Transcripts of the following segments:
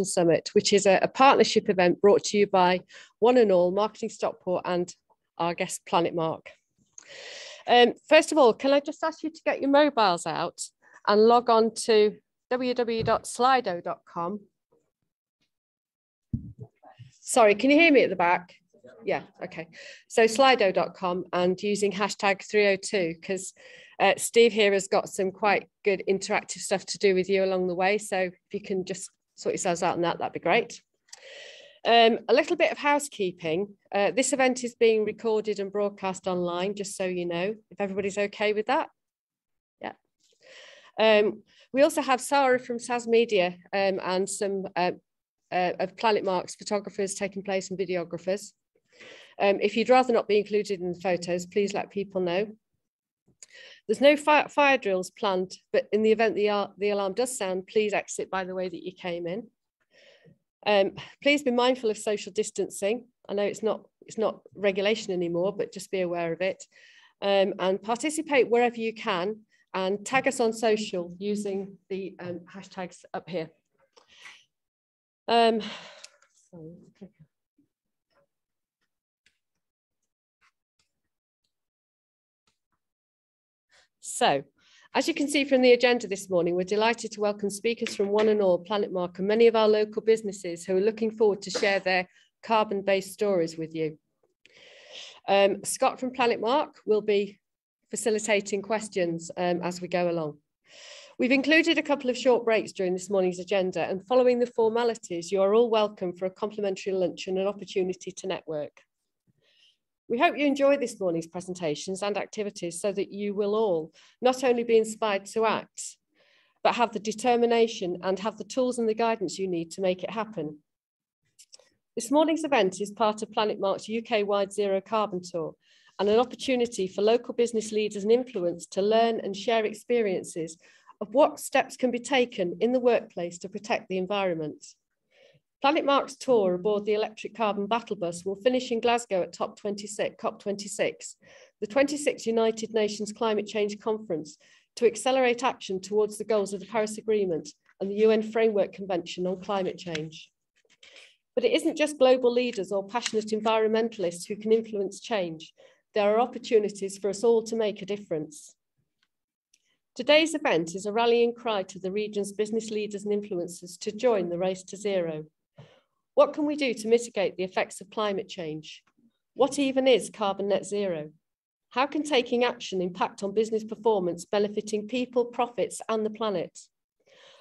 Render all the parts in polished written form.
Summit, which is a partnership event brought to you by One and All, Marketing Stockport, and our guest Planet Mark. First of all, can I just ask you to get your mobiles out and log on to www.slido.com. Sorry, can you hear me at the back? Yeah, okay. So slido.com and using hashtag 302, because Steve here has got some quite good interactive stuff to do with you along the way. So if you can just sort yourselves out on that, that'd be great. A little bit of housekeeping. This event is being recorded and broadcast online, just so you know, if everybody's okay with that. Yeah. We also have Sarah from SAS Media and some of Planet Mark's photographers taking place and videographers. If you'd rather not be included in the photos, please let people know. There's no fire drills planned, but in the event the alarm does sound, please exit by the way that you came in. Please be mindful of social distancing. I know it's not regulation anymore, but just be aware of it. And participate wherever you can, and tag us on social using the hashtags up here. So, as you can see from the agenda this morning, we're delighted to welcome speakers from One and All, Planet Mark, and many of our local businesses who are looking forward to share their carbon-based stories with you. Scott from Planet Mark will be facilitating questions as we go along. We've included a couple of short breaks during this morning's agenda, and following the formalities, you are all welcome for a complimentary lunch and an opportunity to network. We hope you enjoy this morning's presentations and activities so that you will all not only be inspired to act, but have the determination and have the tools and the guidance you need to make it happen. This morning's event is part of Planet Mark's UK-wide Zero Carbon Tour and an opportunity for local business leaders and influence to learn and share experiences of what steps can be taken in the workplace to protect the environment. Planet Mark's tour aboard the electric carbon battle bus will finish in Glasgow at COP26, the 26th United Nations Climate Change Conference, to accelerate action towards the goals of the Paris Agreement and the UN Framework Convention on Climate Change. But it isn't just global leaders or passionate environmentalists who can influence change. There are opportunities for us all to make a difference. Today's event is a rallying cry to the region's business leaders and influencers to join the race to zero. What can we do to mitigate the effects of climate change? What even is carbon net zero? How can taking action impact on business performance, benefiting people, profits, and the planet?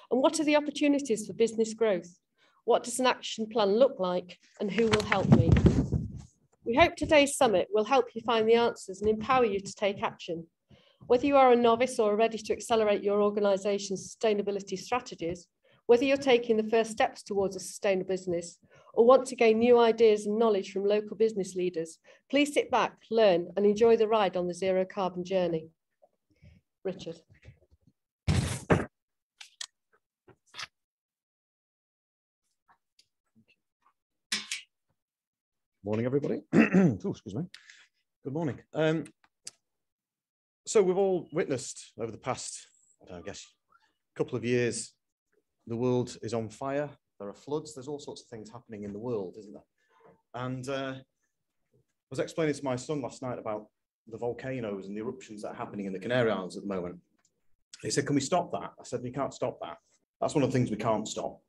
And what are the opportunities for business growth? What does an action plan look like, and who will help me? We hope today's summit will help you find the answers and empower you to take action. Whether you are a novice or ready to accelerate your organisation's sustainability strategies, whether you're taking the first steps towards a sustainable business or want to gain new ideas and knowledge from local business leaders, please sit back, learn, and enjoy the ride on the zero carbon journey. Richard. Morning, everybody. Oh, excuse me. Good morning. So we've all witnessed over the past, I guess, couple of years, the world is on fire. There are floods. There's all sorts of things happening in the world, isn't there? And I was explaining to my son last night about the volcanoes and the eruptions that are happening in the Canary Islands at the moment. He said, "Can we stop that?" I said, "We can't stop that. That's one of the things we can't stop.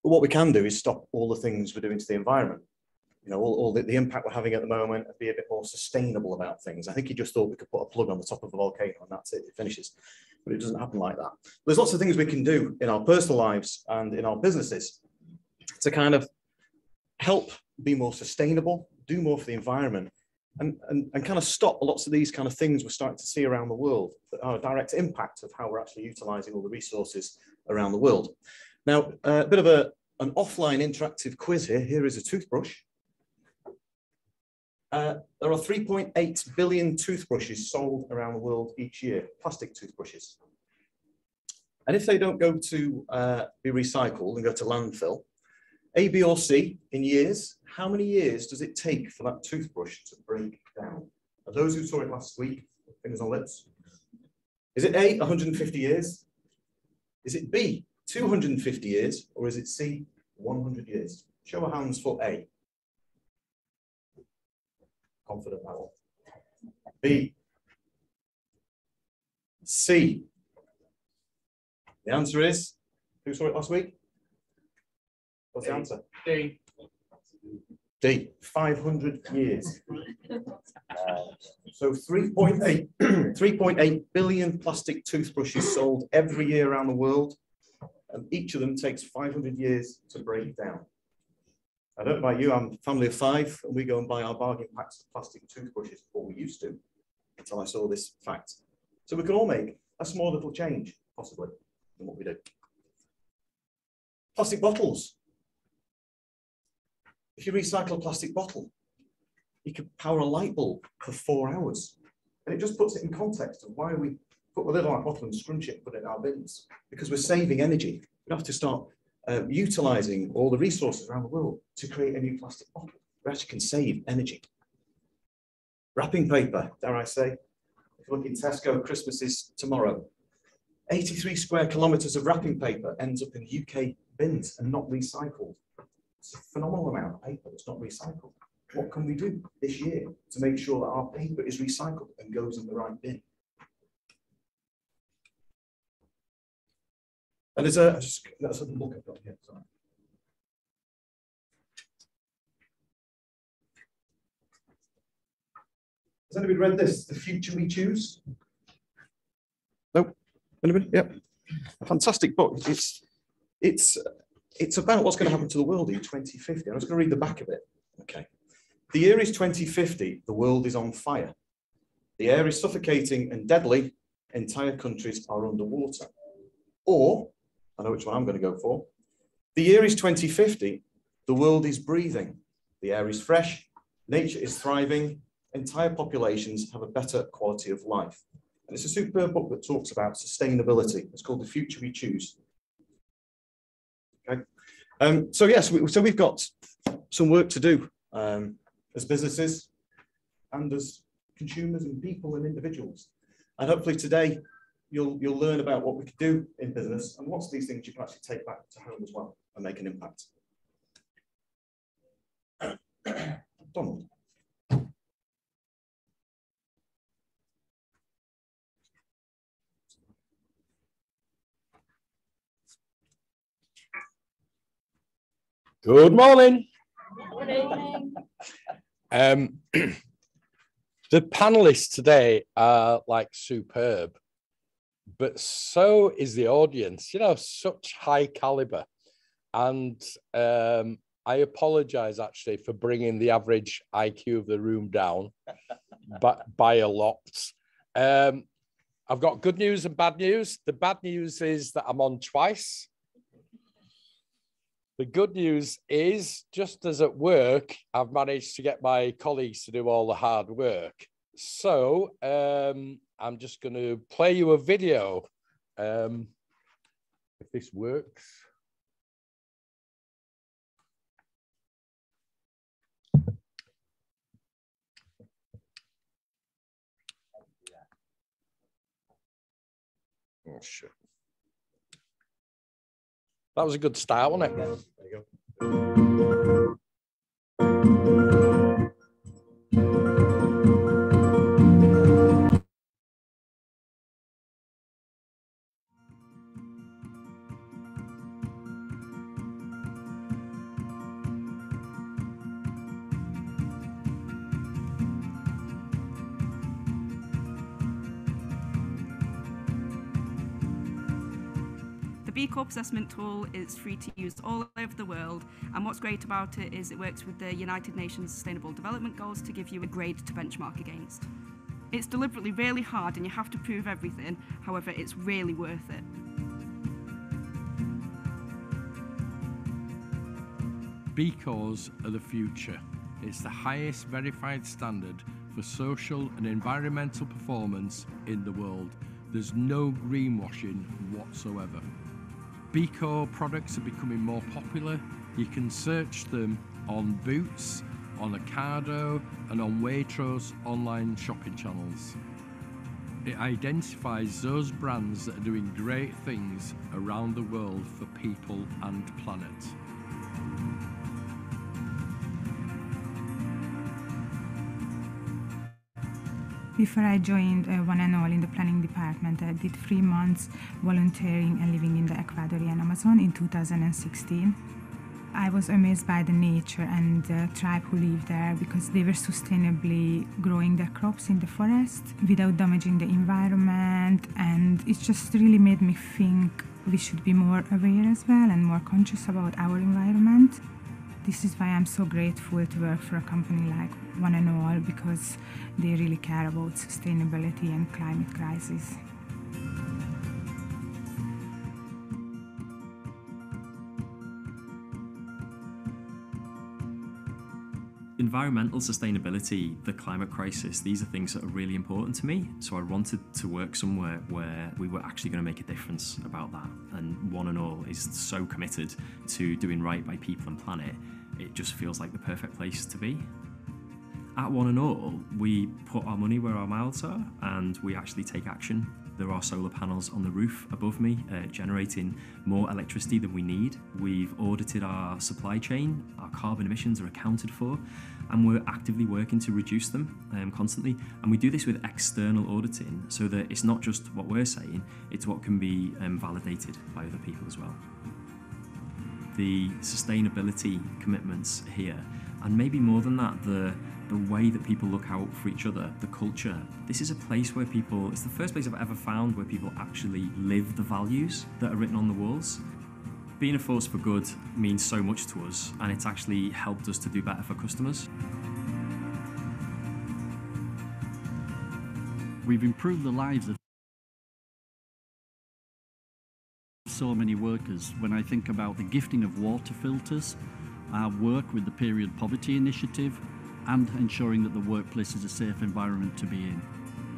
But what we can do is stop all the things we're doing to the environment. You know, all the impact we're having at the moment, and be a bit more sustainable about things." I think he just thought we could put a plug on the top of a volcano and that's it, it finishes. But it doesn't happen like that. There's lots of things we can do in our personal lives and in our businesses to kind of help be more sustainable, do more for the environment, and kind of stop lots of these kind of things we're starting to see around the world that are a direct impact of how we're actually utilising all the resources around the world. Now, a bit of an offline interactive quiz here. Here is a toothbrush. There are 3.8 billion toothbrushes sold around the world each year, plastic toothbrushes. And if they don't go to be recycled and go to landfill, A, B or C in years, how many years does it take for that toothbrush to break down? And those who saw it last week, fingers on lips. Is it A, 150 years? Is it B, 250 years? Or is it C, 100 years. Show of hands for A. Confident that one. B. C. The answer is, who saw it last week? What's the answer? D. D. 500 years. So 3.8 billion plastic toothbrushes sold every year around the world, and each of them takes 500 years to break down. I don't know about you, I'm a family of 5, and we go and buy our bargain packs of plastic toothbrushes, or we used to, until I saw this fact. So we can all make a small little change, possibly, in what we do. Plastic bottles. If you recycle a plastic bottle, you could power a light bulb for 4 hours. And it just puts it in context of why we put the lid on our bottle and scrunch it and put it in our bins. Because we're saving energy. We have to start utilising all the resources around the world to create a new plastic bottle. We actually can save energy. Wrapping paper, dare I say. If you look in Tesco, Christmas is tomorrow. 83 square kilometres of wrapping paper ends up in UK bins and not recycled. It's a phenomenal amount of paper that's not recycled. What can we do this year to make sure that our paper is recycled and goes in the right bin? And there's that's a look I've got here. Sorry. Has anybody read this? The Future We Choose? Nope. Anybody? Yep. A fantastic book. It's about what's going to happen to the world in 2050. I'm just going to read the back of it. Okay. The year is 2050. The world is on fire. The air is suffocating and deadly. Entire countries are underwater. Or, I know which one I'm going to go for. The year is 2050. The world is breathing. The air is fresh. Nature is thriving. Entire populations have a better quality of life. And it's a superb book that talks about sustainability. It's called The Future We Choose. Okay. So yes, we've got some work to do as businesses and as consumers and people and individuals. And hopefully today you'll learn about what we could do in business and lots of these things you can actually take back to home as well and make an impact. Donald. Good morning. Morning. The panelists today are like superb, but so is the audience, you know, such high caliber. And I apologize actually for bringing the average IQ of the room down by a lot. I've got good news and bad news. The bad news is that I'm on twice. The good news is, just as at work, I've managed to get my colleagues to do all the hard work. So I'm just going to play you a video, if this works. Oh, shit. That was a good start, wasn't it? There you go. The B Corp assessment tool is free to use all over the world, and what's great about it is it works with the United Nations Sustainable Development Goals to give you a grade to benchmark against. It's deliberately really hard and you have to prove everything, however it's really worth it. B Corps are the future. It's the highest verified standard for social and environmental performance in the world. There's no greenwashing whatsoever. B Corp products are becoming more popular. You can search them on Boots, on Ocado, and on Waitrose online shopping channels. It identifies those brands that are doing great things around the world for people and planet. Before I joined One and All in the planning department, I did 3 months volunteering and living in the Ecuadorian Amazon in 2016. I was amazed by the nature and the tribe who lived there because they were sustainably growing their crops in the forest without damaging the environment, and it just really made me think we should be more aware as well and more conscious about our environment. This is why I'm so grateful to work for a company like One and All, because they really care about sustainability and climate crisis. Environmental sustainability, the climate crisis, these are things that are really important to me. So I wanted to work somewhere where we were actually going to make a difference about that. And One and All is so committed to doing right by people and planet. It just feels like the perfect place to be. At One and All, we put our money where our mouths are and we actually take action. There are solar panels on the roof above me, generating more electricity than we need. We've audited our supply chain, our carbon emissions are accounted for, and we're actively working to reduce them constantly. And we do this with external auditing so that it's not just what we're saying, it's what can be validated by other people as well. The sustainability commitments here, and maybe more than that, the way that people look out for each other, the culture. This is a place where people, it's the first place I've ever found where people actually live the values that are written on the walls. Being a force for good means so much to us, and it's actually helped us to do better for customers. We've improved the lives of so many workers. When I think about the gifting of water filters, our work with the Period Poverty Initiative, and ensuring that the workplace is a safe environment to be in.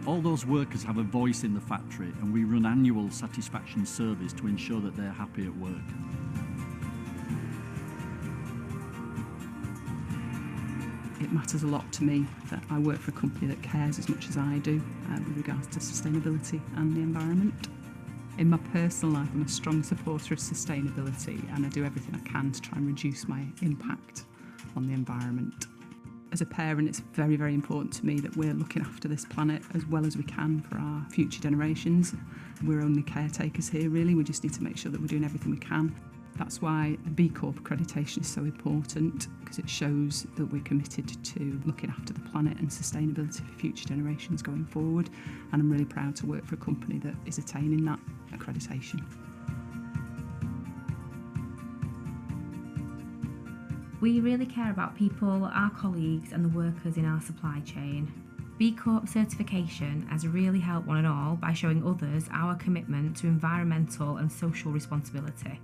All those workers have a voice in the factory, and we run annual satisfaction surveys to ensure that they're happy at work. It matters a lot to me that I work for a company that cares as much as I do with regards to sustainability and the environment. In my personal life, I'm a strong supporter of sustainability, and I do everything I can to try and reduce my impact on the environment. As a parent, it's very, very important to me that we're looking after this planet as well as we can for our future generations. We're only caretakers here, really. We just need to make sure that we're doing everything we can. That's why a B Corp accreditation is so important, because it shows that we're committed to looking after the planet and sustainability for future generations going forward. And I'm really proud to work for a company that is attaining that accreditation. We really care about people, our colleagues and the workers in our supply chain. B Corp certification has really helped One and All by showing others our commitment to environmental and social responsibility.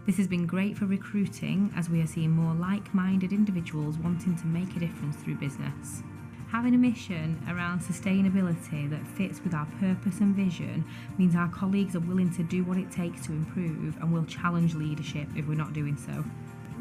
This has been great for recruiting, as we are seeing more like-minded individuals wanting to make a difference through business. Having a mission around sustainability that fits with our purpose and vision means our colleagues are willing to do what it takes to improve and will challenge leadership if we're not doing so.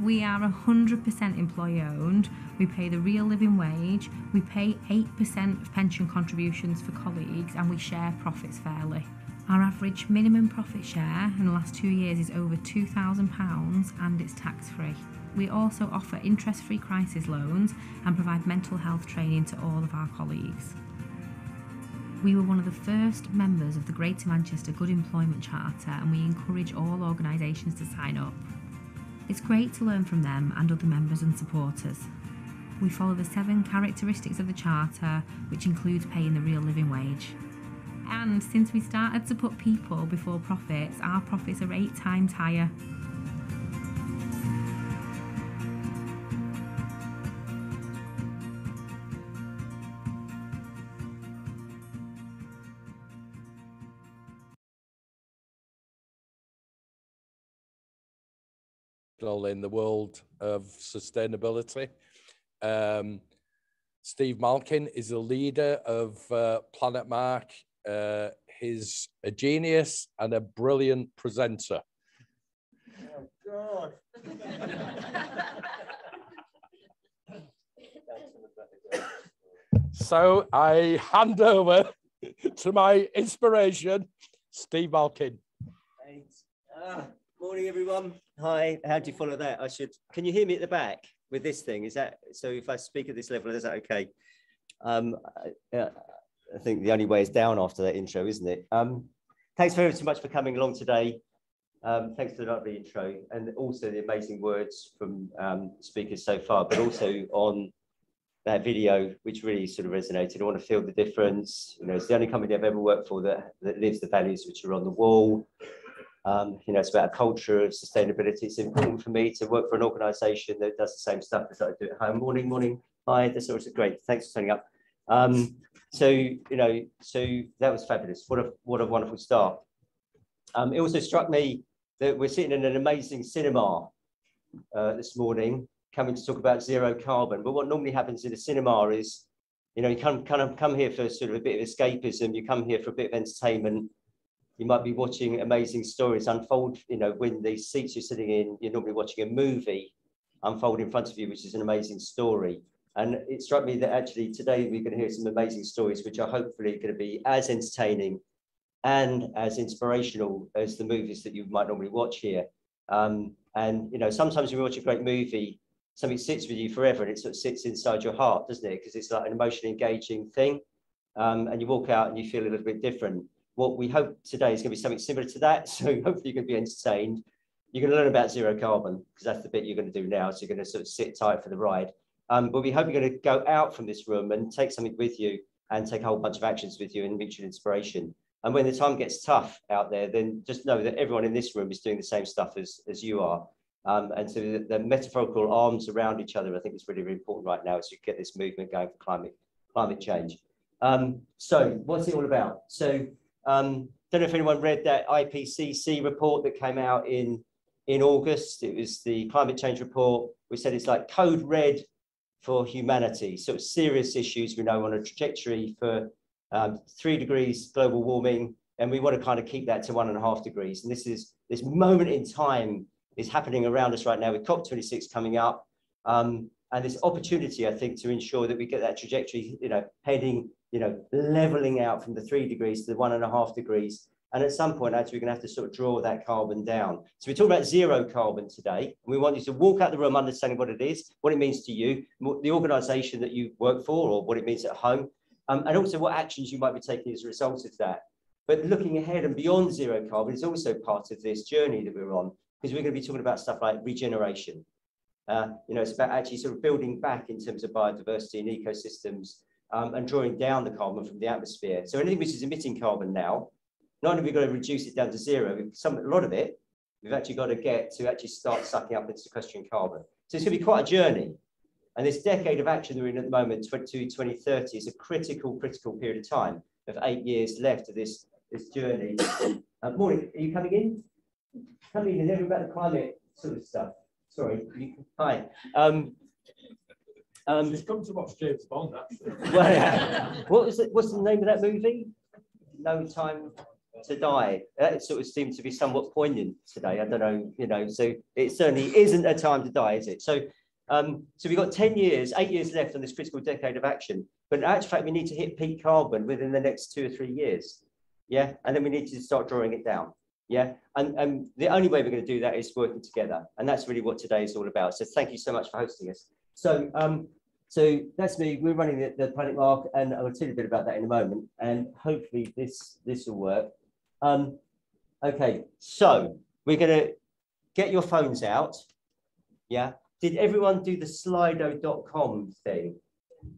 We are 100% employee owned, we pay the real living wage, we pay 8% of pension contributions for colleagues, and we share profits fairly. Our average minimum profit share in the last 2 years is over £2,000 and it's tax-free. We also offer interest-free crisis loans and provide mental health training to all of our colleagues. We were one of the first members of the Greater Manchester Good Employment Charter, and we encourage all organisations to sign up. It's great to learn from them and other members and supporters. We follow the 7 characteristics of the Charter, which includes paying the real living wage. And since we started to put people before profits, our profits are 8 times higher. In the world of sustainability. Steve Malkin is the leader of Planet Mark. He's a genius and a brilliant presenter. Oh, God. So I hand over to my inspiration, Steve Malkin. Thanks. Morning, everyone. Hi. How do you follow that? Can you hear me at the back with this thing? Is that, so if I speak at this level, is that okay? I think the only way is down after that intro, isn't it? Thanks very much for coming along today. Thanks for the lovely intro and also the amazing words from speakers so far, but also on that video, which really sort of resonated. I want to feel the difference. You know, it's the only company I've ever worked for that lives the values which are on the wall. You know, it's about a culture of sustainability. It's important for me to work for an organisation that does the same stuff as I do at home. Morning. Hi, that's also great. Thanks for turning up. So, you know, so that was fabulous. What a wonderful start. It also struck me that we're sitting in an amazing cinema this morning, coming to talk about zero carbon. But what normally happens in a cinema is, you know, you come here for sort of a bit of escapism. You come here for a bit of entertainment. You might be watching amazing stories unfold. You know, when these seats you're sitting in, you're normally watching a movie unfold in front of you, which is an amazing story. And it struck me that actually today we're going to hear some amazing stories, which are hopefully going to be as entertaining and as inspirational as the movies that you might normally watch here. And, you know, sometimes when you watch a great movie, something sits with you forever and it sort of sits inside your heart, doesn't it? Because it's like an emotionally engaging thing. And you walk out and you feel a little bit different. What we hope today is going to be something similar to that. So hopefully you can be entertained. You're going to learn about zero carbon because that's the bit you're going to do now. So you're going to sort of sit tight for the ride. But we hope you're going to go out from this room and take something with you and take a whole bunch of actions with you and mutual inspiration. And when the time gets tough out there, then just know that everyone in this room is doing the same stuff as you are. And so the metaphorical arms around each other, I think is really, really important right now as you get this movement going for climate change. So what's it all about? So don't know if anyone read that IPCC report that came out in August. It was the climate change report. We said it's like code red for humanity. So it's serious issues. We know on a trajectory for 3 degrees global warming, and we want to kind of keep that to 1.5 degrees. And this moment in time is happening around us right now with COP26 coming up, and this opportunity, I think, to ensure that we get that trajectory, you know, heading, you know, leveling out from the 3 degrees to the 1.5 degrees. And at some point, actually, we're going to have to sort of draw that carbon down. So we're talking about zero carbon today. And we want you to walk out the room understanding what it is, what it means to you, the organisation that you work for, or what it means at home, and also what actions you might be taking as a result of that. But looking ahead and beyond zero carbon is also part of this journey that we're on, because we're going to be talking about stuff like regeneration. You know, it's about actually sort of building back in terms of biodiversity and ecosystems, and drawing down the carbon from the atmosphere. So anything which is emitting carbon now, not only have we got to reduce it down to zero, a lot of it, we've actually got to get to actually start sucking up and sequestering carbon. So it's going to be quite a journey. And this decade of action that we're in at the moment, 2030, is a critical period of time of 8 years left of this journey. Morning, are you coming in? Coming in and hearing about the climate sort of stuff. Sorry, hi. She's come to watch James Bond, actually. Well, what's the name of that movie? No Time to Die. That sort of seemed to be somewhat poignant today. I don't know, you know, so it certainly isn't a time to die, is it? So we've got 8 years left on this critical decade of action. But in actual fact, we need to hit peak carbon within the next 2 or 3 years. Yeah, and then we need to start drawing it down. Yeah, and the only way we're going to do that is working together. And that's really what today is all about. So thank you so much for hosting us. So that's me. We're running the Planet Mark, and I'll tell you a bit about that in a moment. And hopefully this will work. Okay, so we're going to get your phones out. Yeah. Did everyone do the slido.com thing?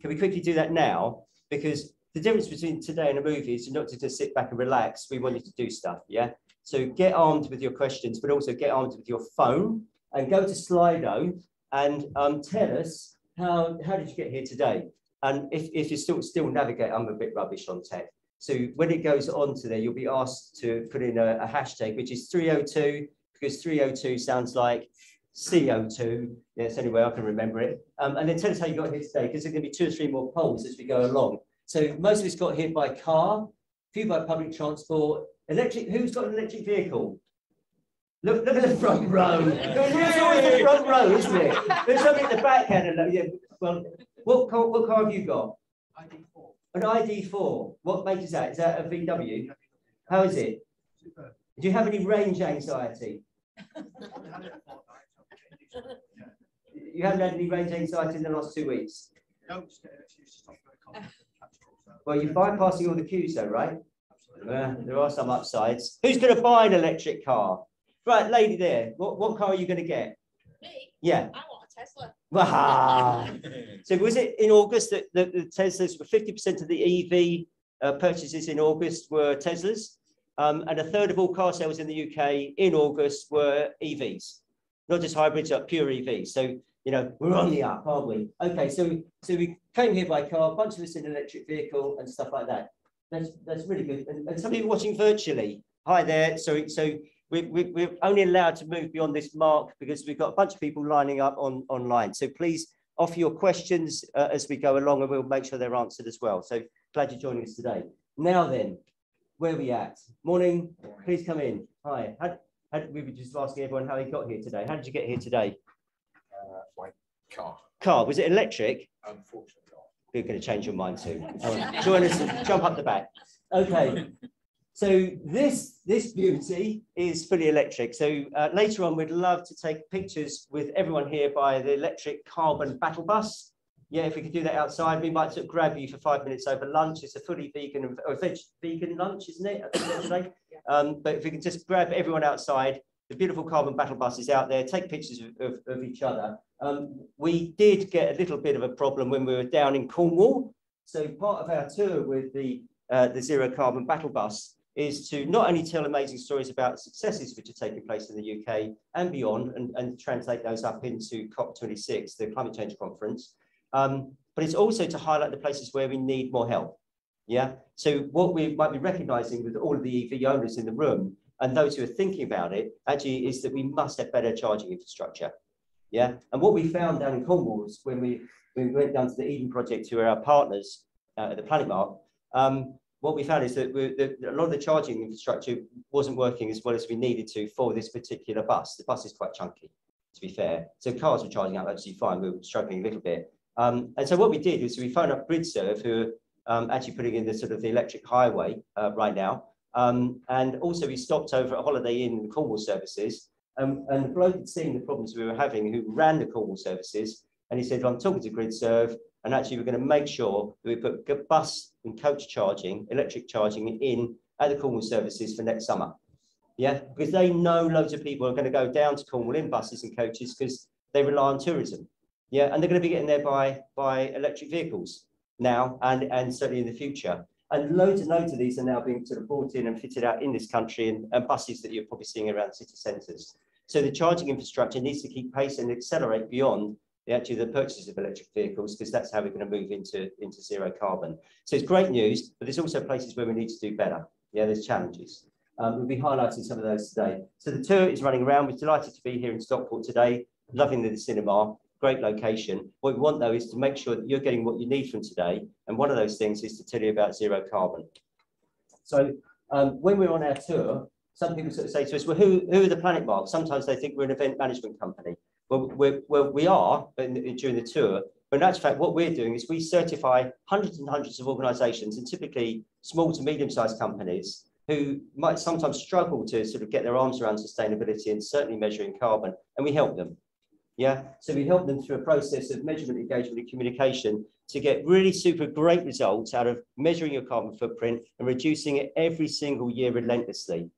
Can we quickly do that now? Because the difference between today and a movie is you're not just sit back and relax. We want you to do stuff. Yeah. So get armed with your questions, but also get armed with your phone and go to Slido and tell us how did you get here today? And if you still navigate, I'm a bit rubbish on tech. So when it goes onto there, you'll be asked to put in a hashtag, which is 302, because 302 sounds like CO2. Yeah, it's the only way I can remember it. And then tell us how you got here today, because there's going to be 2 or 3 more polls as we go along. So most of us got here by car, a few by public transport. Electric, who's got an electric vehicle? Look at the front row. It's always the front row, isn't it? There's something at the back end. Yeah, well, what car have you got? ID4. An ID4. What make is that? Is that a VW? How is it? Super. Do you have any range anxiety? You haven't had any range anxiety in the last 2 weeks? No. Well, you're bypassing all the queues though, right? There are some upsides. Who's going to buy an electric car? Right, lady there. What car are you going to get? Me? Yeah. I want a Tesla. Wow. So was it in August that the Teslas were 50% of the EV purchases in August were Teslas? And a third of all car sales in the UK in August were EVs, not just hybrids, but pure EVs. So, you know, we're on the up, aren't we? Okay, so we came here by car, a bunch of us in an electric vehicle and stuff like that. That's really good. And some people watching virtually. Hi there. So we're only allowed to move beyond this mark because we've got a bunch of people lining up online. So please offer your questions as we go along, and we'll make sure they're answered as well. So glad you're joining us today. Now then, where are we at? Morning. Please come in. Hi. We were just asking everyone how he got here today. How did you get here today? My car. Car. Was it electric? Unfortunately. You're going to change your mind soon. Join us. Jump up the back. Okay. So this beauty is fully electric. So later on, we'd love to take pictures with everyone here by the electric carbon battle bus. Yeah, if we could do that outside, we might sort of grab you for 5 minutes over lunch. It's a fully vegan or vegan lunch, isn't it? Today. But if we can just grab everyone outside, the beautiful carbon battle bus is out there. Take pictures of each other. We did get a little bit of a problem when we were down in Cornwall. So part of our tour with the Zero Carbon Battle Bus is to not only tell amazing stories about successes which are taking place in the UK and beyond, and translate those up into COP26, the climate change conference, but it's also to highlight the places where we need more help. Yeah. So what we might be recognizing with all of the EV owners in the room and those who are thinking about it actually is that we must have better charging infrastructure. Yeah. And what we found down in Cornwall was when we went down to the Eden project, who are our partners at the Planet Mark, what we found is that a lot of the charging infrastructure wasn't working as well as we needed to for this particular bus. The bus is quite chunky, to be fair. So cars were charging up absolutely fine. We were struggling a little bit. And so what we did was we phoned up GridServe, who are actually putting in the sort of the electric highway right now. And also we stopped over at Holiday Inn in the Cornwall services. And the bloke had seen the problems we were having, who ran the Cornwall services. And he said, well, I'm talking to GridServe, and actually we're going to make sure that we put bus and coach charging, electric charging in at the Cornwall services for next summer. Yeah, because they know loads of people are going to go down to Cornwall in buses and coaches because they rely on tourism. Yeah, and they're going to be getting there by electric vehicles now and certainly in the future. And loads of these are now being sort of brought in and fitted out in this country, and buses that you're probably seeing around city centres. So the charging infrastructure needs to keep pace and accelerate beyond the purchase of electric vehicles, because that's how we're going to move into zero carbon. So it's great news, but there's also places where we need to do better. Yeah, there's challenges. We'll be highlighting some of those today. So the tour is running around. We're delighted to be here in Stockport today, loving the cinema, great location. What we want, though, is to make sure that you're getting what you need from today. And one of those things is to tell you about zero carbon. So when we're on our tour, some people sort of say to us, well, who are the Planet Mark? Sometimes they think we're an event management company. Well, we are during the tour, but in actual fact, what we're doing is we certify hundreds and hundreds of organisations, and typically small to medium-sized companies who might sometimes struggle to sort of get their arms around sustainability and certainly measuring carbon, and we help them. Yeah, so we help them through a process of measurement, engagement, and communication to get really super great results out of measuring your carbon footprint and reducing it every single year relentlessly.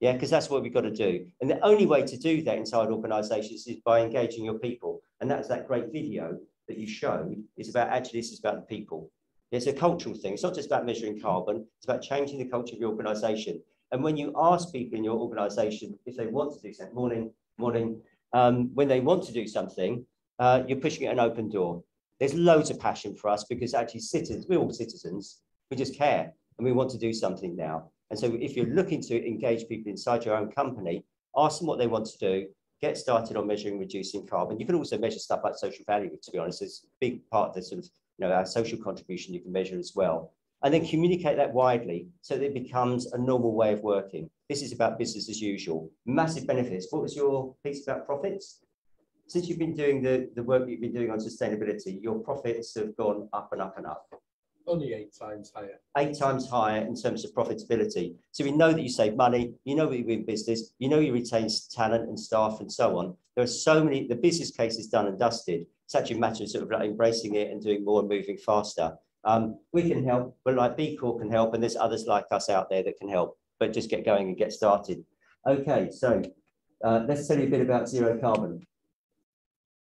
Yeah, because that's what we've got to do. And the only way to do that inside organisations is by engaging your people. And that's that great video that you showed. It's about, actually, this is about the people. It's a cultural thing. It's not just about measuring carbon. It's about changing the culture of your organisation. And when you ask people in your organisation if they want to do something, when they want to do something, you're pushing an open door. There's loads of passion for us because actually we're all citizens. We just care and we want to do something now. And so if you're looking to engage people inside your own company, ask them what they want to do, get started on measuring, reducing carbon. You can also measure stuff like social value, to be honest. It's a big part of the sort of, our social contribution you can measure as well. And then communicate that widely so that it becomes a normal way of working. This is about business as usual. Massive benefits. What was your piece about profits? Since you've been doing the work you've been doing on sustainability, your profits have gone up and up and up. Only 8 times higher. 8 times higher in terms of profitability. So we know that you save money, you know that you win business, you know you retain talent and staff and so on. There are so many, the business case is done and dusted. It's actually a matter of sort of like embracing it and doing more and moving faster. We can help, but like B Corp can help, and there's others like us out there that can help, but just get going and get started. Okay, so let's tell you a bit about zero carbon.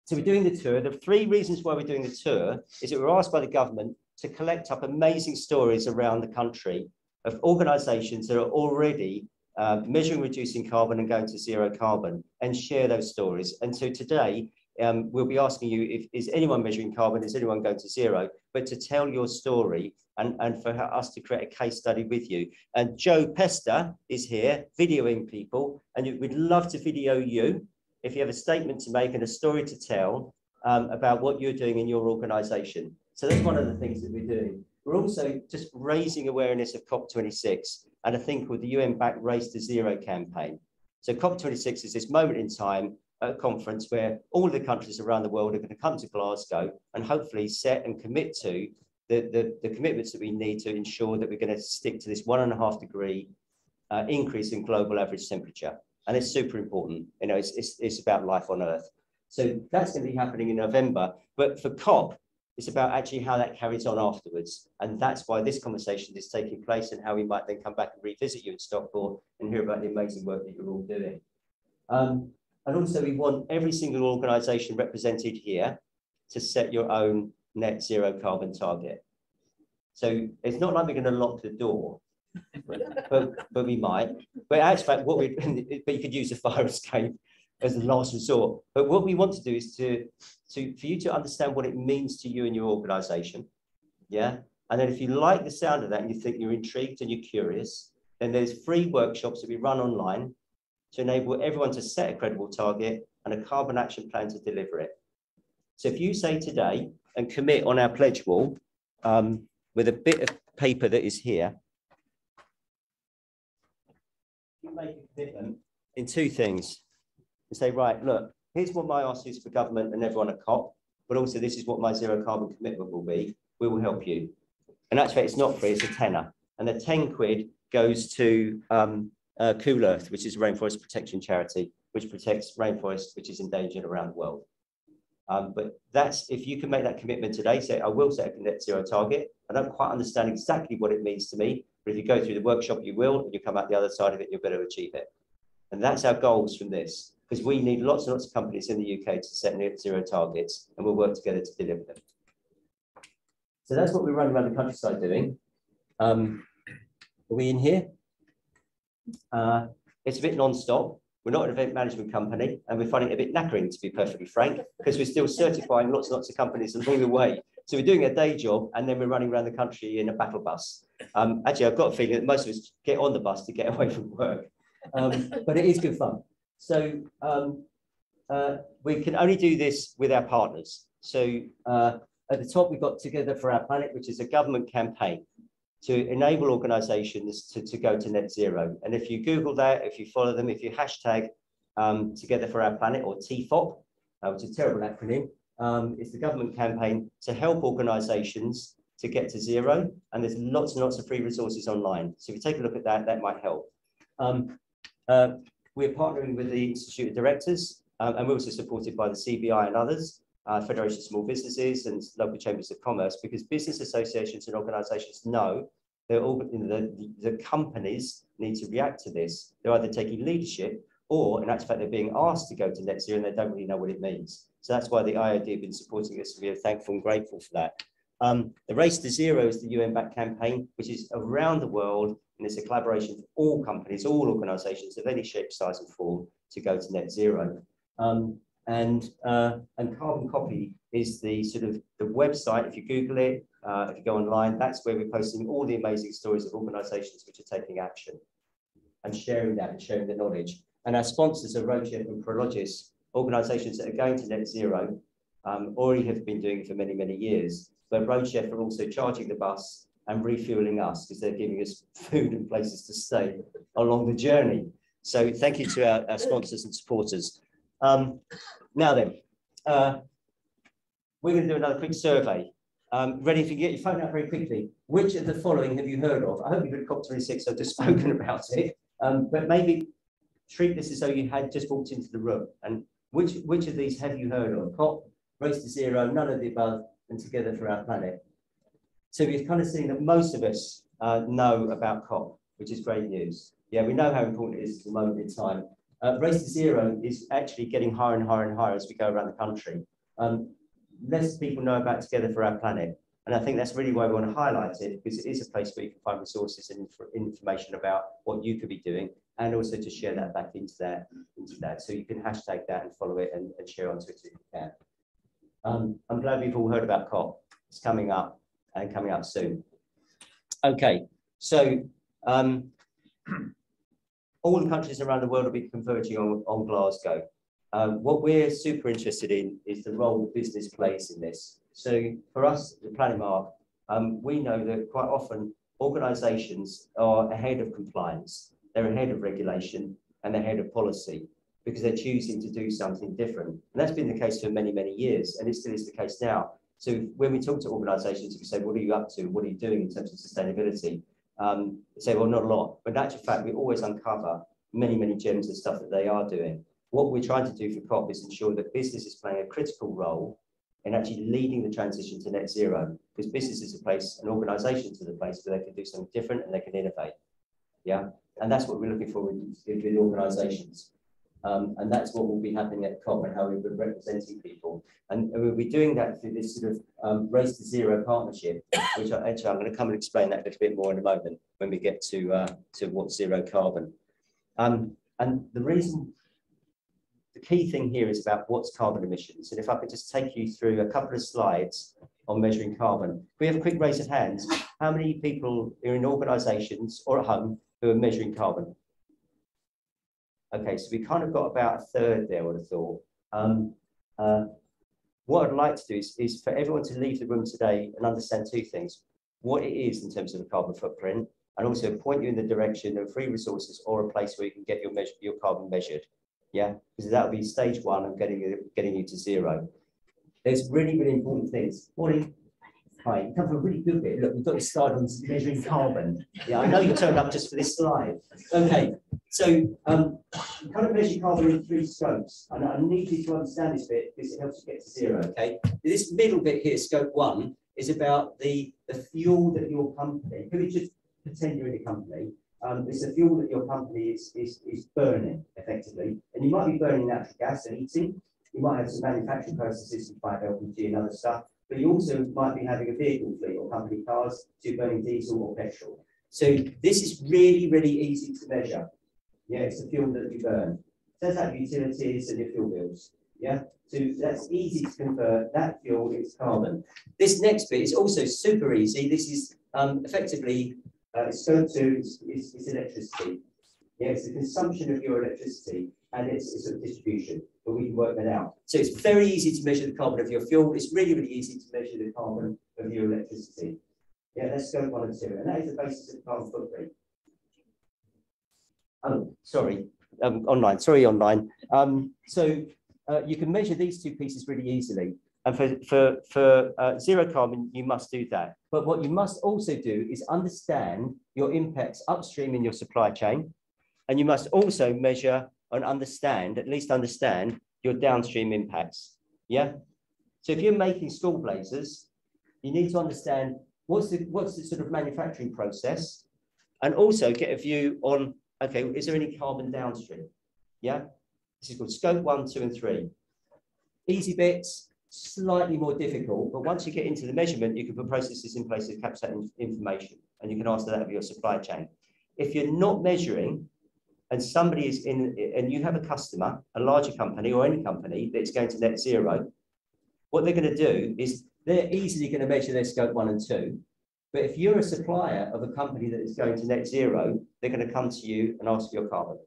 So we're doing the tour. The 3 reasons why we're doing the tour is that we're asked by the government to collect up amazing stories around the country of organisations that are already measuring, reducing carbon and going to zero carbon, and share those stories. And so today, we'll be asking you, is anyone measuring carbon, is anyone going to zero, but to tell your story and for us to create a case study with you. And Joe Pester is here videoing people, and we'd love to video you if you have a statement to make and a story to tell about what you're doing in your organisation. So that's one of the things that we're doing. We're also just raising awareness of COP26 and a thing called the UN-backed Race to Zero campaign. So COP26 is this moment in time at a conference where all the countries around the world are going to come to Glasgow and hopefully set and commit to the commitments that we need to ensure that we're going to stick to this 1.5 degree increase in global average temperature. And it's super important. You know, it's about life on Earth. So that's going to be happening in November. But for COP, it's about actually how that carries on afterwards. And that's why this conversation is taking place and how we might then come back and revisit you in Stockport and hear about the amazing work that you're all doing. And also we want every single organisation represented here to set your own net zero carbon target. So it's not like we're going to lock the door, but we might. But actually, but you could use a fire escape as the last resort. But what we want to do is for you to understand what it means to you and your organisation, yeah? And then if you like the sound of that and you think you're intrigued and you're curious, then there's free workshops that we run online to enable everyone to set a credible target and a carbon action plan to deliver it. So if you say today and commit on our pledge wall with a bit of paper that is here, you make a commitment in 2 things. And say, right, look, here's what my ask is for government and everyone at COP, but also this is what my zero carbon commitment will be. We will help you. And actually, it's not free, it's a tenner. And the 10 quid goes to Cool Earth, which is a rainforest protection charity, which protects rainforest, which is endangered around the world. But that's, if you can make that commitment today, say, I will set a net zero target. I don't quite understand exactly what it means to me, but if you go through the workshop, you will, and you come out the other side of it, you'll be able to achieve it. And that's our goals from this. Because we need lots and lots of companies in the UK to set net zero targets, and we'll work together to deliver them. So that's what we're running around the countryside doing. Are we in here? It's a bit non-stop. We're not an event management company, and we're finding it a bit knackering, to be perfectly frank, because we're still certifying lots and lots of companies along the way. So we're doing a day job, and then we're running around the country in a battle bus. Actually, I've got a feeling that most of us get on the bus to get away from work, but it is good fun. So we can only do this with our partners. So at the top, we've got Together for Our Planet, which is a government campaign to enable organisations to go to net zero. And if you Google that, if you follow them, if you hashtag Together for Our Planet, or TFOP, which is a terrible acronym, it's the government campaign to help organisations to get to zero. And there's lots and lots of free resources online. So if you take a look at that, that might help. We're partnering with the Institute of Directors, and we're also supported by the CBI and others, Federation of Small Businesses and local chambers of commerce, because business associations and organisations know that the companies need to react to this. They're either taking leadership, or in actual fact, they're being asked to go to net zero and they don't really know what it means. So that's why the IOD have been supporting us. We are thankful and grateful for that. The Race to Zero is the UN-backed campaign, which is around the world, and it's a collaboration for all companies, all organisations of any shape, size and form to go to net zero. And Carbon Copy is the sort of the website. If you Google it, if you go online, that's where we're posting all the amazing stories of organisations which are taking action and sharing that and sharing the knowledge. And our sponsors are Roadchef and Prologis, organisations that are going to net zero, already have been doing it for many, many years. But Roadchef are also charging the bus and refueling us because they're giving us food and places to stay along the journey. So thank you to our sponsors and supporters. Now then, we're going to do another quick survey. Ready if you get your phone out very quickly. which of the following have you heard of? I hope you've heard COP26, I've just spoken about it, but maybe treat this as though you had just walked into the room. And which of these have you heard of? COP, Race to Zero, none of the above, and Together for Our Planet. So we've kind of seen that most of us know about COP, which is great news. Yeah, we know how important it is at the moment in time. Race to Zero is actually getting higher and higher and higher as we go around the country. Less people know about Together for Our Planet. And I think that's really why we want to highlight it, because it is a place where you can find resources and information about what you could be doing, and also to share that back into that. So you can hashtag that and follow it and share on Twitter if you can. I'm glad we've all heard about COP. It's coming up and coming up soon. Okay, so all the countries around the world will be converging on Glasgow. What we're super interested in is the role business plays in this. So for us, the Planet Mark, we know that quite often organisations are ahead of compliance, they're ahead of regulation, and they're ahead of policy because they're choosing to do something different. And that's been the case for many, many years, and it still is the case now. So when we talk to organisations, we say, what are you up to? What are you doing in terms of sustainability? They say, well, not a lot. But in actual fact, we always uncover many, many gems of stuff that they are doing. What we're trying to do for COP is ensure that business is playing a critical role in actually leading the transition to net zero, because business is a place, an organisation is a place where they can do something different and they can innovate. Yeah, and that's what we're looking for with organisations. And that's what will be happening at COP and how we've been representing people. And we'll be doing that through this sort of Race to Zero partnership, which I'm going to come and explain that a little bit more in a moment when we get to what's zero carbon. And the reason, the key thing here is about what's carbon emissions. And if I could just take you through a couple of slides on measuring carbon. Can we have a quick raise of hands? How many people are in organisations or at home who are measuring carbon? Okay, so we kind of got about a third there, I would have thought. What I'd like to do is for everyone to leave the room today and understand two things: what it is in terms of a carbon footprint, and also point you in the direction of free resources or a place where you can get your carbon measured. Yeah, because that'll be stage one of getting you to zero. There's really, really important things. Morning. Hi, you come from a really good bit. Look, we've got you started on measuring carbon. Yeah, I know you turned up just for this slide. Okay, so you kind of measure carbon in 3 scopes, and I need you to understand this bit because it helps you get to zero. Okay, this middle bit here, scope 1, is about the fuel that your company. Can we just pretend you're in a company? It's a fuel that your company is burning effectively, and you might be burning natural gas and heating. You might have some manufacturing processes like LPG and other stuff. But you also might be having a vehicle fleet or company cars, so you're burning diesel or petrol. So this is really, really easy to measure. Yeah, it's the fuel that you burn. Sets out utilities and your fuel bills. Yeah, so that's easy to convert. That fuel is carbon. This next bit is also super easy. This is effectively scope 2 is electricity. Yeah, it's the consumption of your electricity, and it's sort of distribution, but we can work that out. So it's very easy to measure the carbon of your fuel. It's really, really easy to measure the carbon of your electricity. Yeah, that's scope 1 and 2, and that is the basis of carbon footprint. Oh, sorry, online. Sorry, online. So you can measure these 2 pieces really easily, and for zero carbon, you must do that. But what you must also do is understand your impacts upstream in your supply chain, and you must also measure and understand, at least understand, your downstream impacts. Yeah. So if you're making school blazers, you need to understand what's the sort of manufacturing process, and also get a view on, okay, is there any carbon downstream? Yeah. This is called scope 1, 2, and 3. Easy bits, slightly more difficult, but once you get into the measurement, you can put processes in place to capture that information, and you can answer that of your supply chain. If you're not measuring, and somebody is and you have a customer, a larger company or any company that's going to net zero, what they're going to do is they're easily going to measure their scope 1 and 2. But if you're a supplier of a company that is going to net zero, they're going to come to you and ask for your carbon.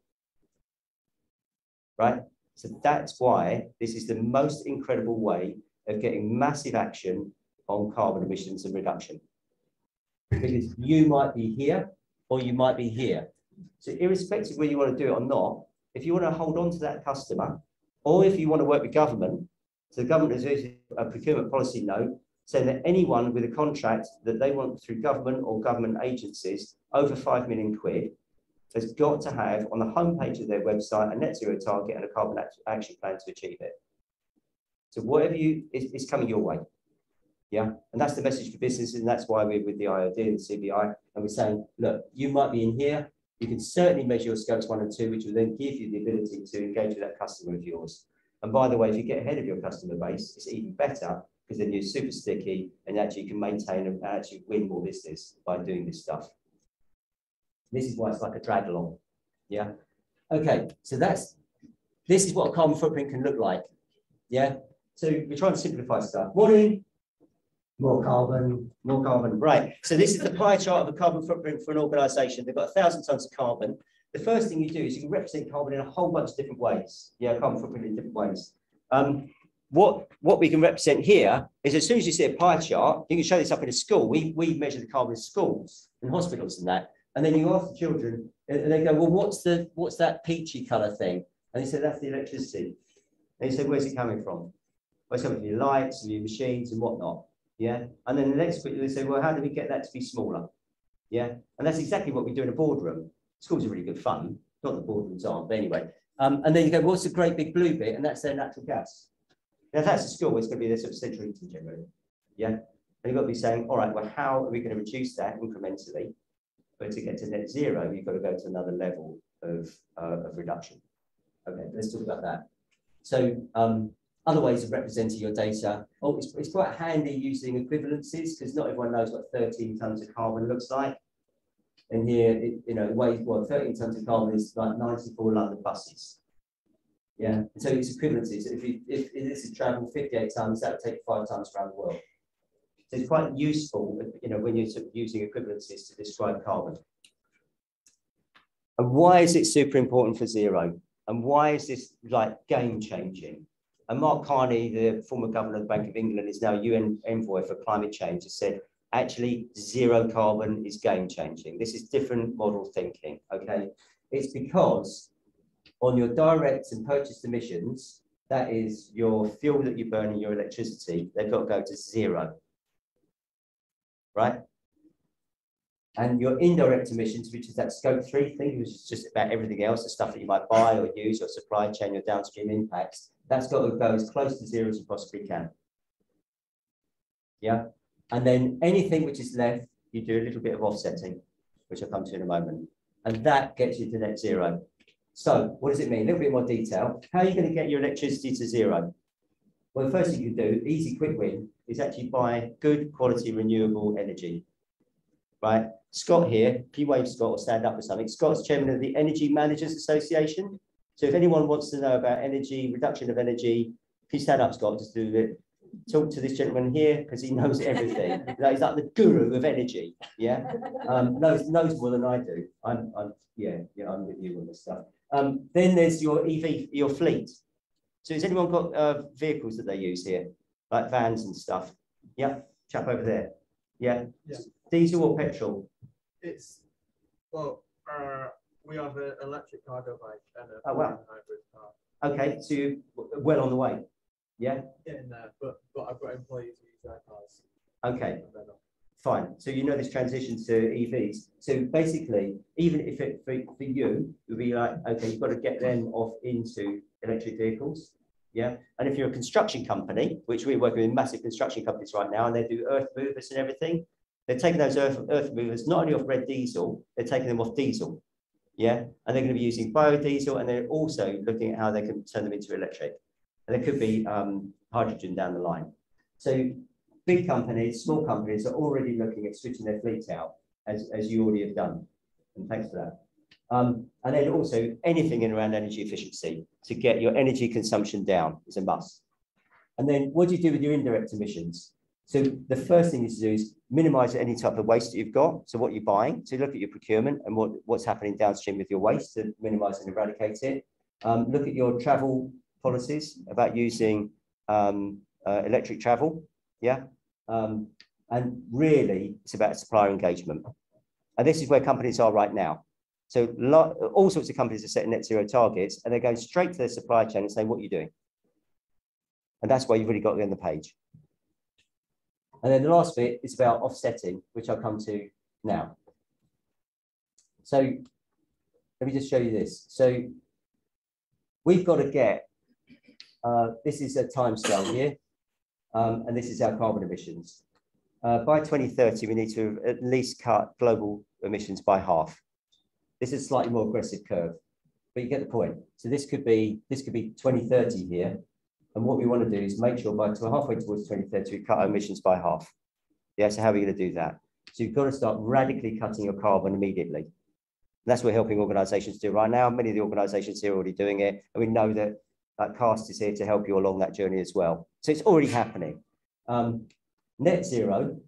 Right? So that's why this is the most incredible way of getting massive action on carbon emissions and reduction. Because you might be here or you might be here. So irrespective of whether you want to do it or not, if you want to hold on to that customer, or if you want to work with government, so the government has a procurement policy note saying that anyone with a contract that they want through government or government agencies over 5 million quid has got to have on the homepage of their website a net zero target and a carbon action plan to achieve it. So whatever it's coming your way. Yeah, and that's the message for businesses, and that's why we're with the IOD and the CBI, and we're saying, look, you might be in here, you can certainly measure your scopes 1 and 2, which will then give you the ability to engage with that customer of yours. And by the way, if you get ahead of your customer base, it's even better because then you're super sticky and actually you can maintain and actually win more business by doing this stuff. This is why it's like a drag along. Yeah. Okay, so this is what a carbon footprint can look like. Yeah. So we're trying to simplify stuff. Morning. More carbon, more carbon. Right. So this is the pie chart of a carbon footprint for an organisation. They've got 1,000 tonnes of carbon. The first thing you do is you can represent carbon in a whole bunch of different ways. Yeah, carbon footprint in different ways. What we can represent here is as soon as you see a pie chart, you can show this up in a school. We measure the carbon in schools and hospitals and that. And then you ask the children, and they go, well, what's that peachy colour thing? And they say, that's the electricity. And you say, where's it coming from? Well, it's coming from your lights and your machines and whatnot. Yeah. And then the next bit, they say, well, how do we get that to be smaller? Yeah. And that's exactly what we do in a boardroom. Schools are really good fun. Not that boardrooms aren't, but anyway. And then you go, what's the great big blue bit? And that's their natural gas. Now, if that's a school, it's going to be their sort of central heating generally. Yeah. And you've got to be saying, all right, well, how are we going to reduce that incrementally? But to get to net zero, you've got to go to another level of reduction. Okay, let's talk about that. So, other ways of representing your data. Oh, it's quite handy using equivalencies because not everyone knows what 13 tonnes of carbon looks like. And here, it weighs, well, 13 tonnes of carbon is like 94 London buses. Yeah, and so it's equivalencies. So if this is travel 58 tonnes, that would take 5 tonnes around the world. So it's quite useful, when you're sort of using equivalencies to describe carbon. And why is it super important for zero? And why is this like game changing? And Mark Carney, the former governor of the Bank of England, is now UN envoy for climate change, has said, actually, zero carbon is game changing. This is different model thinking, okay? It's because on your direct and purchased emissions, that is your fuel that you burn and your electricity, they've got to go to zero, right? And your indirect emissions, which is that scope 3 thing, which is just about everything else, the stuff that you might buy or use, your supply chain, your downstream impacts, that's got to go as close to zero as you possibly can. Yeah. And then anything which is left, you do a little bit of offsetting, which I'll come to in a moment. And that gets you to net zero. So what does it mean? A little bit more detail. How are you going to get your electricity to zero? Well, the first thing you do, easy, quick win, is actually buy good quality renewable energy. Right? Scott here, if you wave Scott or stand up or something, Scott's chairman of the Energy Managers Association. So if anyone wants to know about energy, reduction of energy, if you stand up, Scott, just do it. Talk to this gentleman here because he knows everything. He's like the guru of energy. Yeah, knows more than I do. I'm with you on this stuff. Then there's your EV, your fleet. So has anyone got vehicles that they use here, like vans and stuff? Yeah, chap over there. Yeah. Diesel or petrol? It's we have an electric cargo bike and a hybrid car. Okay, so you're well on the way. Yeah. Getting there, but I've got employees who use their cars. Okay. Fine. So you know this transition to EVs. So basically, even if it for you, it would be like, okay, you've got to get them off into electric vehicles. Yeah. And if you're a construction company, which we're working with massive construction companies right now, and they do earth movers and everything, they're taking those earth movers not only off red diesel, they're taking them off diesel. Yeah. And they're going to be using biodiesel, and they're also looking at how they can turn them into electric. And there could be hydrogen down the line. So big companies, small companies are already looking at switching their fleets out, as you already have done. And thanks for that. And then also anything in around energy efficiency to get your energy consumption down is a must. And then what do you do with your indirect emissions? So the first thing is to do is minimize any type of waste that you've got. So what you're buying, so look at your procurement and what's happening downstream with your waste to minimize and eradicate it. Look at your travel policies about using electric travel. Yeah. And really it's about supplier engagement. And this is where companies are right now. So all sorts of companies are setting net zero targets and they're going straight to their supply chain and saying, what are you doing? And that's why you've really got to be on the page. And then the last bit is about offsetting, which I'll come to now. So let me just show you this. So we've got to get, this is a timescale here, and this is our carbon emissions. By 2030, we need to at least cut global emissions by half. This is a slightly more aggressive curve, but you get the point. So this could be 2030 here. And what we want to do is make sure by halfway towards 2030, we cut our emissions by half. Yeah, so how are we going to do that? So you've got to start radically cutting your carbon immediately. And that's what we're helping organisations do right now. Many of the organisations here are already doing it. And we know that CAST is here to help you along that journey as well. So it's already happening. Net zero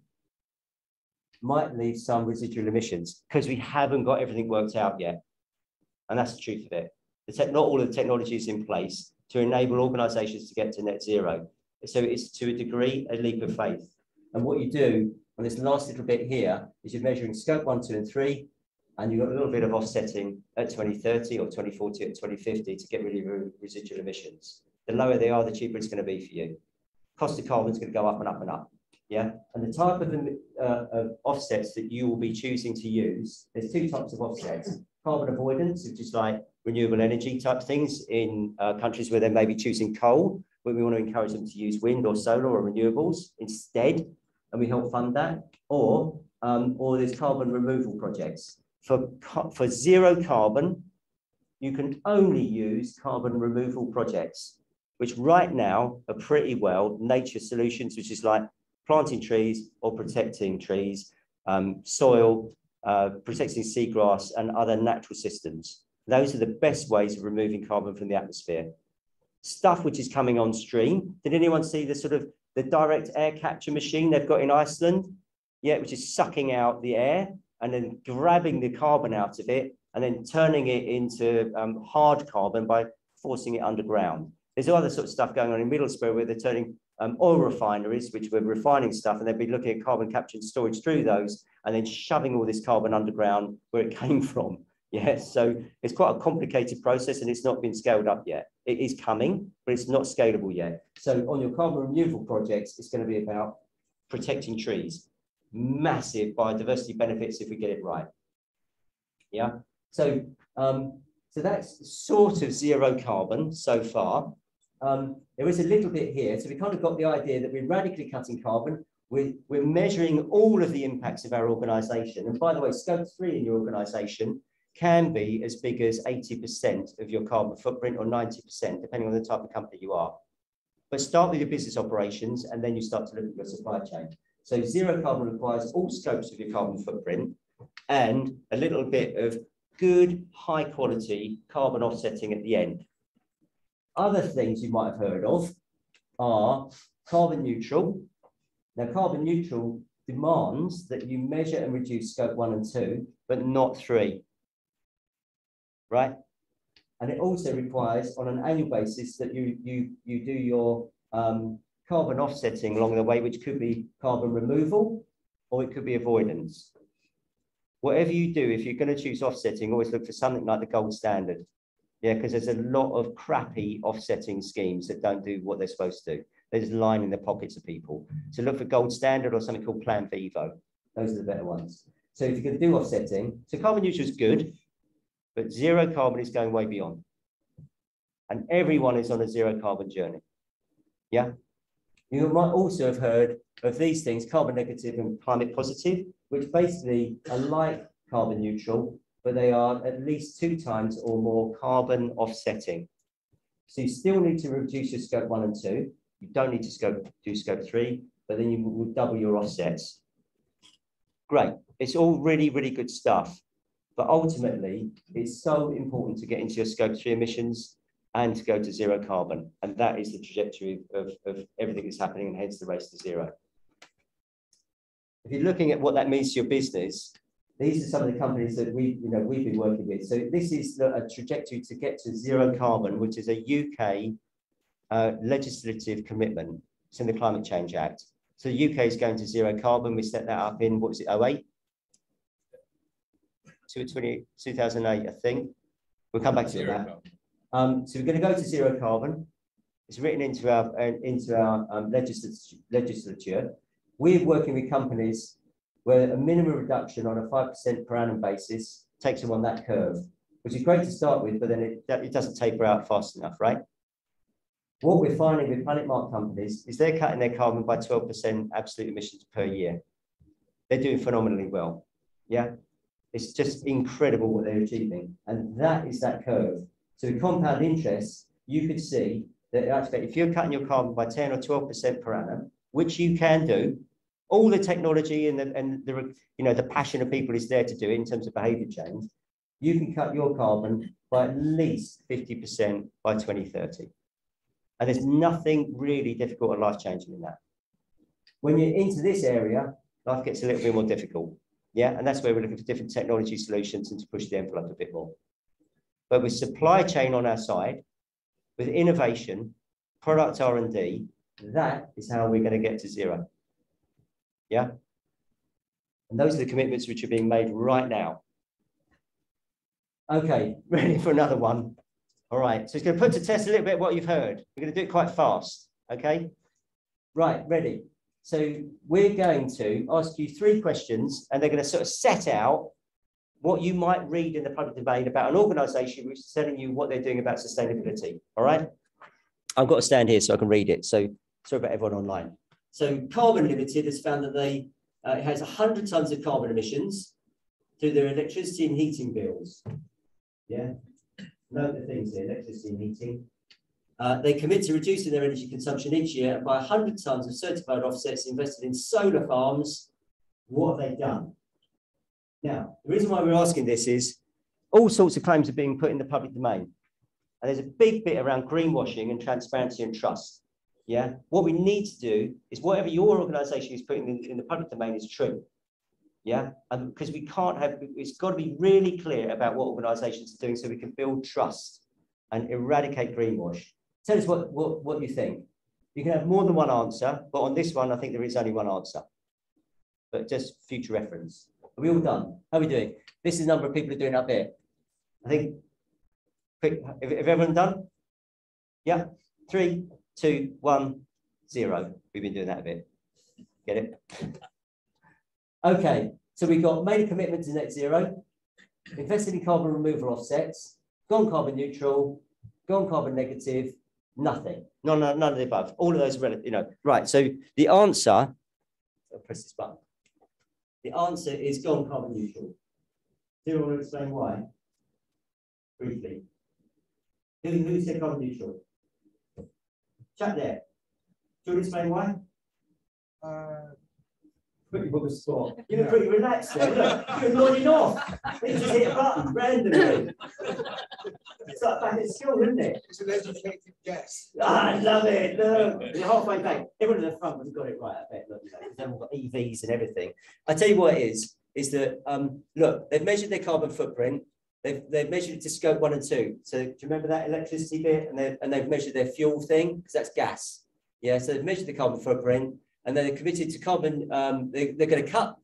might leave some residual emissions because we haven't got everything worked out yet. And that's the truth of it. Not all of the technology is in place to enable organisations to get to net zero. So it's to a degree, a leap of faith. And what you do on this last little bit here is you're measuring scope 1, 2, and 3, and you've got a little bit of offsetting at 2030 or 2040 or 2050 to get rid of residual emissions. The lower they are, the cheaper it's going to be for you. Cost of carbon is going to go up and up and up. Yeah, and the type of offsets that you will be choosing to use, there's two types of offsets. Carbon avoidance, which is like renewable energy type things in countries where they may be choosing coal, but we want to encourage them to use wind or solar or renewables instead, and we help fund that. Or there's carbon removal projects. For zero carbon, you can only use carbon removal projects, which right now are pretty well nature solutions, which is like planting trees or protecting trees, soil, protecting seagrass and other natural systems. Those are the best ways of removing carbon from the atmosphere. Stuff which is coming on stream. Did anyone see the direct air capture machine they've got in Iceland? Yeah, which is sucking out the air and then grabbing the carbon out of it and then turning it into hard carbon by forcing it underground. There's other sort of stuff going on in Middlesbrough where they're turning oil refineries, which were refining stuff, and they've been looking at carbon capture and storage through those and then shoving all this carbon underground where it came from. Yeah, so it's quite a complicated process and it's not been scaled up yet. It is coming, but it's not scalable yet. So on your carbon removal projects, it's going to be about protecting trees. Massive biodiversity benefits if we get it right. Yeah, so that's sort of zero carbon so far. There is a little bit here. So we kind of got the idea that we're radically cutting carbon. We're measuring all of the impacts of our organisation. And by the way, scope 3 in your organisation can be as big as 80% of your carbon footprint or 90%, depending on the type of company you are. But start with your business operations and then you start to look at your supply chain. So zero carbon requires all scopes of your carbon footprint and a little bit of good, high quality carbon offsetting at the end. Other things you might have heard of are carbon neutral. Now, carbon neutral demands that you measure and reduce scope 1 and 2, but not 3, right? And it also requires on an annual basis that you do your carbon offsetting along the way, which could be carbon removal or it could be avoidance. Whatever you do, if you're going to choose offsetting, always look for something like the gold standard. Yeah, because there's a lot of crappy offsetting schemes that don't do what they're supposed to do. They're just lining the pockets of people. So look for gold standard or something called Plan Vivo. Those are the better ones. So if you're going to do offsetting, so carbon neutral is good, but zero carbon is going way beyond. And everyone is on a zero carbon journey. Yeah. You might also have heard of these things, carbon negative and climate positive, which basically are like carbon neutral, but they are at least 2 times or more carbon offsetting. So you still need to reduce your scope 1 and 2. You don't need to do scope 3, but then you will double your offsets. Great. It's all really, really good stuff. But ultimately, it's so important to get into your scope 3 emissions and to go to zero carbon. And that is the trajectory of everything that's happening, and hence the race to zero. If you're looking at what that means to your business, these are some of the companies that we've been working with. So this is a trajectory to get to zero carbon, which is a UK legislative commitment. It's in the Climate Change Act. So the UK is going to zero carbon. We set that up in, what was it, 08? 2008, I think. We'll come back to that. So we're going to go to zero carbon. It's written into our legislature. we're working with companies where a minimum reduction on a 5% per annum basis takes them on that curve, which is great to start with, but then it doesn't taper out fast enough, right? What we're finding with Planet Mark companies is they're cutting their carbon by 12% absolute emissions per year. They're doing phenomenally well. Yeah, it's just incredible what they're achieving. And that is that curve. So with compound interest, you could see that if you're cutting your carbon by 10 or 12% per annum, which you can do, all the technology and the passion of people is there to do it in terms of behavior change, you can cut your carbon by at least 50% by 2030. And there's nothing really difficult or life-changing in that. When you're into this area, life gets a little bit more difficult. Yeah, and that's where we're looking for different technology solutions and to push the envelope a bit more. But with supply chain on our side, with innovation, product R&D, that is how we're going to get to zero. Yeah. And those are the commitments which are being made right now. Okay, ready for another one. All right, so it's going to put to test a little bit what you've heard. We're going to do it quite fast. Okay. Right, ready. So we're going to ask you 3 questions, and they're going to sort of set out what you might read in the public domain about an organisation which is telling you what they're doing about sustainability. All right. I've got to stand here so I can read it. So sorry about everyone online. So Carbon Limited has found that it has 100 tonnes of carbon emissions through their electricity and heating bills. Yeah. Note the things here, electricity and heating. They commit to reducing their energy consumption each year by 100 tonnes of certified offsets invested in solar farms. What have they done? Now, the reason why we're asking this is all sorts of claims are being put in the public domain. And there's a big bit around greenwashing and transparency and trust. Yeah. What we need to do is whatever your organisation is putting in the public domain is true. Yeah. And because we can't have, it's got to be really clear about what organisations are doing so we can build trust and eradicate greenwash. Tell us what you think. You can have more than one answer, but on this one, I think there is only one answer. But just future reference. Are we all done? How are we doing? This is the number of people who are doing up there. I think, quick, have everyone done? Yeah. 3, 2, 1, 0. We've been doing that a bit. Get it? Okay. So we've got made a commitment to net zero, invested in carbon removal offsets, gone carbon neutral, gone carbon negative, nothing. None of the above. All of those are relative, Right. So the answer, I'll press this button. The answer is gone carbon neutral. Do you want to explain why? Briefly. Who said carbon neutral? Chat there. Do you want to explain why? Put you on the spot. You were pretty relaxed there. Look, you're nodding off. You just hit a button randomly. It's like back at school, isn't it? It's an educated guess. I love it. Look, you're halfway back. Everyone at the front has got it right, I bet. Look, they've all got EVs and everything. I tell you what it is that, look, they've measured their carbon footprint. They've measured it to scope 1 and 2. So do you remember that electricity bit? And they've measured their fuel thing, because that's gas. Yeah, so they've measured the carbon footprint, and then they're committed to carbon. They're going to cut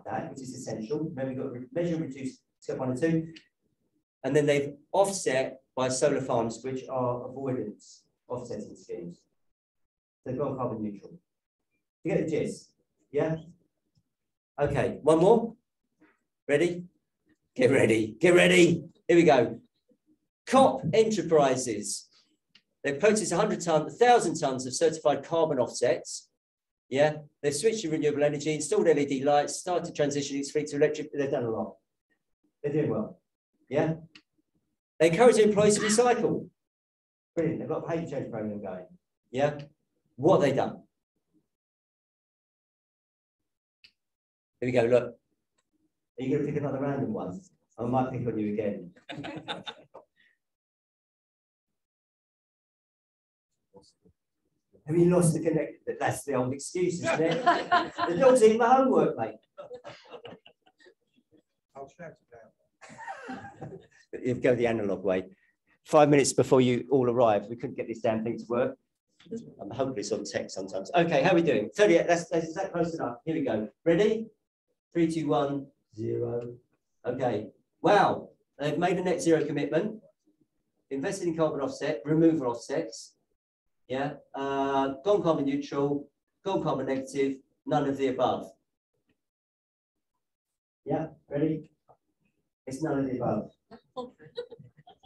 that, which is essential. Maybe we've got to measure and reduce scope 1 and 2. And then they've offset by solar farms, which are avoidance offsetting schemes. They've gone carbon neutral. You get the gist? Yeah? Okay, one more. Ready? Get ready. Get ready. Here we go. COP Enterprises. They've purchased 1,000 tonnes of certified carbon offsets. Yeah, they've switched to renewable energy, installed LED lights, started transitioning its fleet to electric. They've done a lot. They're doing well. Yeah. They encourage their employees to recycle. Brilliant. They've got a behaviour change program going. Yeah. What have they done? Here we go. Look. Are you going to pick another random one? I might pick on you again. Have you lost the connection? That's the old excuse, isn't it? The dog's eating my homework, mate. I'll shout it down. You go the analog way. 5 minutes before you all arrived, we couldn't get this damn thing to work. I'm hopefully it's on text sometimes. Okay, how are we doing? 38, is that close enough? Here we go. Ready? 3, 2, 1, 0. Okay. Wow. They've made a net zero commitment, invested in carbon offset, removal offsets. Yeah. Gone carbon neutral, gone carbon negative, none of the above. Yeah, ready? It's none of the above.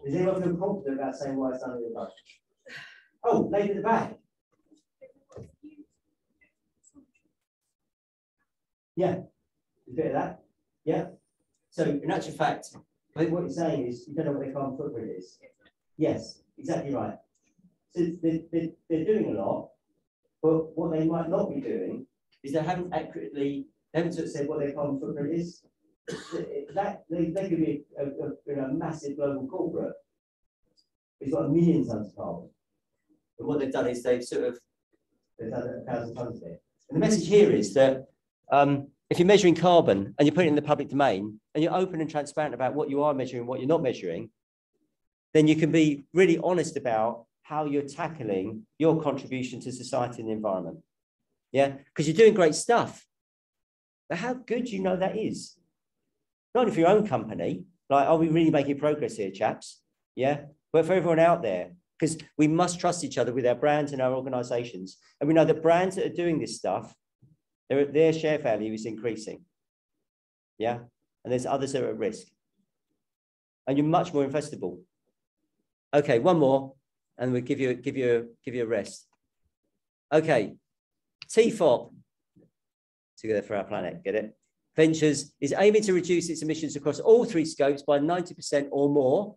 Does anyone feel confident about saying why it's none of the above? Oh, lady at the back. Yeah, a bit of that. Yeah. So in actual fact, I think what you're saying is you don't know what their carbon footprint is. Yes, exactly right. So they're doing a lot, but what they might not be doing is they haven't sort of said what their carbon footprint is. That they could be a massive global corporate. It's got millions of tons of carbon. But what they've done is they've done 1,000 tons of it. And the message here is that if you're measuring carbon and you're putting it in the public domain and you're open and transparent about what you are measuring and what you're not measuring, then you can be really honest about how you're tackling your contribution to society and the environment. Yeah, because you're doing great stuff. But how good do you know that is? Not only for your own company, like, are we really making progress here, chaps? Yeah, but for everyone out there, because we must trust each other with our brands and our organizations. And we know that brands that are doing this stuff, their share value is increasing. Yeah, and there's others that are at risk. And you're much more investable. Okay, one more, and we'll give you a rest. Okay, TFOP, Together for Our Planet, get it? Ventures is aiming to reduce its emissions across all 3 scopes by 90% or more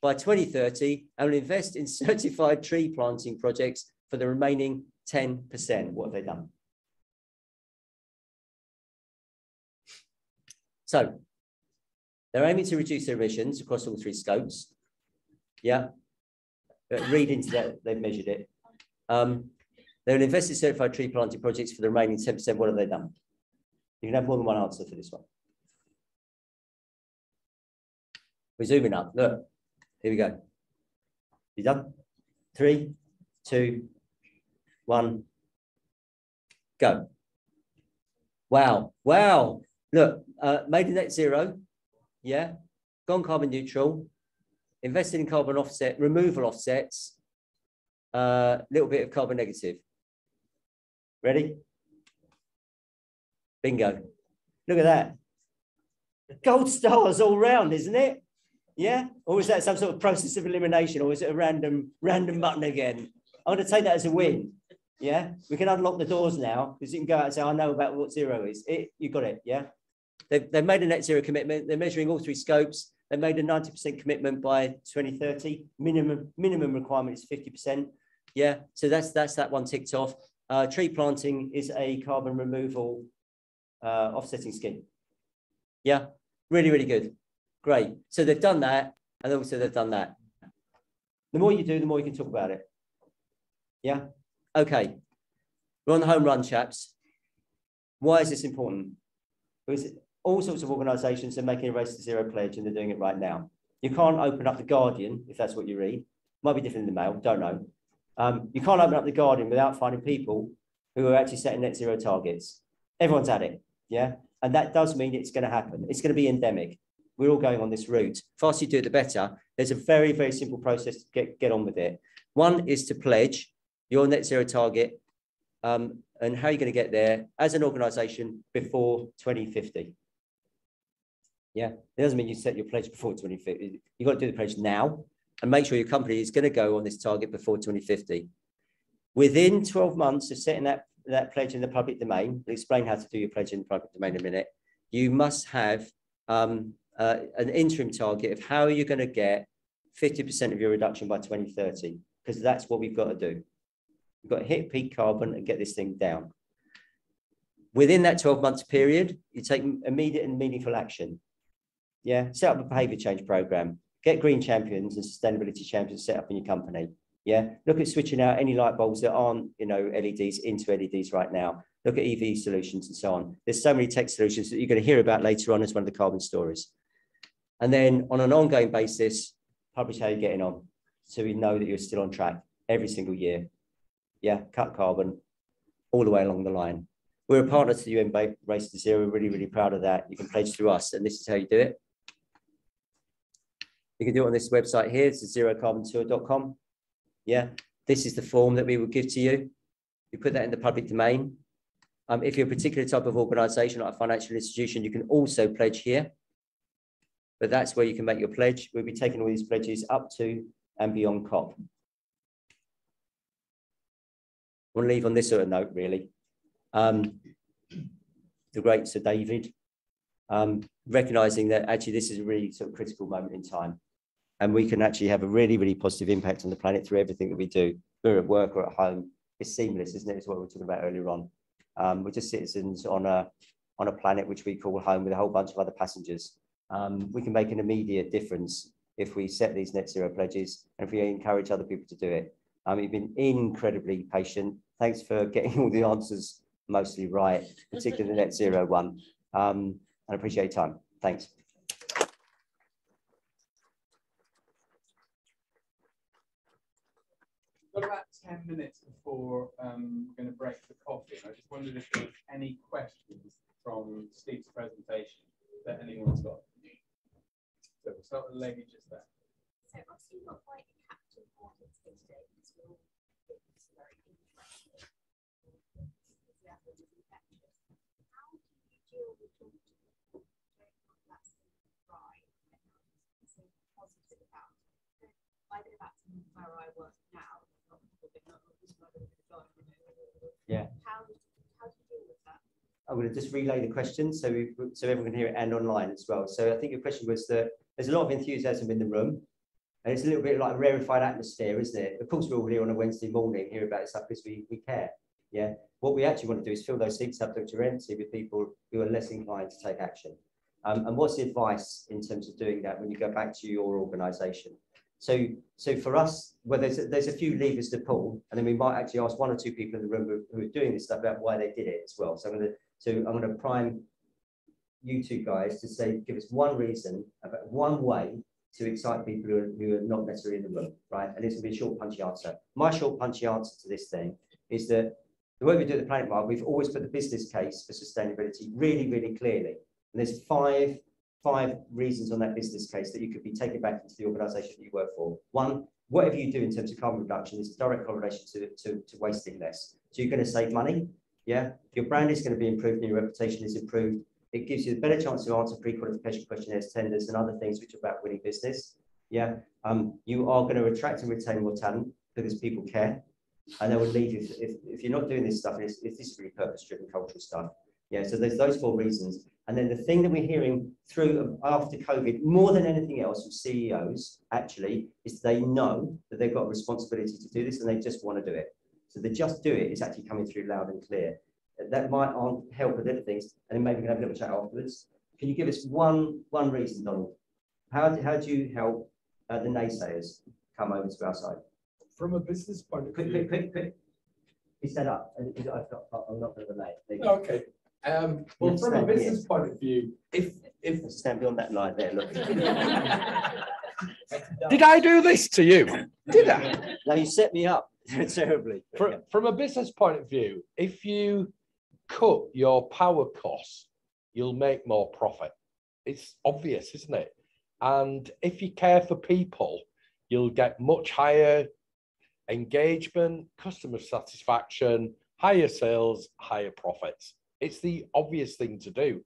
by 2030 and will invest in certified tree planting projects for the remaining 10%. What have they done? So they're aiming to reduce their emissions across all 3 scopes. Yeah, read into that, they've measured it. They will invest in certified tree planting projects for the remaining 10%. What have they done? You can have more than one answer for this one. We're zooming up. Look, here we go. You done? 3, 2, 1, go. Wow, wow. Look, made a net zero. Yeah, gone carbon neutral, invested in carbon offset, removal offsets, little bit of carbon negative. Ready? Bingo. Look at that. Gold stars all round, isn't it? Yeah? Or is that some sort of process of elimination, or is it a random button again? I'm going to take that as a win. Yeah? We can unlock the doors now, because you can go out and say, I know about what zero is. You got it, yeah? They've made a net zero commitment. They're measuring all 3 scopes. They made a 90% commitment by 2030. Minimum requirement is 50%. Yeah, so that's that one ticked off. Tree planting is a carbon removal offsetting scheme. Yeah, really, really good. Great. So they've done that, and also they've done that. The more you do, the more you can talk about it. Yeah. Okay. We're on the home run, chaps. Why is this important? Because all sorts of organisations are making a Race to Zero pledge, and they're doing it right now. You can't open up the Guardian, if that's what you read. Might be different in the Mail, don't know. You can't open up the Guardian without finding people who are actually setting net zero targets. Everyone's at it, yeah? And that does mean it's going to happen. It's going to be endemic. We're all going on this route. The faster you do it, the better. There's a very, very simple process to get on with it. One is to pledge your net zero target and how you're going to get there as an organisation before 2050. Yeah, it doesn't mean you set your pledge before 2050. You've got to do the pledge now and make sure your company is going to go on this target before 2050. Within 12 months of setting that pledge in the public domain, I'll explain how to do your pledge in the public domain in a minute, you must have an interim target of how you're going to get 50% of your reduction by 2030, because that's what we've got to do. We've got to hit peak carbon and get this thing down. Within that 12 months period, you take immediate and meaningful action. Yeah, set up a behaviour change program, get green champions and sustainability champions set up in your company. Yeah, look at switching out any light bulbs that aren't, LEDs into LEDs right now. Look at EV solutions and so on. There's so many tech solutions that you're going to hear about later on as one of the carbon stories. And then on an ongoing basis, publish how you're getting on, so we know that you're still on track every single year. Yeah, cut carbon all the way along the line. We're a partner to the UN Race to Zero. We're really, really proud of that. You can pledge through us, and this is how you do it. You can do it on this website here. It's zerocarbontour.com. Yeah, this is the form that we will give to you. You put that in the public domain. If you're a particular type of organisation, like a financial institution, you can also pledge here. But that's where you can make your pledge. We'll be taking all these pledges up to and beyond COP. I want to leave on this sort of note, really. The great Sir David, recognising that actually this is a really sort of critical moment in time. And we can actually have a really, really positive impact on the planet through everything that we do. We're at work or at home. It's seamless, isn't it? It's what we were talking about earlier on. We're just citizens on a planet which we call home with a whole bunch of other passengers. We can make an immediate difference if we set these net zero pledges and if we encourage other people to do it. You've been incredibly patient. Thanks for getting all the answers mostly right, particularly the net zero one. And I appreciate your time. Thanks. We've got about 10 minutes before we're going to break for coffee. I just wondered if there was any questions from Steve's presentation that anyone's got. So we'll start with the lady just there. So obviously you've got quite a capital audience here today because we're all very interested. How do you deal with talking to people that's right and so positive about it? I know that's where I work now. Yeah. How do you deal with that? I'm going to just relay the question so everyone can hear it and online as well. So I think your question was that there's a lot of enthusiasm in the room, and it's a little bit like a rarefied atmosphere, isn't it? Of course, we're all here on a Wednesday morning, hear about stuff because we care. Yeah. What we actually want to do is fill those seats up that are empty with people who are less inclined to take action. And what's the advice in terms of doing that when you go back to your organisation? So for us, well, there's a few levers to pull, and then we might actually ask one or two people in the room who are doing this stuff about why they did it as well. So I'm going to prime you two guys to say, give us one reason, about one way to excite people who are not necessarily in the room, right? And it's going to be a short, punchy answer. My short, punchy answer to this thing is that the way we do at the Planet Mark, we've always put the business case for sustainability really, really clearly. And there's five reasons on that business case that you could be taking back into the organisation that you work for. One, whatever you do in terms of carbon reduction is a direct correlation to wasting less. So you're going to save money, yeah? Your brand is going to be improved and your reputation is improved. It gives you a better chance to answer pre-qualification questionnaires, tenders, and other things which are about winning business, yeah? You are going to attract and retain more talent because people care, and they will leave if you're not doing this stuff. If this is really purpose-driven cultural stuff, yeah? So there's those four reasons. And then the thing that we're hearing through after COVID, more than anything else from CEOs, actually, is they know that they've got a responsibility to do this and they just want to do it. So the just do it is actually coming through loud and clear. That might help with other things, and then maybe we can have a little chat afterwards. Can you give us one reason, Donald? How do you help the naysayers come over to our side? From a business point of view. Quick. He set up. I'm not going to relay. Okay. Well, from a business point of view, if stand beyond that line there, look. Did I do this to you? Did I? No, you set me up terribly. From a business point of view, if you cut your power costs, you'll make more profit. It's obvious, isn't it? And if you care for people, you'll get much higher engagement, customer satisfaction, higher sales, higher profits. It's the obvious thing to do.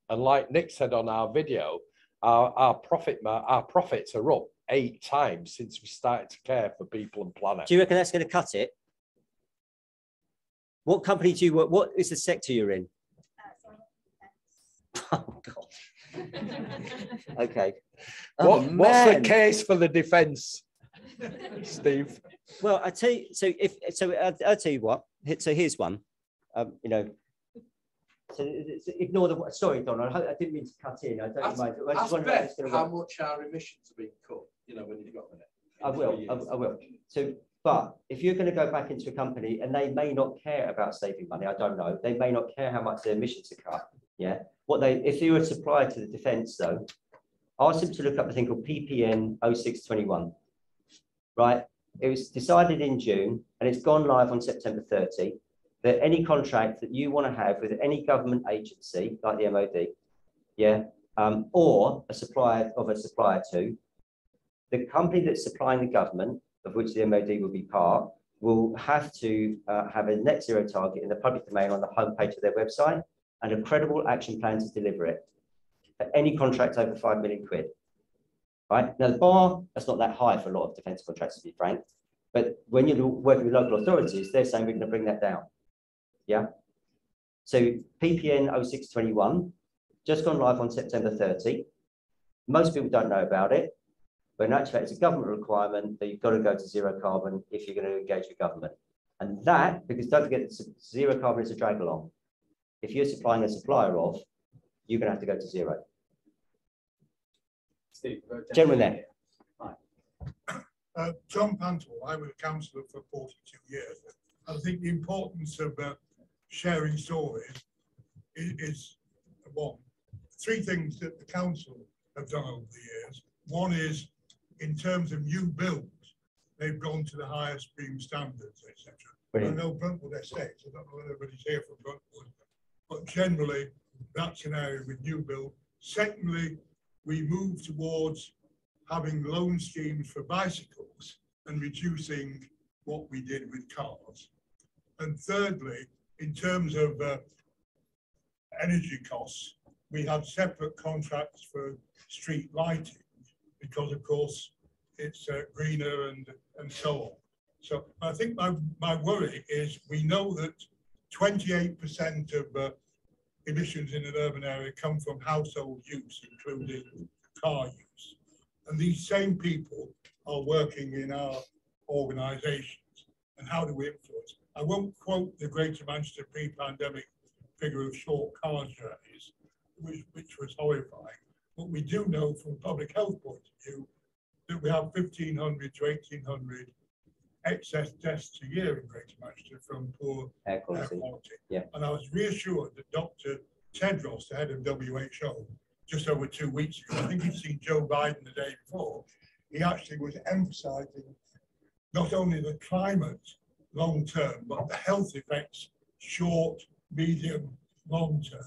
And like Nick said on our video, our profits are up 8 times since we started to care for people and planet. Do you reckon that's going to cut it? What company do you work? What is the sector you're in? Oh God. Okay. What's the case for the defence, Steve? Well, I tell you. I'll tell you what. So here's one. So ignore the. Sorry, Don. I didn't mean to cut in. I don't mind. I just wonder how much our emissions are being cut. You know, when you've got them. I will. So, but if you're going to go back into a company and they may not care about saving money, I don't know. They may not care how much their emissions are cut. Yeah. If you're a supplier to the defence, though, ask them to look up a thing called PPN 0621. Right. It was decided in June and it's gone live on September 30. That any contract that you want to have with any government agency, like the MOD, yeah, or a supplier to, the company that's supplying the government, of which the MOD will be part, will have to have a net zero target in the public domain on the homepage of their website and a credible action plan to deliver it for any contract over 5 million quid. Right? Now, the bar, that's not that high for a lot of defence contracts, to be frank. But when you're working with local authorities, they're saying we're going to bring that down. Yeah. So PPN 0621, just gone live on September 30. Most people don't know about it, but in actual fact, it's a government requirement that you've got to go to zero carbon if you're going to engage with government. And that, because don't forget, zero carbon is a drag along. If you're supplying a supplier of, you're going to have to go to zero. Steve, gentleman there. John Pantle, I was a councillor for 42 years. I think the importance of sharing stories is one. Three things that the council have done over the years. One is, in terms of new builds, they've gone to the highest BREEAM standards, etc. I know Bruntwood Estates, I don't know whether everybody's here from Bruntwood, but generally, that's an area with new build. Secondly, we move towards having loan schemes for bicycles and reducing what we did with cars. And thirdly, in terms of energy costs, we have separate contracts for street lighting because, of course, it's greener and so on. So I think my worry is we know that 28% of emissions in an urban area come from household use, including car use. And these same people are working in our organisations. And how do we influence? I won't quote the Greater Manchester pre-pandemic figure of short car journeys, which was horrifying. But we do know from a public health point of view that we have 1,500 to 1,800 excess deaths a year in Greater Manchester from poor air quality. Yeah. And I was reassured that Dr. Tedros, the head of WHO, just over 2 weeks ago, I think he'd seen Joe Biden the day before, he actually was emphasising not only the climate long term, but the health effects short, medium, long term.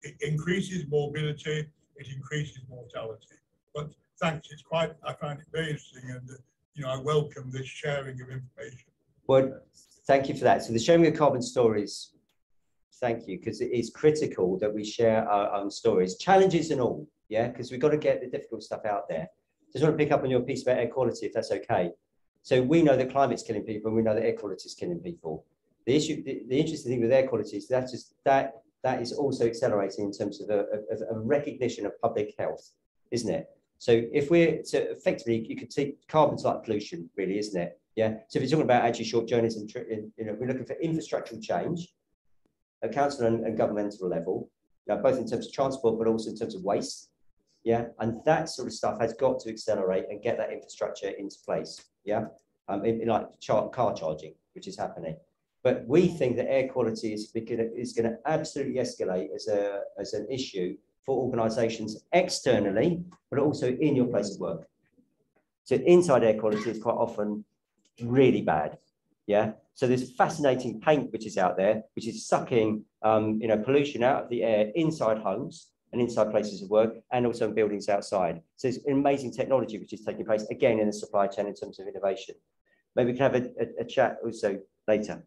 It increases morbidity, it increases mortality. But thanks, I find it very interesting, and I welcome this sharing of information. Well, thank you for that. So the sharing of carbon stories, thank you, because it is critical that we share our own stories, challenges and all, yeah, because we've got to get the difficult stuff out there. Just want to pick up on your piece about air quality, if that's okay. So we know that climate's killing people, and we know that air quality is killing people. The interesting thing with air quality is that is also accelerating in terms of a recognition of public health, isn't it? So effectively, you could see carbon's like pollution, really, isn't it? Yeah. So if you're talking about actually short journeys and we're looking for infrastructural change at council and governmental level, both in terms of transport, but also in terms of waste. Yeah. And that sort of stuff has got to accelerate and get that infrastructure into place. Yeah. In like car charging, which is happening. But we think that air quality is going to absolutely escalate as an issue for organisations externally, but also in your place of work. So inside air quality is quite often really bad. Yeah. So there's fascinating paint which is out there, which is sucking pollution out of the air inside homes and inside places of work, and also in buildings outside. So it's an amazing technology which is taking place again in the supply chain in terms of innovation. Maybe we can have a chat also later.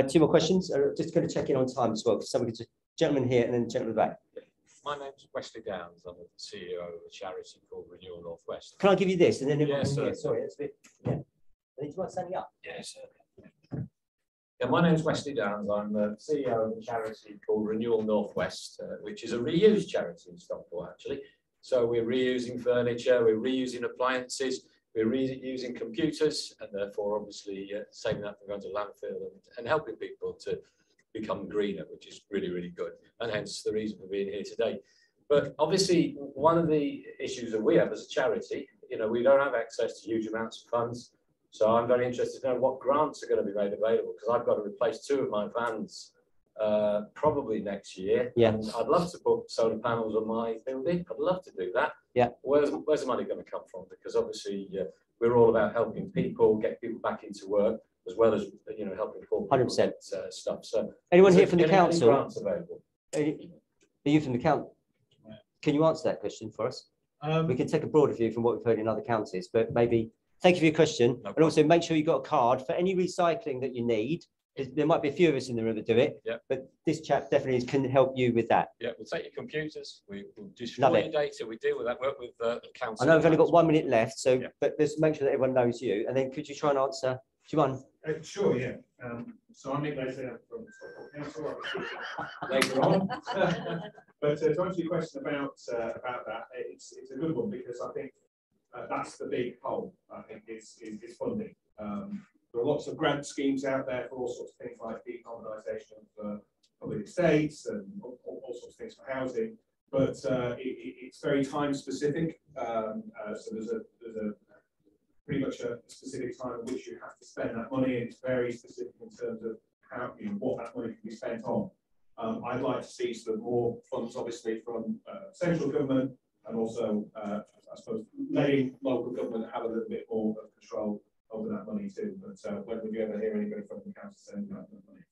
2 more questions. Just going to check in on time as well. Somebody, gentleman here and then gentleman back. My name's Wesley Downs. I'm the CEO of a charity called Renewable Northwest. Can I give you this and then yes, here? Sorry, that's a bit. Yeah. I need to standing up. Yes. Yeah, my name's Wesley Downs. I'm the CEO of a charity called Renewable Northwest, which is a reuse charity in Stockport, actually. So we're reusing furniture, we're reusing appliances, we're reusing computers, and therefore obviously saving that from going to landfill and helping people to become greener, which is really, really good. And hence the reason for being here today. But obviously one of the issues that we have as a charity, we don't have access to huge amounts of funds. So I'm very interested to know what grants are going to be made available, because I've got to replace 2 of my vans probably next year. Yeah. And I'd love to put solar panels on my building. I'd love to do that. Yeah. Where's the money going to come from? Because obviously we're all about helping people, get people back into work, as well as helping poor people 100% stuff. So anyone here from the council? Any grants available? Are you from the council? Can you answer that question for us? We can take a broader view from what we've heard in other counties, but maybe thank you for your question. No and also make sure you've got a card for any recycling that you need. There might be a few of us in the room that do it, but this chap definitely can help you with that. Yeah, we'll take your computers, we'll destroy your data, we deal with that, work with the council. I know we've only got 1 minute left, so but let's make sure that everyone knows you. And then could you try and answer, Juan? Sure, yeah. So I'm Nick Laser from Stockport Council. Later on. But to answer your question about that, it's a good one because I think that's the big hole. I think is funding. There are lots of grant schemes out there for all sorts of things like decarbonisation of public estates and all sorts of things for housing, but it's very time specific. So there's a pretty much a specific time at which you have to spend that money, and it's very specific in terms of how what that money can be spent on. I'd like to see sort of more funds, obviously, from central government, and also, I suppose, letting local government have a little bit more of control over that money too. But when would you ever hear anybody from the council saying about that money?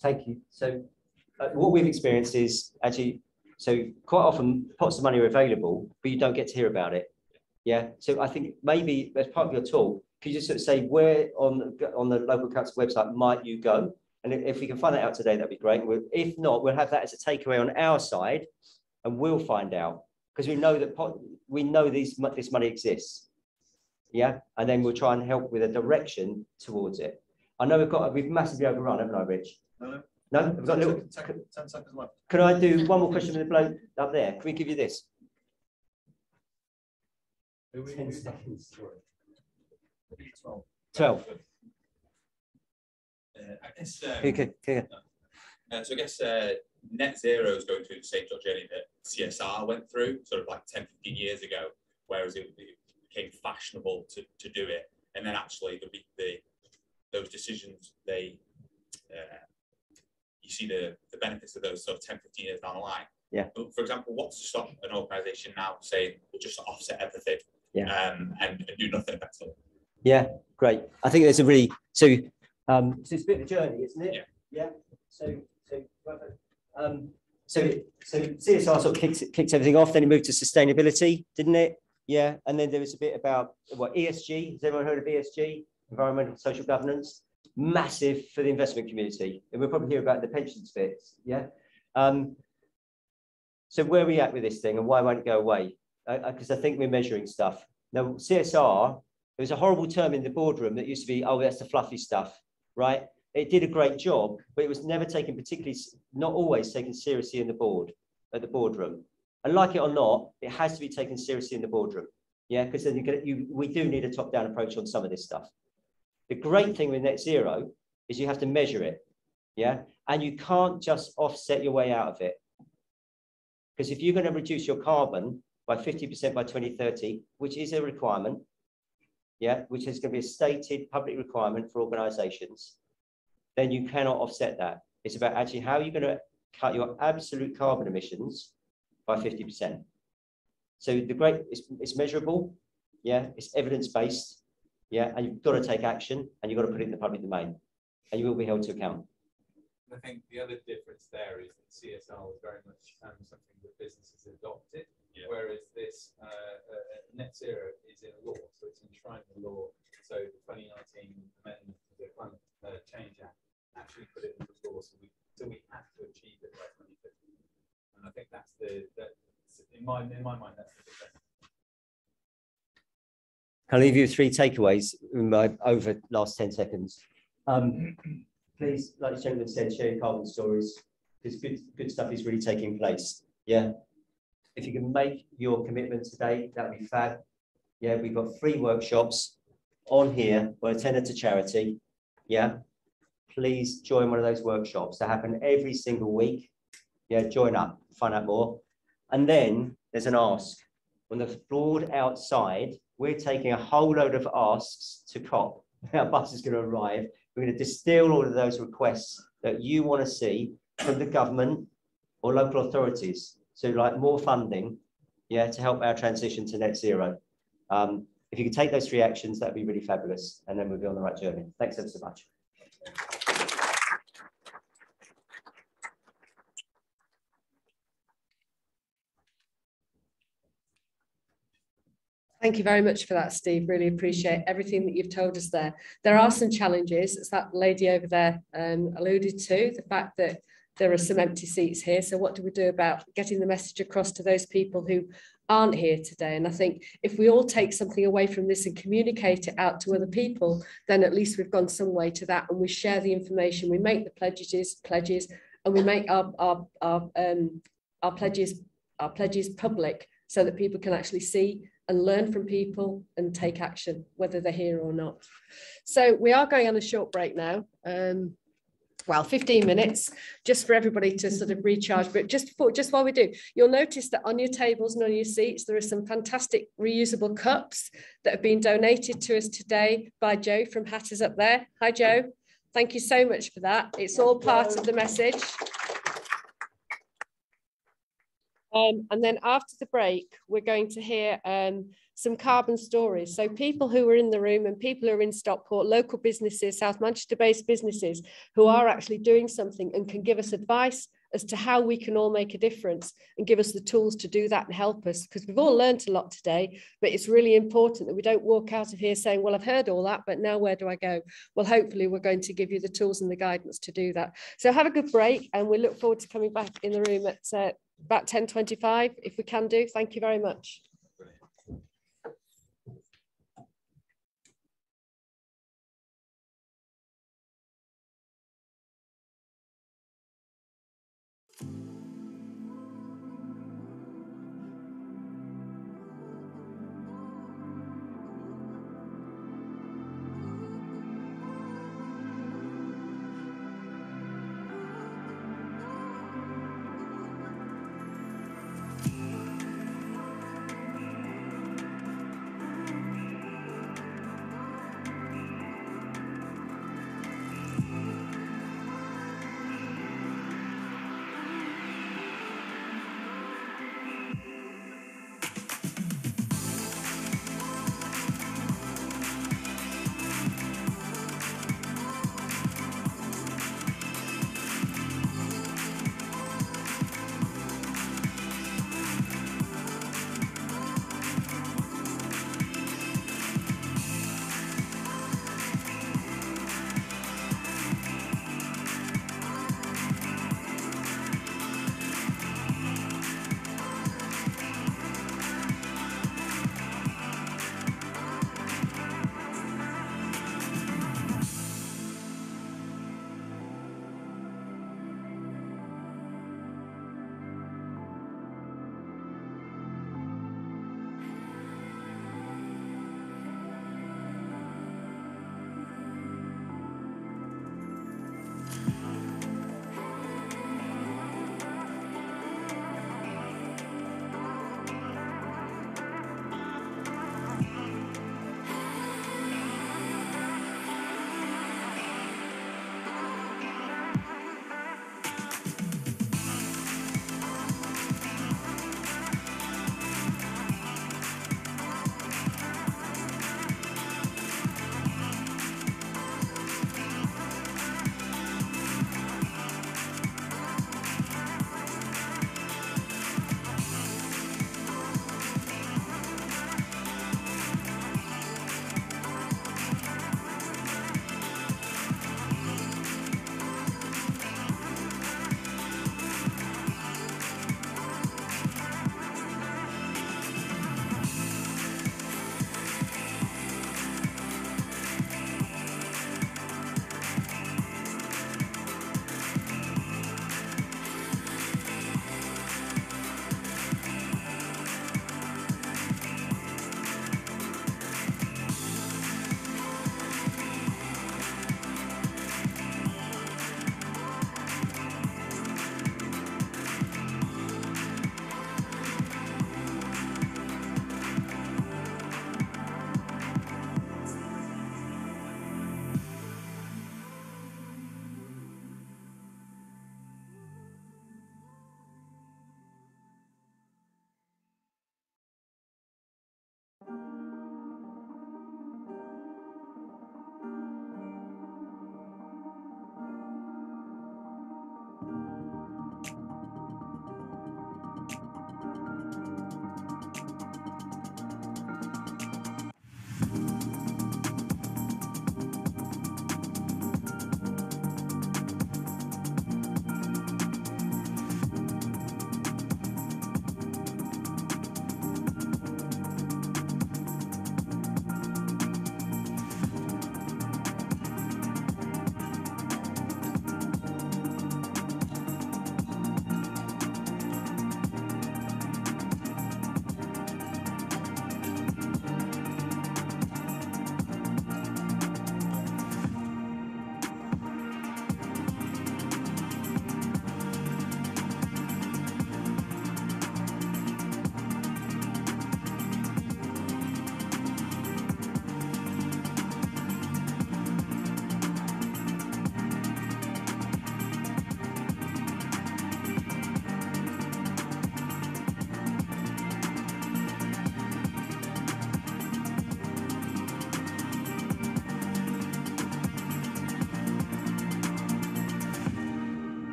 Thank you. So what we've experienced is actually, so quite often pots of money are available, but you don't get to hear about it. Yeah. So I think maybe as part of your talk, could you just sort of say where on the local council website might you go? And if we can find that out today, that'd be great. If not, we'll have that as a takeaway on our side, and we'll find out because we know that this money exists. Yeah, and then we'll try and help with a direction towards it. I know we've massively overrun, haven't I, Rich? No. No, we've got a little. 10 seconds left. Can I do one more question with the bloke up there? Can we give you this? 10 seconds. 12. I guess. So I guess net zero is going through the same sort of journey that CSR went through, sort of like 10, 15 years ago, whereas it became fashionable to do it, and then actually those decisions, you see the benefits of those sort of 10, 15 years down the line. Yeah. But for example, what's to stop an organisation now saying we'll just offset everything and do nothing effectively? Yeah, great. I think there's a really so it's a bit of a journey, isn't it? Yeah. So CSR sort of kicked everything off. Then it moved to sustainability, didn't it? Yeah. And then there was a bit about what ESG. Has everyone heard of ESG? Environmental Social Governance. Massive for the investment community, and we'll probably hear about the pensions bits. Yeah. So where are we at with this thing, and why won't it go away? Because I think we're measuring stuff now. CSR. There was a horrible term in the boardroom that used to be, oh, that's the fluffy stuff, right? It did a great job, but it was never taken not always taken seriously in the boardroom. And like it or not, it has to be taken seriously in the boardroom. Yeah, because then we do need a top-down approach on some of this stuff. The great thing with net zero is you have to measure it. Yeah, and you can't just offset your way out of it. Because if you're going to reduce your carbon by 50% by 2030, which is a requirement, yeah, which is going to be a stated public requirement for organisations, then you cannot offset that. It's about actually how you're going to cut your absolute carbon emissions by 50%. So it's measurable, yeah, it's evidence-based, yeah, and you've got to take action and you've got to put it in the public domain, and you will be held to account. I think the other difference there is that CSR was very much something that businesses adopted, whereas this net zero is in law, so it's enshrined in law. So the 2019 amendment to the Climate Change Act actually put it into law, so we have to achieve it by 2050. And I think that's in my mind, that's the big thing. I'll leave you 3 takeaways in my over last 10 seconds. Please, like the gentleman said, share your carbon stories, because good stuff is really taking place. Yeah. If you can make your commitment today, that would be fab. Yeah, we've got 3 workshops on here. We're a tenner to charity. Yeah. Please join one of those workshops. They happen every single week. Yeah, join up, find out more. And then there's an ask. On the board outside, we're taking a whole load of asks to COP. Our bus is going to arrive. We're going to distill all of those requests that you want to see from the government or local authorities. So like more funding, yeah, to help our transition to net zero. If you could take those 3 actions, that'd be really fabulous. And then we'll be on the right journey. Thanks ever so much. Thank you very much for that, Steve. Really appreciate everything that you've told us there. There are some challenges, as that lady over there alluded to, the fact that there are some empty seats here. So what do we do about getting the message across to those people who aren't here today? And I think if we all take something away from this and communicate it out to other people, then at least we've gone some way to that, and we share the information, we make the pledges, and we make our pledges public, so that people can actually see and learn from people and take action, whether they're here or not. So we are going on a short break now. Well, 15 minutes, just for everybody to sort of recharge. But just while we do, you'll notice that on your tables and on your seats, there are some fantastic reusable cups that have been donated to us today by Joe from Hatters up there. Hi, Joe. Thank you so much for that. It's all part of the message. And then after the break, we're going to hear some carbon stories. So people who are in the room and people who are in Stockport, local businesses, South Manchester-based businesses who are actually doing something and can give us advice as to how we can all make a difference and give us the tools to do that and help us. Because we've all learned a lot today, but it's really important that we don't walk out of here saying, well, I've heard all that, but now where do I go? Well, hopefully we're going to give you the tools and the guidance to do that. So have a good break, and we look forward to coming back in the room at about 10:25, if we can do. Thank you very much.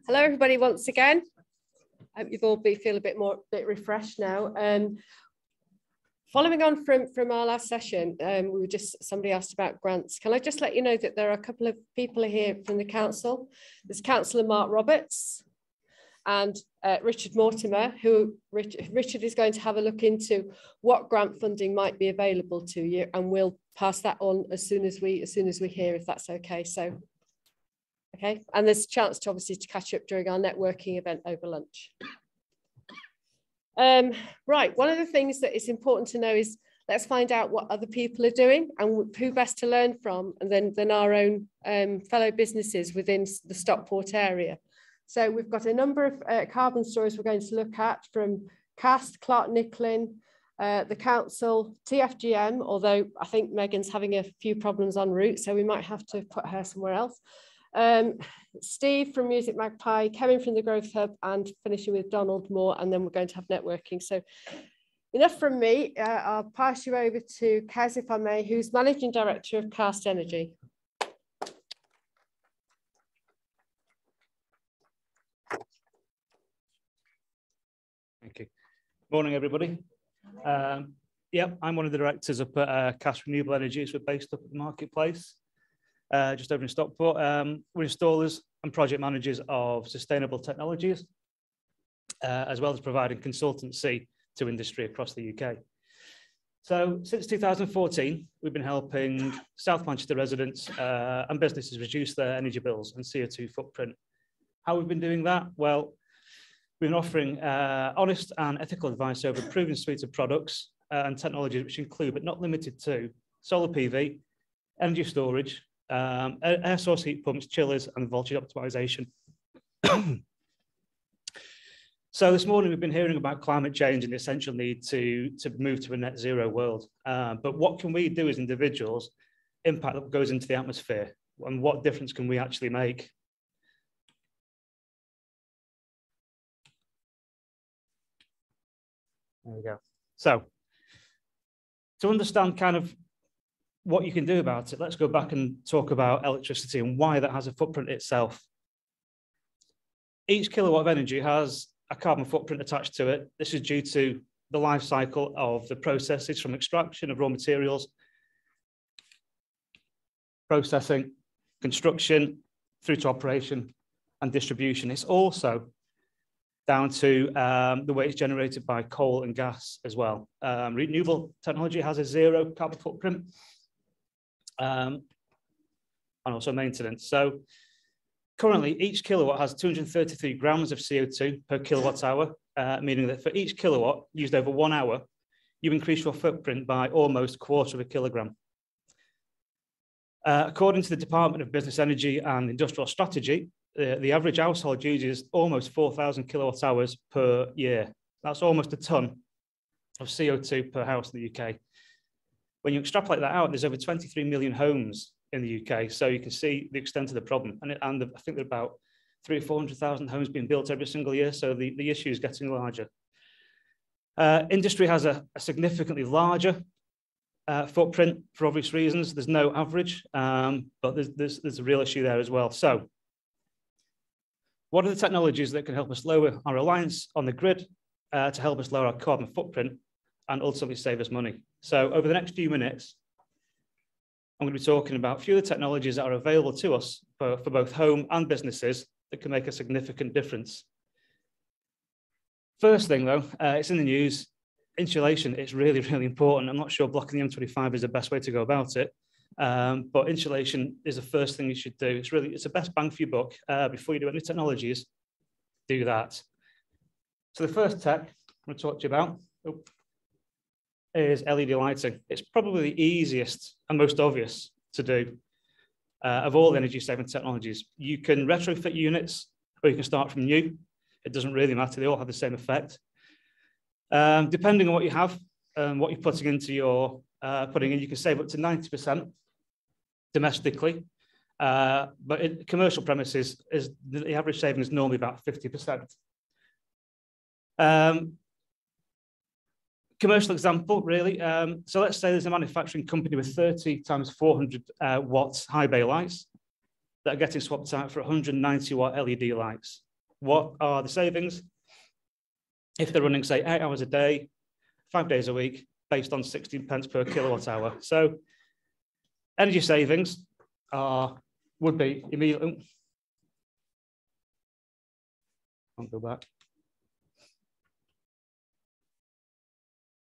Hello, everybody, once again. I hope you've all feel a bit refreshed now. Following on from our last session, somebody asked about grants. Can I just let you know that there are a couple of people here from the council. There's Councillor Mark Roberts and Richard Mortimer, who Richard is going to have a look into what grant funding might be available to you, and we'll pass that on as soon as we hear, if that's okay. So. Okay, and there's a chance to obviously to catch up during our networking event over lunch. Right, one of the things that is important to know is let's find out what other people are doing and who best to learn from, and then our own fellow businesses within the Stockport area. So we've got a number of carbon stories we're going to look at from CAST, Clark Nicklin, the council, TFGM, although I think Megan's having a few problems en route, so we might have to put her somewhere else. Steve from Music Magpie, Kevin from the Growth Hub, and finishing with Donald Moore, and then we're going to have networking. So enough from me. I'll pass you over to Kaz, if I may, who's Managing Director of Cast Energy. Thank you. Morning, everybody. Yep, I'm one of the directors up at Cast Renewable Energies. We're based up at the marketplace. Just over in Stockport. We're installers and project managers of sustainable technologies, as well as providing consultancy to industry across the UK. So since 2014, we've been helping South Manchester residents and businesses reduce their energy bills and CO2 footprint. How we've been doing that? Well, we've been offering honest and ethical advice over a proven suite of products and technologies, which include, but not limited to, solar PV, energy storage, air source heat pumps, chillers, and voltage optimization. So this morning we've been hearing about climate change and the essential need to move to a net zero world. But what can we do as individuals, impact that goes into the atmosphere, and what difference can we actually make? There we go. So to understand kind of what you can do about it, let's go back and talk about electricity and why that has a footprint itself. Each kilowatt of energy has a carbon footprint attached to it. This is due to the life cycle of the processes from extraction of raw materials, processing, construction, through to operation and distribution. It's also down to the way it's generated by coal and gas as well. Renewable technology has a zero carbon footprint. And also maintenance. So currently each kilowatt has 233 grams of CO2 per kilowatt hour, meaning that for each kilowatt used over 1 hour, you increase your footprint by almost 1/4 of a kilogram. According to the Department of Business, Energy and Industrial Strategy, the average household uses almost 4,000 kilowatt hours per year. That's almost a ton of CO2 per house in the UK. When you extrapolate that out, there's over 23 million homes in the UK, so you can see the extent of the problem. And I think there are about 300,000 or 400,000 homes being built every single year, so the issue is getting larger. Industry has a significantly larger footprint for obvious reasons. There's no average, but there's a real issue there as well. So what are the technologies that can help us lower our reliance on the grid to help us lower our carbon footprint and ultimately save us money? So over the next few minutes, I'm going to be talking about a few of the technologies that are available to us for both home and businesses that can make a significant difference. First thing though, it's in the news, insulation is really, really important. I'm not sure blocking the M25 is the best way to go about it, but insulation is the first thing you should do. It's the best bang for your buck. Before you do any technologies, do that. So the first tech I'm going to talk to you about is LED lighting. It's probably the easiest and most obvious to do of all the energy saving technologies. You can retrofit units or you can start from new. It doesn't really matter. They all have the same effect. Depending on what you have and what you're putting into your you can save up to 90%, domestically. But in commercial premises, is the average saving is normally about 50%. Commercial example, really. So let's say there's a manufacturing company with 30 times 400 watts high bay lights that are getting swapped out for 190 watt LED lights. What are the savings? If they're running, say, 8 hours a day, 5 days a week, based on 16 pence per kilowatt hour. So energy savings would be immediately. I'll go back.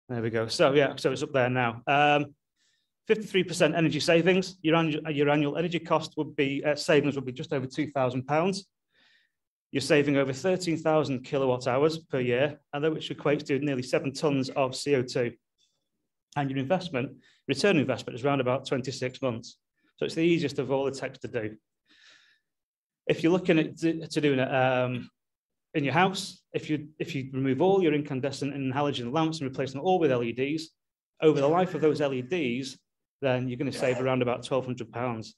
There we go. So yeah, so it's up there now. 53% energy savings. Your annual energy cost would be savings would be just over £2,000. You're saving over 13,000 kilowatt hours per year, and which equates to nearly 7 tons of CO2. And your investment, return on investment, is around about 26 months. So it's the easiest of all the techs to do. If you're looking at doing it in your house, if you remove all your incandescent and halogen lamps and replace them all with LEDs, over the life of those LEDs, then you're going to save around about £1,200.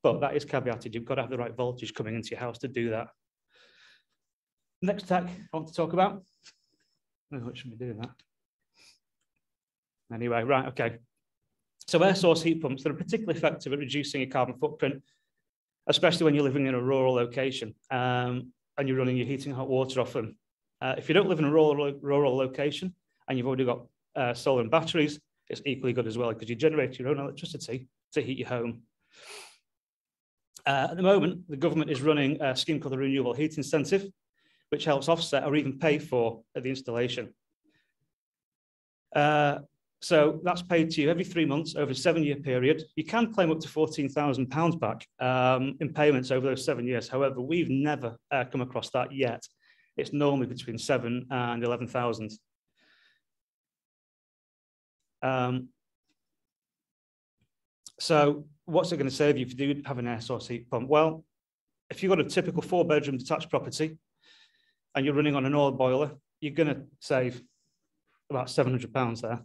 But that is caveated. You've got to have the right voltage coming into your house to do that. Next tech I want to talk about. Oh, what should we do that? Anyway, right, okay. So air source heat pumps, they're particularly effective at reducing your carbon footprint, especially when you're living in a rural location and you're running your heating and hot water off them. If you don't live in a rural location and you've already got solar and batteries, it's equally good as well because you generate your own electricity to heat your home. At the moment, the government is running a scheme called the Renewable Heat Incentive, which helps offset or even pay for the installation. So that's paid to you every 3 months over a 7-year period. You can claim up to £14,000 back in payments over those 7 years. However, we've never come across that yet. It's normally between 7 and 11,000. So what's it going to save you if you do have an air source heat pump? Well, if you've got a typical 4-bedroom detached property and you're running on an oil boiler, you're going to save about £700 there.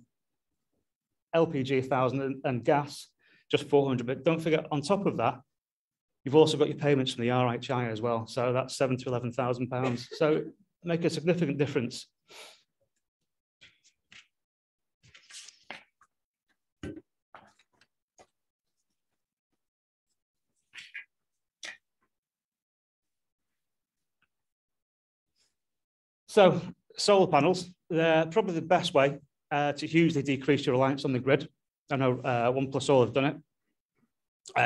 LPG 1,000 and gas just 400. But don't forget, on top of that, you've also got your payments from the RHI as well. So that's £7,000 to £11,000. So make a significant difference. So solar panels, they're probably the best way to hugely decrease your reliance on the grid. I know One Plus All have done it.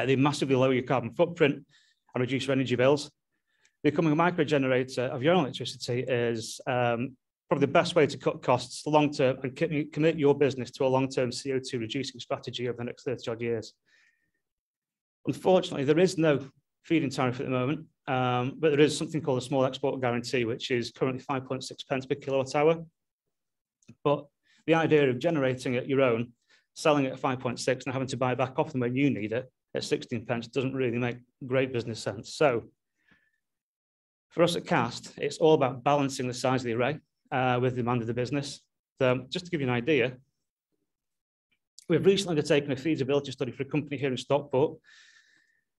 They massively lower your carbon footprint and reduce your energy bills. Becoming a micro generator of your own electricity is probably the best way to cut costs long term and commit your business to a long-term CO2 reducing strategy over the next 30 odd years. Unfortunately, there is no feed-in tariff at the moment, but there is something called a small export guarantee, which is currently 5.6 pence per kilowatt hour. But the idea of generating it your own, selling it at 5.6 and having to buy back off them when you need it at 16 pence doesn't really make great business sense. So for us at Cast, it's all about balancing the size of the array with the demand of the business. So just to give you an idea, we've recently undertaken a feasibility study for a company here in Stockport.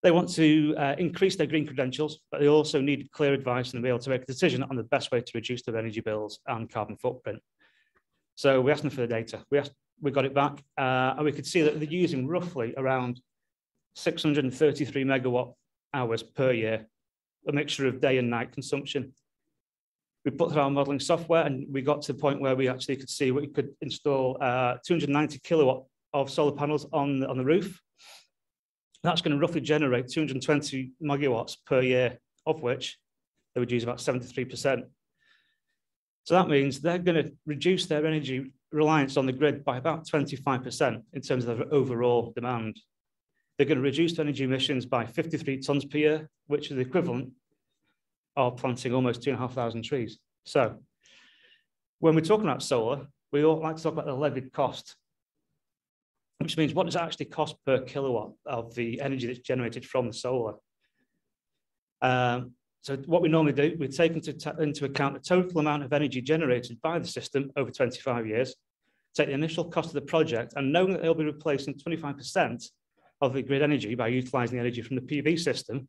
They want to increase their green credentials, but they also need clear advice and be able to make a decision on the best way to reduce their energy bills and carbon footprint. So we asked them for the data. We got it back, and we could see that they're using roughly around 633 megawatt hours per year, a mixture of day and night consumption. We put through our modeling software, and we got to the point where we actually could see we could install 290 kilowatt of solar panels on the roof. That's going to roughly generate 220 megawatts per year, of which they would use about 73%. So that means they're going to reduce their energy reliance on the grid by about 25% in terms of their overall demand. They're going to reduce energy emissions by 53 tons per year, which is the equivalent of planting almost 2,500 trees. So when we're talking about solar, we all like to talk about the levied cost, which means what does it actually cost per kilowatt of the energy that's generated from the solar. So what we normally do, we take into account the total amount of energy generated by the system over 25 years, take the initial cost of the project, and knowing that they'll be replacing 25% of the grid energy by utilising the energy from the PV system,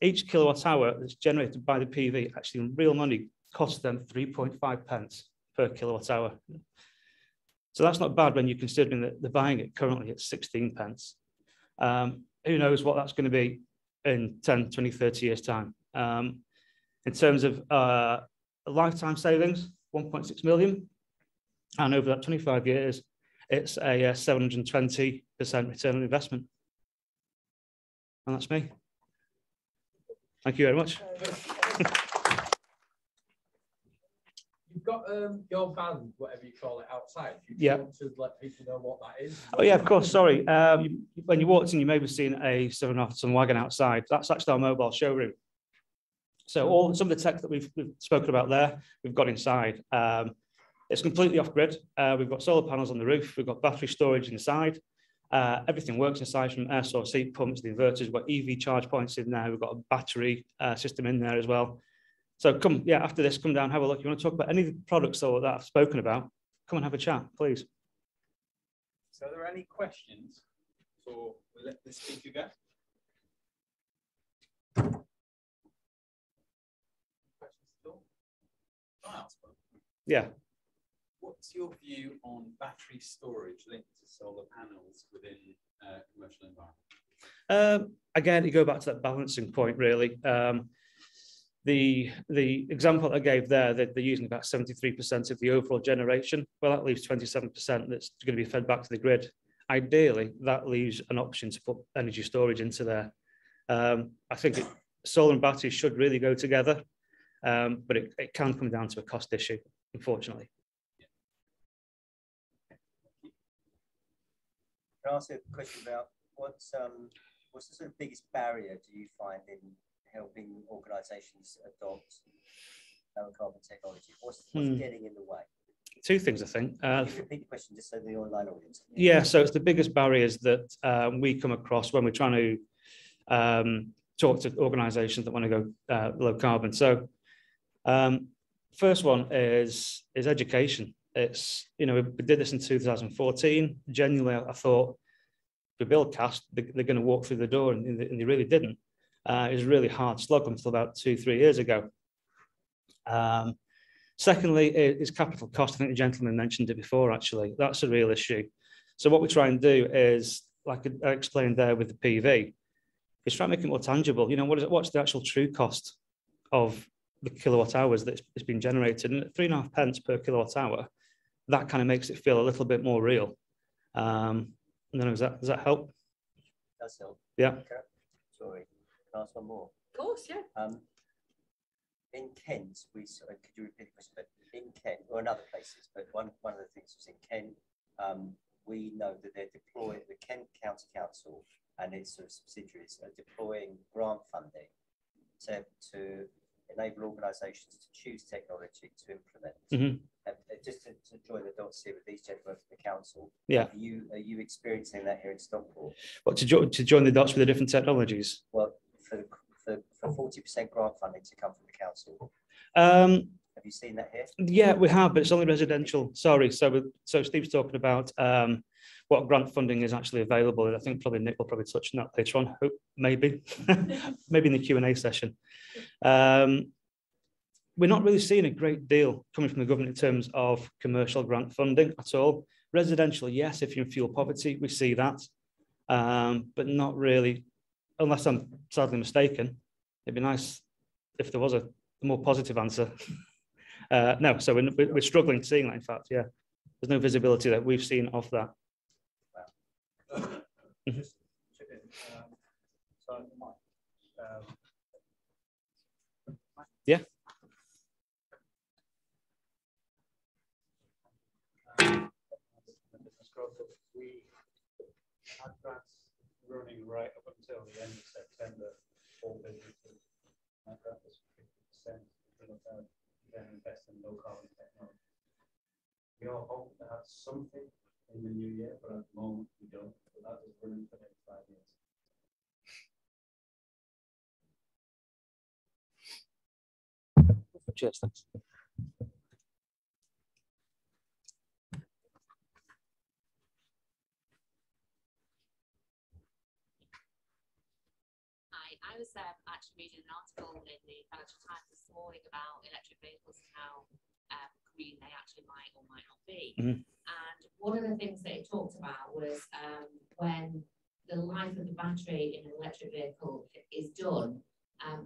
each kilowatt hour that's generated by the PV actually in real money costs them 3.5 pence per kilowatt hour. So that's not bad when you're considering that they're buying it currently at 16 pence. Who knows what that's going to be in 10, 20, 30 years' time. In terms of lifetime savings, 1.6 million. And over that 25 years, it's a 720% return on investment. And that's me. Thank you very much. You've got your van, whatever you call it, outside. You Yeah. want to let people know what that is? Oh yeah, of course. Sorry. When you walked in, you may have seen a 7.5-ton wagon outside. That's actually our mobile showroom. So some of the tech that we've spoken about there, we've got inside. It's completely off grid. We've got solar panels on the roof. We've got battery storage inside. Everything works inside, from air source heat pumps, the inverters. We've got EV charge points in there. We've got a battery system in there as well. So come, yeah, after this, come down, have a look. You want to talk about any of the products that I've spoken about, come and have a chat, please. So are there any questions before we let the speaker go? Questions at all? Yeah. What's your view on battery storage linked to solar panels within commercial environment? Again, you go back to that balancing point, really. The example I gave there, that they're using about 73% of the overall generation. Well, that leaves 27% that's going to be fed back to the grid. Ideally, that leaves an option to put energy storage into there. I think solar and batteries should really go together, but it can come down to a cost issue, unfortunately. Can I ask a question about what's the sort of biggest barrier do you find in helping organisations adopt low carbon technology? What's getting in the way? Two things, I think. Can you repeat the question just so the online audience? Yeah, so it's the biggest barriers that we come across when we're trying to talk to organisations that want to go low carbon. So first one is education. It's, you know, we did this in 2014. Genuinely, I thought if we build cast, they're going to walk through the door, and they really didn't. It was a really hard slog until about 2-3 years ago. Secondly, is capital cost. I think the gentleman mentioned it before, actually. That's a real issue. So what we try and do is, like I explained there with the PV, is try and make it more tangible. You know, what's the actual true cost of the kilowatt hours that's been generated? And at 3.5 pence per kilowatt hour, that kind of makes it feel a little bit more real. Does that help? Does help. Yeah. Okay. Sorry. Can I ask one more? Of course, yeah. In Kent, could you repeat the question? But in Kent, or in other places, but one of the things was in Kent, we know that they're deploying, the Kent County Council and its sort of subsidiaries are deploying grant funding to enable organisations to choose technology to implement. Mm-hmm. Just to join the dots here with these gentlemen from the council, yeah. Are you experiencing that here in Stockport? What, to join the dots with the different technologies? Well, for 40% grant funding to come from the council. Have you seen that here? Yeah, we have, but it's only residential. Sorry. So Steve's talking about what grant funding is actually available, and I think probably Nick will probably touch on that later on. Maybe, maybe in the Q&A session. We're not really seeing a great deal coming from the government in terms of commercial grant funding at all. Residential, yes, if you're in fuel poverty, we see that, but not really, unless I'm sadly mistaken. It'd be nice if there was a more positive answer. No, so we're struggling seeing that, in fact, yeah. There's no visibility that we've seen of that. Yeah. We had grants running right up until the end of September for businesses. And that was 50% then invest in low carbon technology. We all hope to have something in the new year, but at the moment we don't. So that is running for the next 5 years. Cheers, thanks. I was actually reading an article in the Financial Times this morning about electric vehicles and how green they actually might or might not be. And one of the things that it talked about was when the life of the battery in an electric vehicle is done,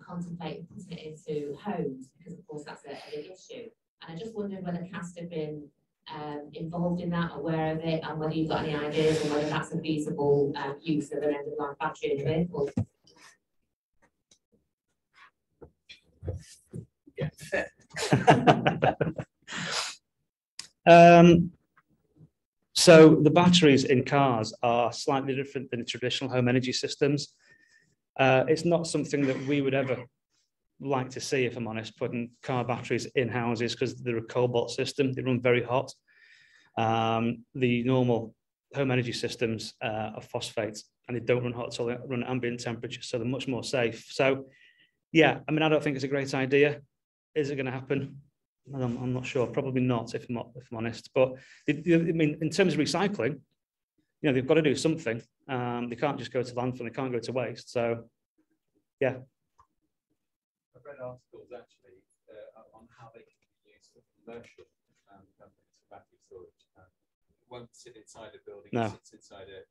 contemplating putting it into homes, because of course that's a big issue. And I just wondered whether CAST had been involved in that, aware of it, and whether you've got any ideas on whether that's a feasible use of an end-of-life battery in a vehicle. Yeah, fair. So the batteries in cars are slightly different than the traditional home energy systems. It's not something that we would ever like to see, if I'm honest, putting car batteries in houses, because they're a cobalt system. They run very hot. The normal home energy systems are phosphates, and they don't run hot, so they run ambient temperature, so they're much more safe. So yeah, I mean, I don't think it's a great idea. Is it going to happen? I'm not sure. Probably not, if I'm honest. But I mean, in terms of recycling, you know, they've got to do something. They can't just go to landfill. They can't go to waste. So yeah. I've read articles actually on how they can be used for commercial companies for battery storage. It won't sit inside a building. No. It sits inside a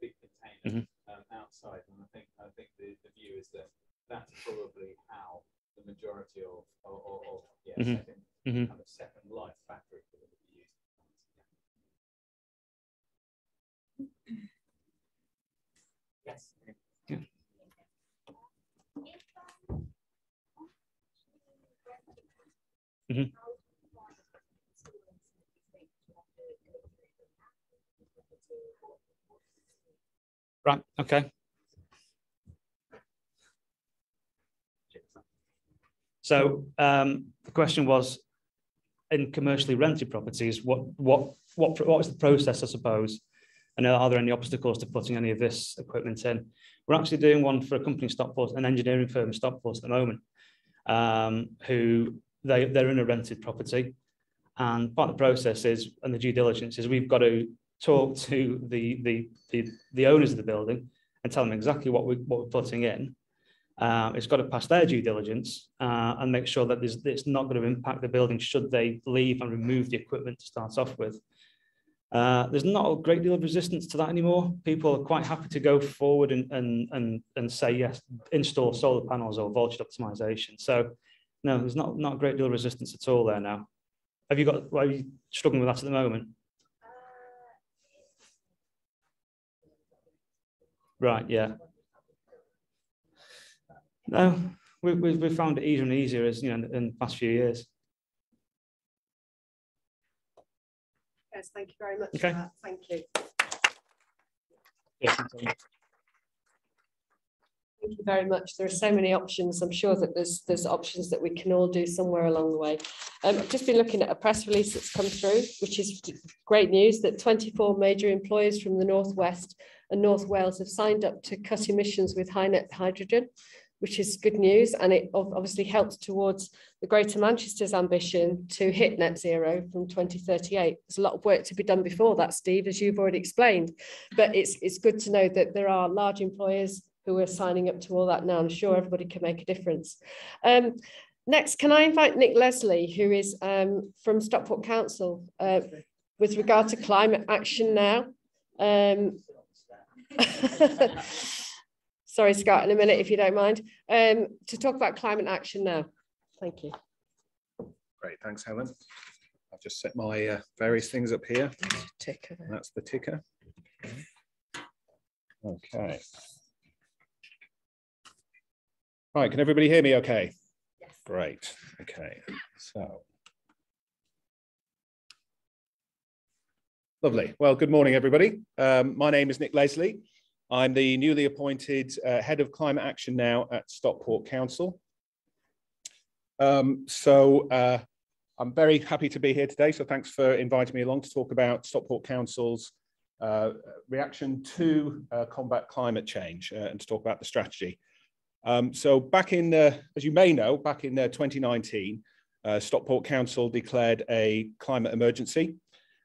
big container outside. And I think the view is that that's probably how the majority of kind of second life batteries will be used. Yes. Yeah. Right. Okay. So the question was, in commercially rented properties, what is the process, I suppose, and are there any obstacles to putting any of this equipment in? We're actually doing one for a company in Stockport, an engineering firm in Stockport at the moment, who they're in a rented property, and part of the process is, and the due diligence is, we've got to talk to the owners of the building and tell them exactly what we're putting in. It's got to pass their due diligence and make sure that it's not going to impact the building should they leave and remove the equipment to start off with. There's not a great deal of resistance to that anymore. People are quite happy to go forward and say, yes, install solar panels or voltage optimization. So no, there's not a great deal of resistance at all there now. Are you struggling with that at the moment? Right, yeah. No, we've found it easier and easier as in the past few years. Yes, thank you very much Okay. for that. Thank you. Yeah. Thank you very much. There are so many options. I'm sure that there's options that we can all do somewhere along the way. I've just been looking at a press release that's come through, which is great news, that 24 major employers from the North West and North Wales have signed up to cut emissions with high net hydrogen, which is good news, and it obviously helps towards the Greater Manchester's ambition to hit net zero from 2038. There's a lot of work to be done before that, Steve, as you've already explained, but it's good to know that there are large employers who are signing up to all that now. I'm sure everybody can make a difference. Next, can I invite Nick Leslie, who is from Stockport Council, with regard to climate action now. Sorry, Scott, in a minute, if you don't mind, to talk about climate action now. Thank you. Great, thanks, Helen. I've just set my various things up here. Ticker. That's the ticker. Okay. Right, can everybody hear me okay? Yes. Great, okay, so. Lovely, well, good morning, everybody. My name is Nick Leslie. I'm the newly appointed Head of Climate Action now at Stockport Council. I'm very happy to be here today, so thanks for inviting me along to talk about Stockport Council's reaction to combat climate change and to talk about the strategy. So back in, as you may know, back in 2019, Stockport Council declared a climate emergency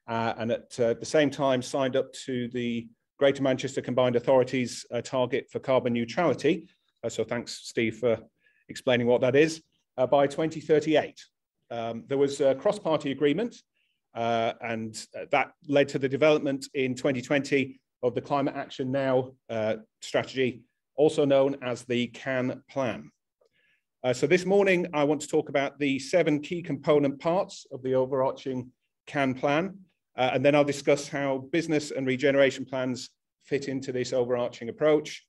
and at the same time signed up to the Greater Manchester Combined Authority's target for carbon neutrality So thanks, Steve, for explaining what that is. By 2038. There was a cross-party agreement, and that led to the development in 2020 of the Climate Action Now strategy, also known as the CAN Plan. So this morning, I want to talk about the 7 key component parts of the overarching CAN Plan, and then I'll discuss how business and regeneration plans fit into this overarching approach.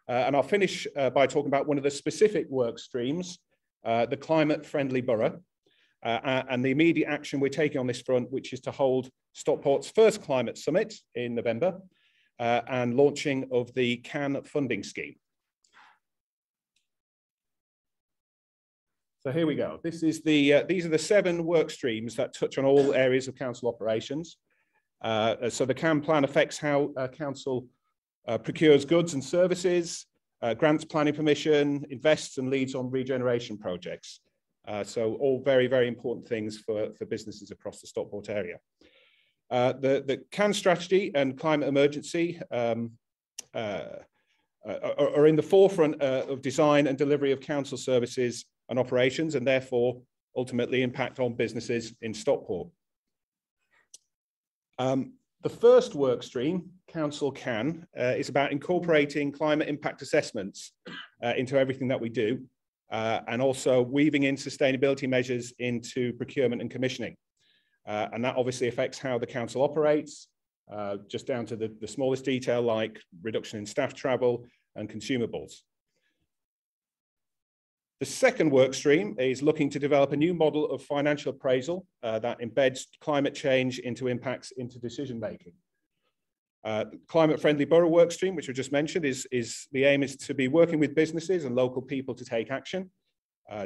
And I'll finish by talking about one of the specific work streams, the climate-friendly borough, and the immediate action we're taking on this front, which is to hold Stockport's first climate summit in November, and launching of the CAN funding scheme. So here we go. This is these are the 7 work streams that touch on all areas of council operations. So the CAN plan affects how council procures goods and services, grants planning permission, invests and leads on regeneration projects. So all very, very important things for businesses across the Stockport area. The CAN strategy and climate emergency are in the forefront of design and delivery of council services and operations, and therefore ultimately impact on businesses in Stockport. The first work stream, Council CAN, is about incorporating climate impact assessments into everything that we do, and also weaving in sustainability measures into procurement and commissioning. And that obviously affects how the council operates, just down to the smallest detail like reduction in staff travel and consumables. The second work stream is looking to develop a new model of financial appraisal that embeds climate change into impacts into decision making. Climate-friendly borough work stream, which we just mentioned, the aim is to be working with businesses and local people to take action,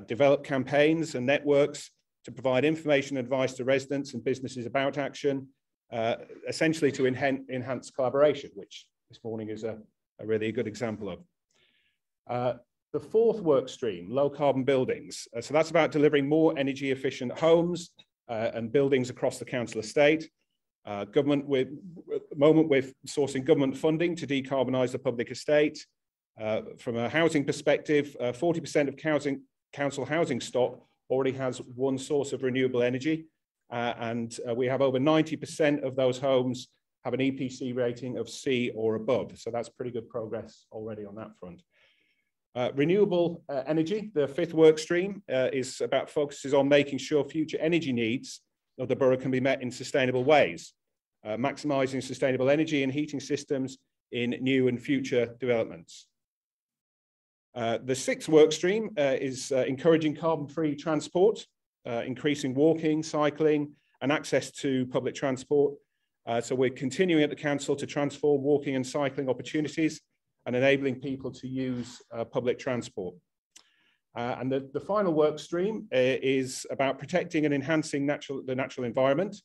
develop campaigns and networks to provide information and advice to residents and businesses about action, essentially to enhance collaboration, which this morning is a really good example of. The fourth work stream, low carbon buildings. So that's about delivering more energy efficient homes and buildings across the council estate. Government at the moment we're sourcing government funding to decarbonise the public estate. From a housing perspective, 40% of council housing stock already has one source of renewable energy. And we have over 90% of those homes have an EPC rating of C or above. So that's pretty good progress already on that front. Renewable energy, the fifth work stream, focuses on making sure future energy needs of the borough can be met in sustainable ways, maximising sustainable energy and heating systems in new and future developments. The sixth work stream is encouraging carbon-free transport, increasing walking, cycling and access to public transport. So we're continuing at the council to transform walking and cycling opportunities and enabling people to use public transport. And the final work stream is about protecting and enhancing the natural environment.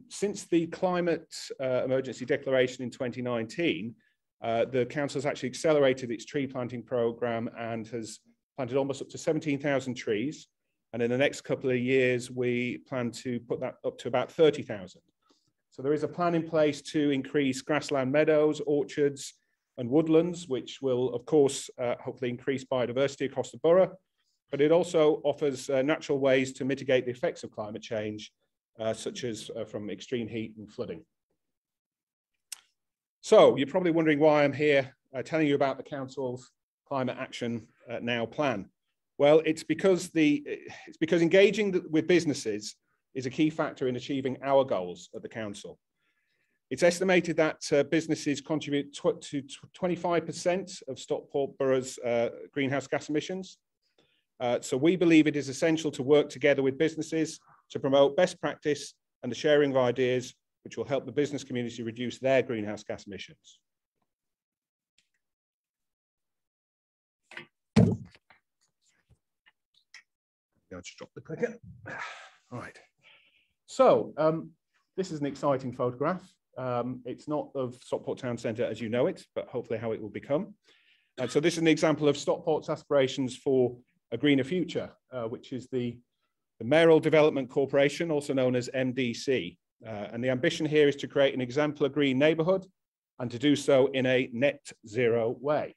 Since the climate emergency declaration in 2019, the council has actually accelerated its tree planting programme and has planted almost up to 17,000 trees. And in the next couple of years, we plan to put that up to about 30,000. So there is a plan in place to increase grassland meadows, orchards, and woodlands, which will, of course, hopefully increase biodiversity across the borough, but it also offers natural ways to mitigate the effects of climate change, such as from extreme heat and flooding. So you're probably wondering why I'm here telling you about the council's Climate Action Now plan. Well, it's because engaging with businesses is a key factor in achieving our goals at the council. It's estimated that businesses contribute to 25% of Stockport Borough's greenhouse gas emissions. So we believe it is essential to work together with businesses to promote best practice and the sharing of ideas, which will help the business community reduce their greenhouse gas emissions. I'll just drop the clicker. All right. So this is an exciting photograph. It's not of Stockport Town Centre as you know it, but hopefully how it will become. So this is an example of Stockport's aspirations for a greener future, which is the Mayoral Development Corporation, also known as MDC. And the ambition here is to create an exemplar green neighbourhood and to do so in a net zero way.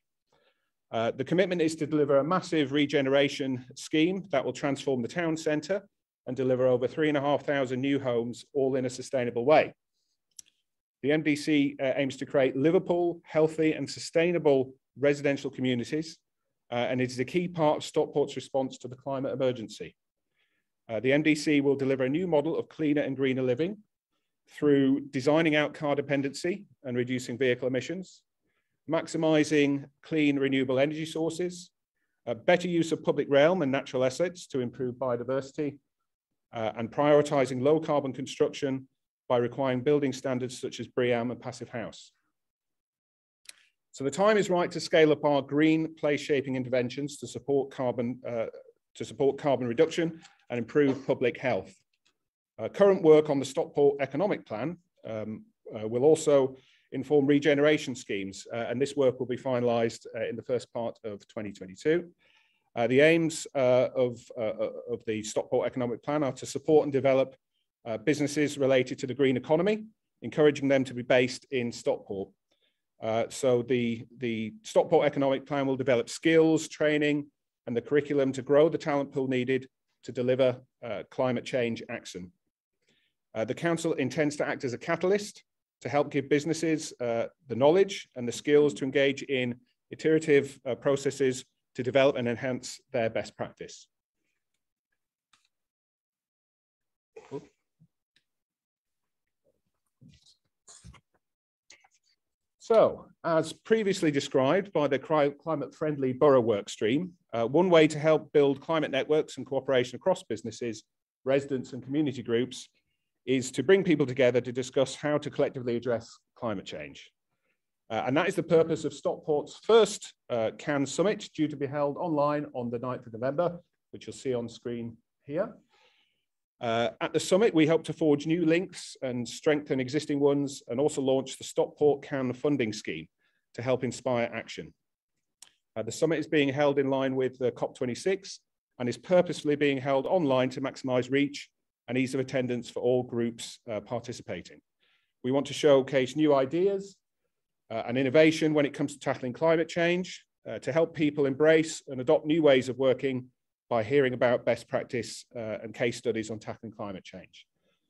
The commitment is to deliver a massive regeneration scheme that will transform the town centre and deliver over 3,500 new homes, all in a sustainable way. The MDC aims to create livable, healthy and sustainable residential communities, and it is a key part of Stockport's response to the climate emergency. The MDC will deliver a new model of cleaner and greener living through designing out car dependency and reducing vehicle emissions, maximising clean renewable energy sources, better use of public realm and natural assets to improve biodiversity, and prioritising low carbon construction by requiring building standards such as BREEAM and Passive House. So the time is right to scale up our green place shaping interventions to support carbon reduction and improve public health. Current work on the Stockport economic plan will also inform regeneration schemes, and this work will be finalised in the first part of 2022. The aims of the Stockport economic plan are to support and develop businesses related to the green economy, encouraging them to be based in Stockport. So the Stockport economic plan will develop skills, training, and the curriculum to grow the talent pool needed to deliver climate change action. The council intends to act as a catalyst to help give businesses the knowledge and the skills to engage in iterative processes to develop and enhance their best practice. So, as previously described by the climate-friendly borough work stream, one way to help build climate networks and cooperation across businesses, residents and community groups is to bring people together to discuss how to collectively address climate change. And that is the purpose of Stockport's first CAN Summit, due to be held online on the 9th of November, which you'll see on screen here. At the summit, we hope to forge new links and strengthen existing ones, and also launch the Stockport CAN funding scheme to help inspire action. The summit is being held in line with the COP26 and is purposefully being held online to maximise reach and ease of attendance for all groups participating. We want to showcase new ideas and innovation when it comes to tackling climate change, to help people embrace and adopt new ways of working by hearing about best practice and case studies on tackling climate change.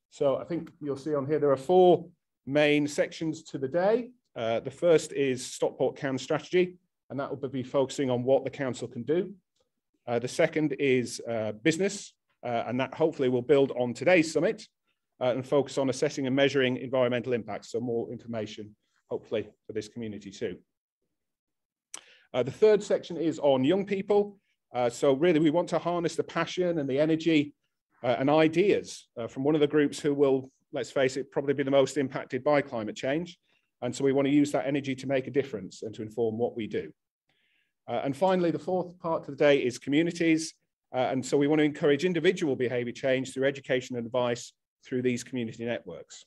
So I think you'll see on here, there are 4 main sections to the day. The first is Stockport CAN strategy, and that will be focusing on what the council can do. The second is business, and that hopefully will build on today's summit and focus on assessing and measuring environmental impacts, so more information hopefully for this community too. The third section is on young people. So really we want to harness the passion and the energy and ideas from one of the groups who will, let's face it, probably be the most impacted by climate change. And so we want to use that energy to make a difference and to inform what we do. And finally, the fourth part of the day is communities. And so we want to encourage individual behaviour change through education and advice through these community networks.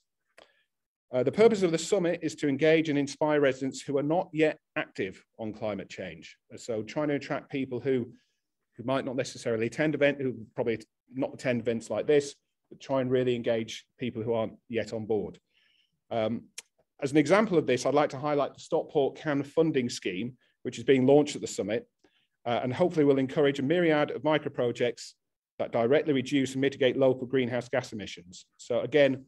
The purpose of the summit is to engage and inspire residents who are not yet active on climate change. So trying to attract people who might not necessarily attend events, who probably not attend events like this, but try and really engage people who aren't yet on board. As an example of this, I'd like to highlight the Stockport CAN funding scheme, which is being launched at the summit, and hopefully will encourage a myriad of micro projects that directly reduce and mitigate local greenhouse gas emissions. So again,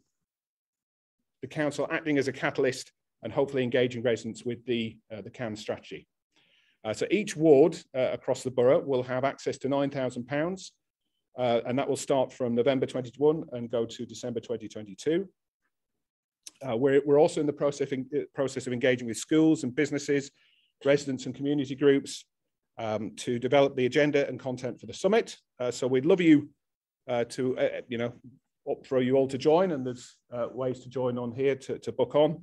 the council acting as a catalyst and hopefully engaging residents with the CAN strategy. So each ward across the borough will have access to £9,000, and that will start from November 2021 and go to December 2022. We're also in the process of engaging with schools and businesses, residents and community groups to develop the agenda and content for the summit. So we'd love you to, throw you all to join, and there's ways to join on here to book on.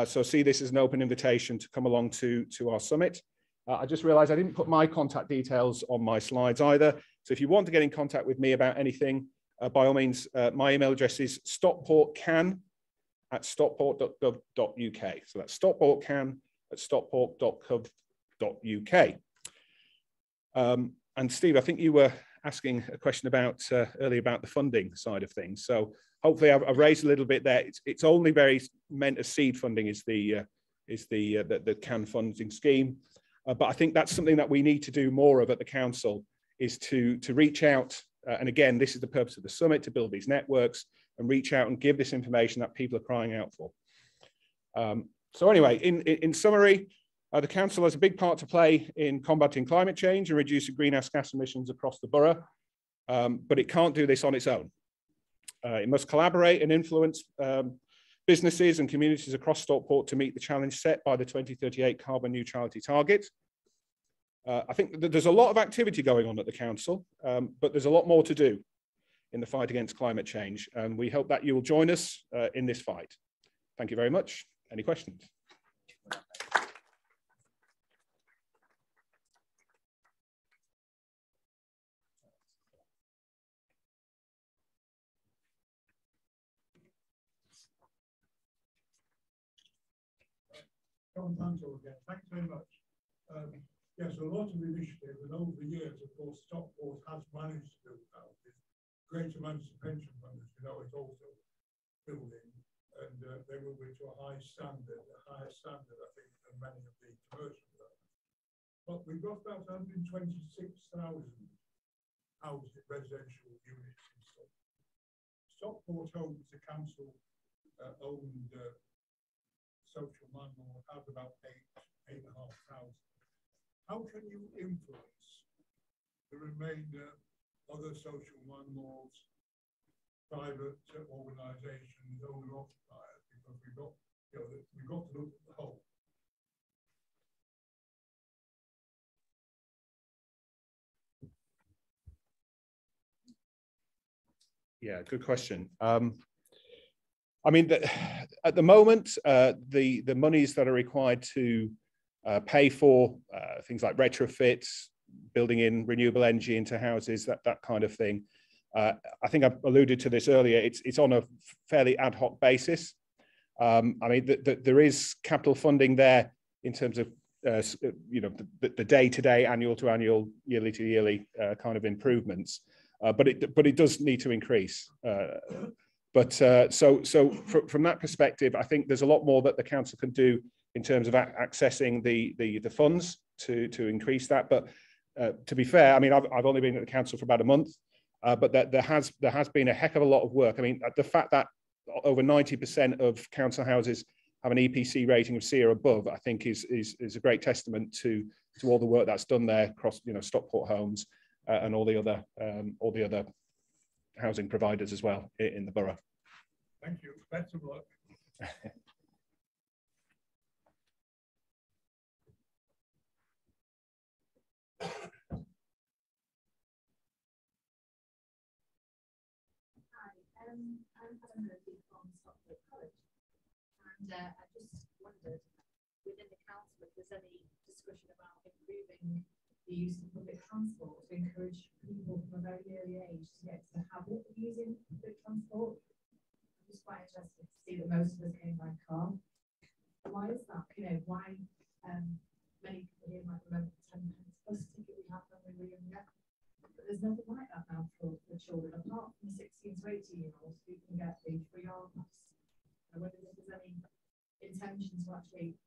So see this as an open invitation to come along to our summit. I just realized I didn't put my contact details on my slides either. So if you want to get in contact with me about anything, by all means, my email address is stockportcan@stockport.gov.uk. So that's stockportcan@stockport.gov.uk. And Steve, I think you were asking a question about earlier about the funding side of things. So hopefully I've raised a little bit there. It's only very meant as seed funding is the CAN funding scheme. but I think that's something that we need to do more of at the council, is to reach out. And again, this is the purpose of the summit, to build these networks and reach out and give this information that people are crying out for. So anyway, in summary, the council has a big part to play in combating climate change and reducing greenhouse gas emissions across the borough, but it can't do this on its own. It must collaborate and influence businesses and communities across Stockport to meet the challenge set by the 2038 carbon neutrality target. I think that there's a lot of activity going on at the council, but there's a lot more to do in the fight against climate change, and we hope that you will join us in this fight. Thank you very much. Any questions? Thanks very much. Yes, a lot of initiative, and over the years, of course, Stockport has managed to build houses. Great amounts of pension funds, you know, it's also building, and they will be to a high standard, a higher standard, I think, than many of the commercial developments. But we've got about 126,000 houses, residential units in Stockport. Stockport owns the council owned social landlord has about 8,500. How can you influence the remainder, other social landlords, private organisations, owner occupiers? Because we've got, you know, we've got to look at the whole. Yeah, good question. I mean, at the moment, the monies that are required to pay for things like retrofits, building in renewable energy into houses, that kind of thing. I think I've alluded to this earlier. It's on a fairly ad hoc basis. I mean, there is capital funding there in terms of you know, the day-to-day, annual-to-annual, yearly-to-yearly kind of improvements, but it does need to increase. So from that perspective, I think there's a lot more that the council can do in terms of accessing the funds to increase that. But to be fair, I mean, I've only been at the council for about a month, but there has been a heck of a lot of work. I mean, the fact that over 90% of council houses have an EPC rating of C or above, I think is a great testament to all the work that's done there across, you know, Stockport Homes and all the other housing providers as well in the borough. Thank you. Best of luck. I'm Adam Murphy from Stockport College, and I just wondered within the council if there's any discussion about improving the use of public transport to encourage people from a very early age to get to the habit of using public transport. I'm just quite interested to see that most of us came by car. Why is that? You know, why many people here might remember the 10 pence bus ticket we had when we were younger. But there's nothing like that now for children, apart from 16 to 18-year-olds who can get the free R pass. I wonder if there's any intention to actually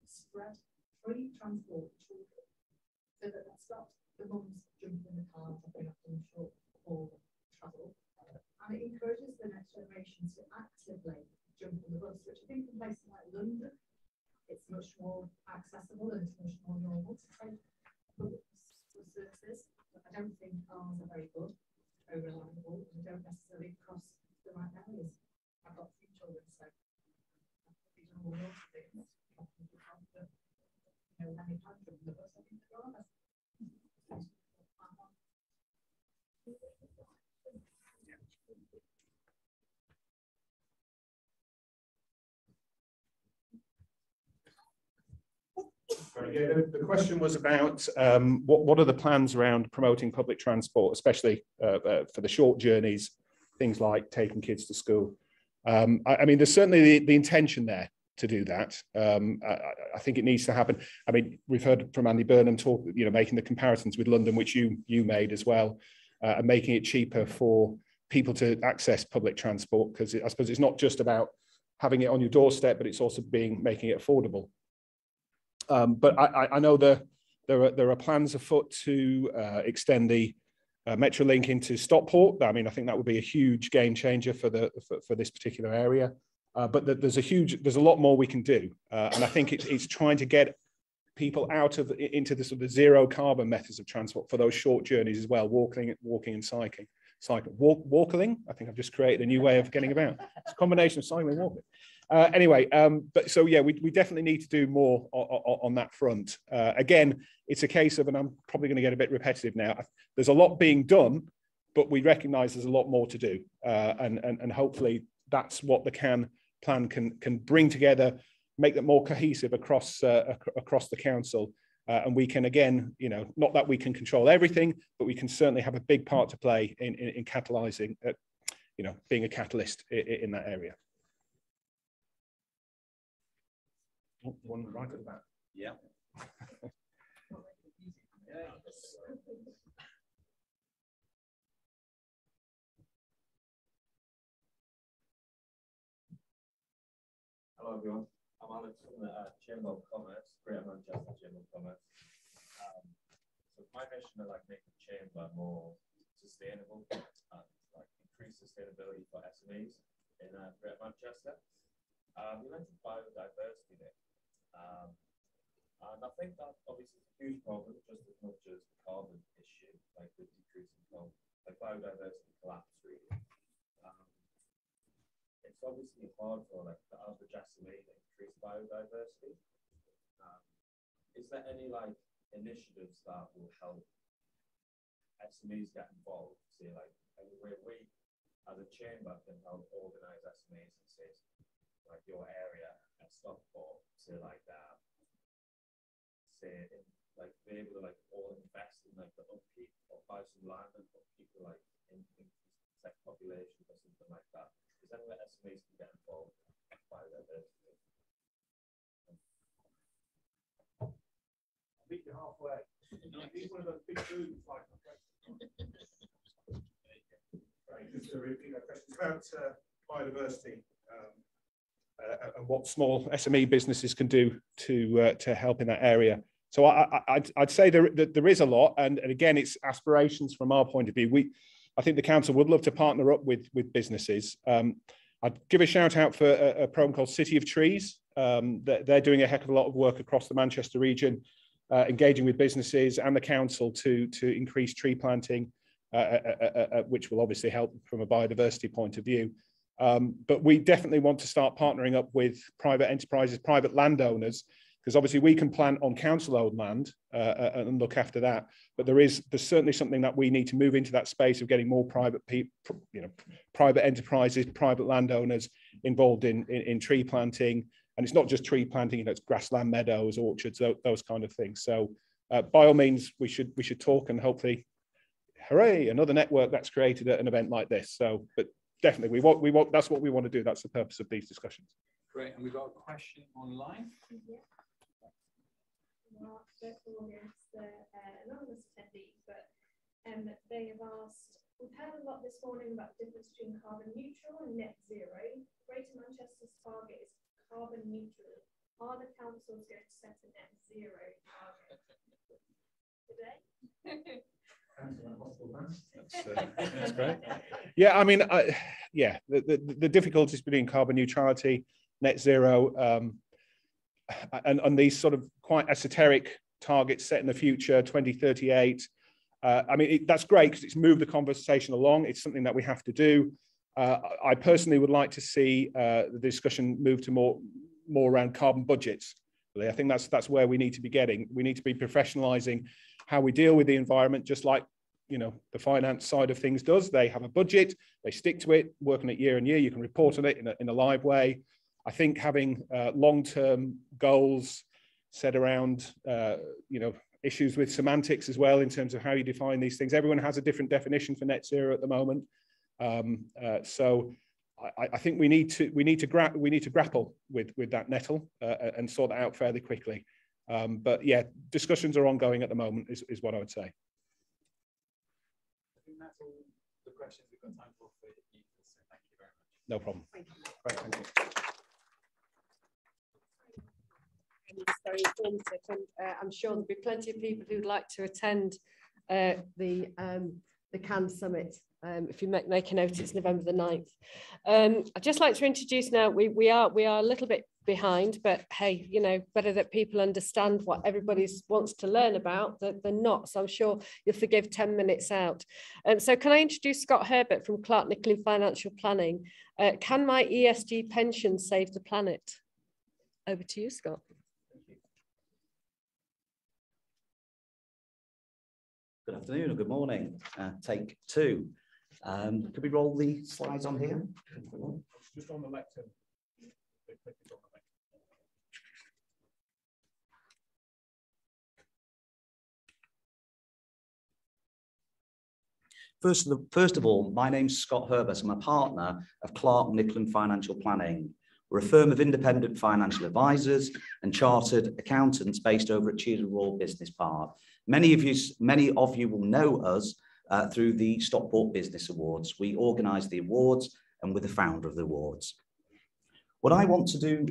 spread free transport to children so that that stops the mums jumping in the car and dropping off them short haul travel. And it encourages the next generation to actively jump on the bus, which I think in places like London, it's much more accessible and it's much more normal to take public bus services. But I don't think cars are very good, very reliable, and they don't necessarily cross the right areas. I've got 3 children, so I've probably done all those things. You know, when they can't jump on the bus, I think they're on us. Very good. The question was about what are the plans around promoting public transport, especially for the short journeys, things like taking kids to school. I mean, there's certainly the intention there to do that. I think it needs to happen. I mean, we've heard from Andy Burnham talk, you know, making the comparisons with London, which you made as well, and making it cheaper for people to access public transport, because I suppose it's not just about having it on your doorstep, but it's also making it affordable. But I know the There are plans afoot to extend the Metrolink into Stockport. I mean, I think that would be a huge game changer for this particular area. But there's a lot more we can do, and I think it's trying to get people into the sort of zero carbon methods of transport for those short journeys as well, walking and cycling. Walking. I think I've just created a new way of getting about. It's a combination of cycling and walking. Anyway, but so yeah, we definitely need to do more on that front. Again, it's a case of, and I'm probably going to get a bit repetitive now, there's a lot being done, but we recognise there's a lot more to do, and hopefully that's what the plan can bring together, make that more cohesive across the council. And we can, again, not that we can control everything, but we can certainly have a big part to play in catalysing, being a catalyst in that area. One right at the back. Yeah. Hello everyone, I'm Alex from the Chamber of Commerce, Greater Manchester Chamber of Commerce. So my mission is make the chamber more sustainable and increase sustainability for SMEs in Greater Manchester. We mentioned biodiversity there, and I think that obviously is a huge problem, just as much as the carbon issue, the decrease in carbon, biodiversity collapse really. It's obviously hard for the average SME to increase biodiversity. Is there any initiatives that will help SMEs get involved? Say where we as a chamber can help organise SMEs and say your area at Stockport, say be able to all invest in the upkeep or buy some land and put people increase tech population or something like that. Is there any way SMEs can get involved in biodiversity? I'll meet you halfway. He's one of those big foods Right, just to repeat a question about biodiversity and what small SME businesses can do to help in that area. So I'd say there is a lot, and again, it's aspirations from our point of view. I think the council would love to partner up with businesses. I'd give a shout out for a program called City of Trees. They're doing a heck of a lot of work across the Manchester region, engaging with businesses and the council to increase tree planting, which will obviously help from a biodiversity point of view. But we definitely want to start partnering up with private enterprises, private landowners, because obviously we can plant on council-owned land and look after that. But there's certainly something that we need to move into that space of getting more private private enterprises, private landowners involved in tree planting. And it's not just tree planting; it's grassland meadows, orchards, those kind of things. So by all means, we should talk, and hopefully, hooray, another network that's created at an event like this. So, but definitely, we want that's what we want to do. That's the purpose of these discussions. Great, and we've got a question online. Yeah. First of all, it's the anonymous attendee, but they have asked, we've heard a lot this morning about the difference between carbon neutral and net zero. Greater Manchester's target is carbon neutral. Are the councils going to set a net zero target today? That's great. Yeah, I mean, the difficulties between carbon neutrality, net zero, and these sort of quite esoteric targets set in the future, 2038. I mean, that's great because it's moved the conversation along. It's something that we have to do. I personally would like to see the discussion move to more around carbon budgets. I think that's where we need to be getting. We need to be professionalising how we deal with the environment, just like the finance side of things does. They have a budget, they stick to it, working it year on year. You can report on it in a live way. I think having long-term goals set around issues with semantics as well in terms of how you define these things. Everyone has a different definition for net zero at the moment. So I think we need to grapple with that nettle and sort that out fairly quickly. But yeah, discussions are ongoing at the moment is what I would say. I think that's all the questions we've got time for you. So thank you very much. No problem. Thank you. Right, thank you. it's very informative, and I'm sure there'll be plenty of people who'd like to attend the Cannes Summit. If you make a note, it's November the 9th. I'd just like to introduce now, we are a little bit behind, but hey, you know, better that people understand what everybody wants to learn about than not. So I'm sure you'll forgive 10 minutes out. So can I introduce Scott Herbert from Clark Nickel in Financial Planning? Can my ESG pension save the planet? Over to you, Scott. Good afternoon or good morning. Take two. Could we roll the slides on here? Just on the lectern. First of all, my name's Scott Herbert. I'm a partner of Clark Nickel in Financial Planning. We're a firm of independent financial advisors and chartered accountants based over at Cheadle Royal Business Park. Many of you will know us through the Stockport Business Awards. We organise the awards and we're the founder of the awards. What I want to do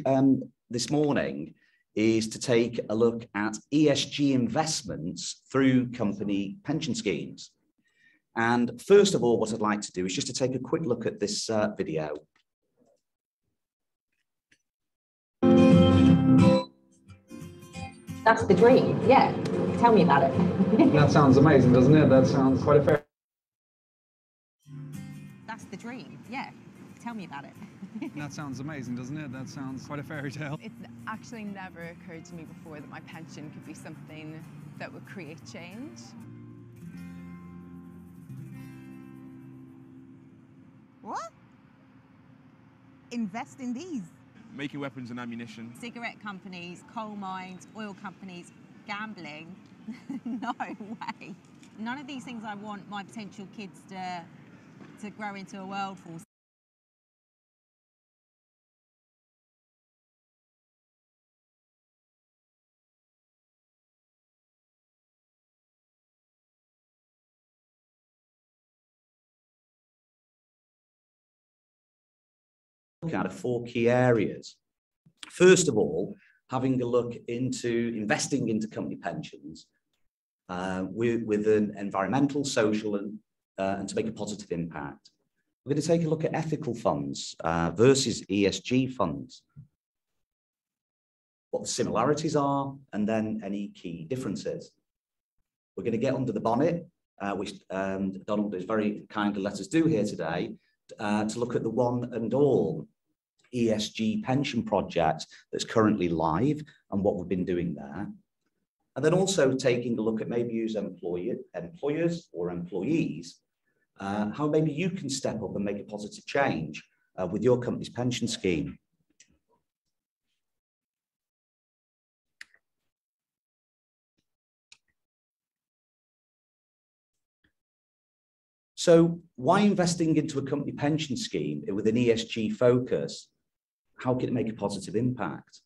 this morning is to take a look at ESG investments through company pension schemes. And first of all, what I'd like to do is just to take a quick look at this video. That's the dream, yeah. Tell me about it. That sounds amazing, doesn't it? That sounds quite a fair. That's the dream, yeah. Tell me about it. That sounds amazing, doesn't it? That sounds quite a fairy tale. It's actually never occurred to me before that my pension could be something that would create change. What? Invest in these? Making weapons and ammunition. Cigarette companies, coal mines, oil companies, gambling. No way. None of these things I want my potential kids to grow into a world for. At 4 key areas. First of all, having a look into investing into company pensions with an environmental, social, and to make a positive impact. We're going to take a look at ethical funds versus ESG funds, what the similarities are, and then any key differences. We're going to get under the bonnet, which Donald is very kindly let us do here today, to look at the one and all ESG pension project that's currently live and what we've been doing there. And then also taking a look at maybe use employers or employees, how maybe you can step up and make a positive change with your company's pension scheme. So why investing into a company pension scheme with an ESG focus? How can it make a positive impact?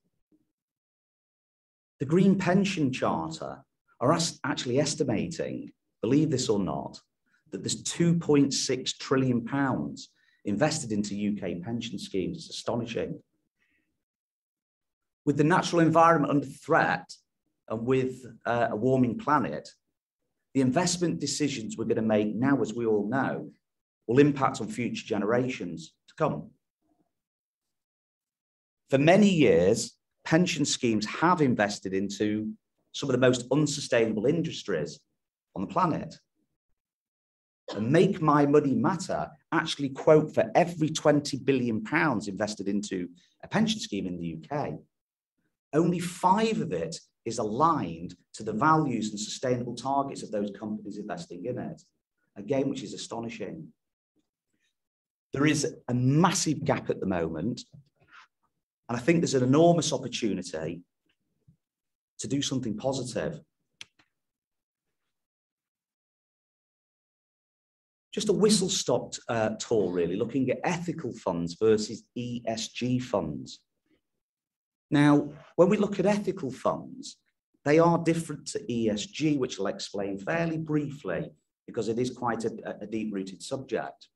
The Green Pension Charter are actually estimating, believe this or not, that there's £2.6 trillion invested into UK pension schemes. It's astonishing. With the natural environment under threat and with a warming planet, the investment decisions we're going to make now, as we all know, will impact on future generations to come. For many years, pension schemes have invested into some of the most unsustainable industries on the planet. And Make My Money Matter actually quote for every £20 billion invested into a pension scheme in the UK, only 5 of it is aligned to the values and sustainable targets of those companies investing in it. Again, which is astonishing. There is a massive gap at the moment, and I think there's an enormous opportunity to do something positive. Just a whistle-stop tour, really, looking at ethical funds versus ESG funds. Now, when we look at ethical funds, they are different to ESG, which I'll explain fairly briefly, because it is quite a deep-rooted subject.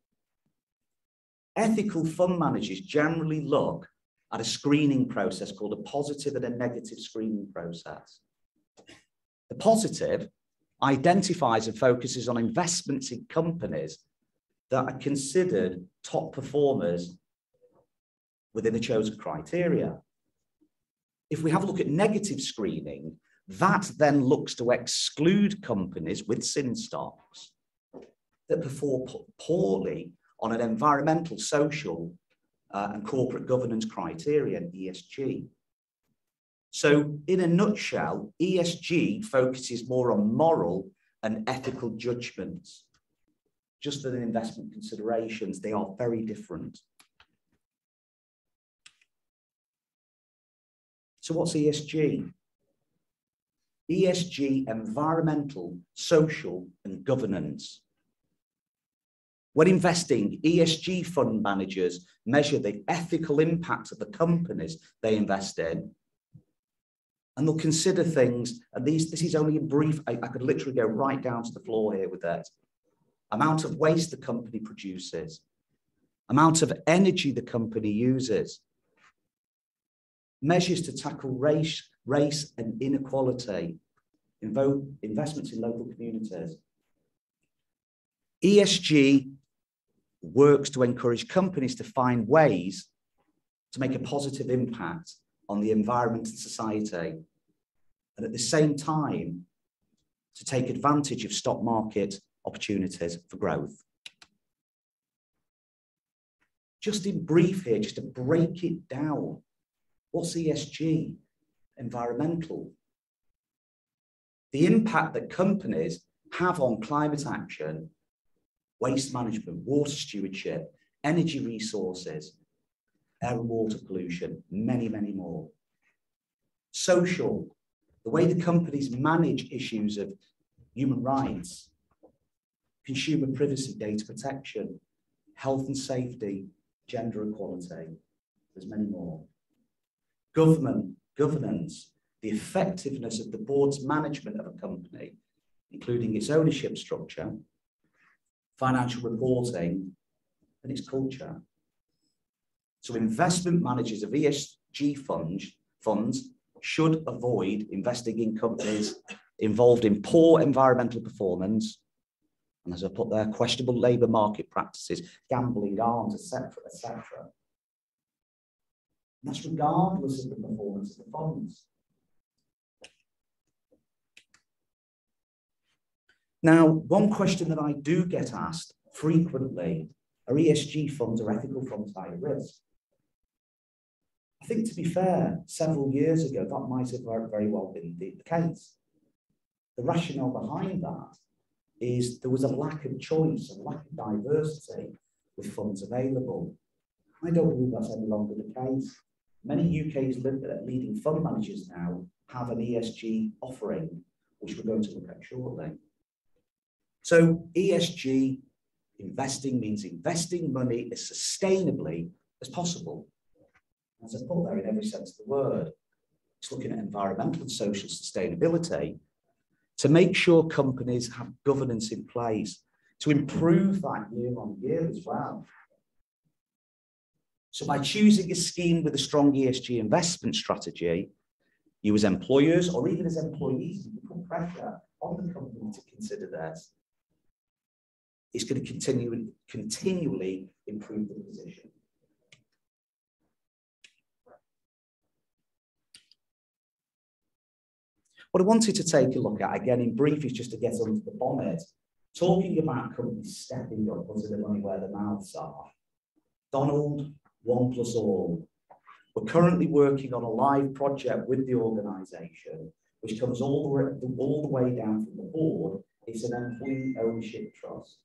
Ethical fund managers generally look at a screening process called a positive and a negative screening process. The positive identifies and focuses on investments in companies that are considered top performers within a chosen criteria. If we have a look at negative screening, that then looks to exclude companies with sin stocks that perform poorly on an environmental, social, and corporate governance criterion, ESG. So in a nutshell, ESG focuses more on moral and ethical judgments. Just than investment considerations, they are very different. So what's ESG? ESG, environmental, social, and governance. When investing, ESG fund managers measure the ethical impact of the companies they invest in. And they'll consider things, and this is only a brief, I could literally go right down to the floor here with that. Amount of waste the company produces, amount of energy the company uses, measures to tackle race and inequality, investments in local communities. ESG works to encourage companies to find ways to make a positive impact on the environment and society, and at the same time, to take advantage of stock market opportunities for growth. Just in brief here, just to break it down, what's ESG? Environmental. The impact that companies have on climate action, waste management, water stewardship, energy resources, air and water pollution, many, many more. Social, the way the companies manage issues of human rights, consumer privacy, data protection, health and safety, gender equality, there's many more. Governance, the effectiveness of the board's management of a company, including its ownership structure, financial reporting, and its culture. So investment managers of ESG funds should avoid investing in companies involved in poor environmental performance, and as I put there, questionable labour market practices, gambling, arms, etc., etc. And that's regardless of the performance of the funds. Now, one question that I do get asked frequently, are ESG funds or ethical funds higher risk? I think, to be fair, several years ago, that might have very well been the case. The rationale behind that is there was a lack of choice, a lack of diversity with funds available. I don't believe that's any longer the case. Many UK's leading fund managers now have an ESG offering, which we're going to look at shortly. So ESG investing means investing money as sustainably as possible. As I put there, in every sense of the word, it's looking at environmental and social sustainability to make sure companies have governance in place to improve that year on year as well. So by choosing a scheme with a strong ESG investment strategy, you as employers or even as employees, you put pressure on the company to consider this. It's going to continually improve the position. What I wanted to take a look at, again in brief, is just to get under the bonnet, talking about companies stepping up, putting the money where their mouths are. Donald, One Plus All. We're currently working on a live project with the organisation, which comes all the way down from the board. It's an employee ownership trust.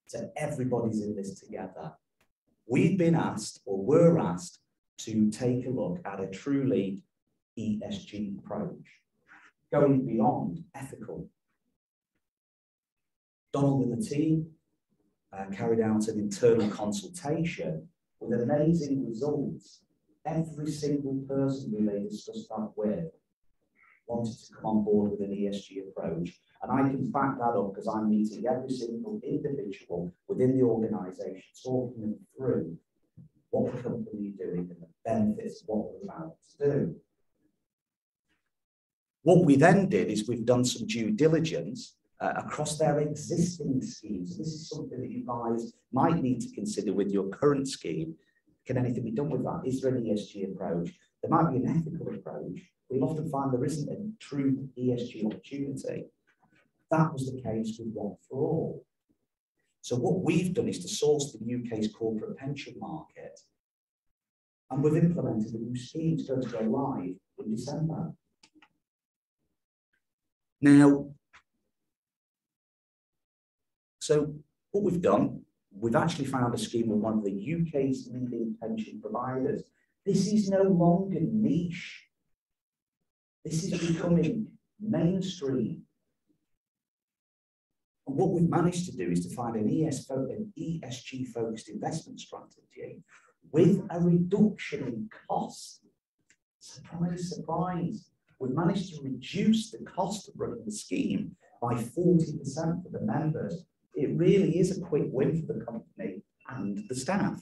So everybody's in this together. We've been asked, or were asked, to take a look at a truly ESG approach, going beyond ethical. Donald and the team carried out an internal consultation with amazing results. Every single person who they discussed that with wanted to come on board with an ESG approach. And I can back that up because I'm meeting every single individual within the organisation, talking them through what the company is doing and the benefits of what we're about to do. What we then did is we've done some due diligence across their existing schemes. This is something that you guys might need to consider with your current scheme. Can anything be done with that? Is there an ESG approach? There might be an ethical approach. We'll often find there isn't a true ESG opportunity. That was the case with One for All. So what we've done is to source the UK's corporate pension market, and we've implemented a new scheme that's going to go live in December. Now, so what we've done, we've actually found a scheme with one of the UK's leading pension providers. This is no longer niche. This is becoming mainstream. And what we've managed to do is to find an ESG-focused investment strategy with a reduction in cost. Surprise, surprise. We've managed to reduce the cost of running the scheme by 40% for the members. It really is a quick win for the company and the staff.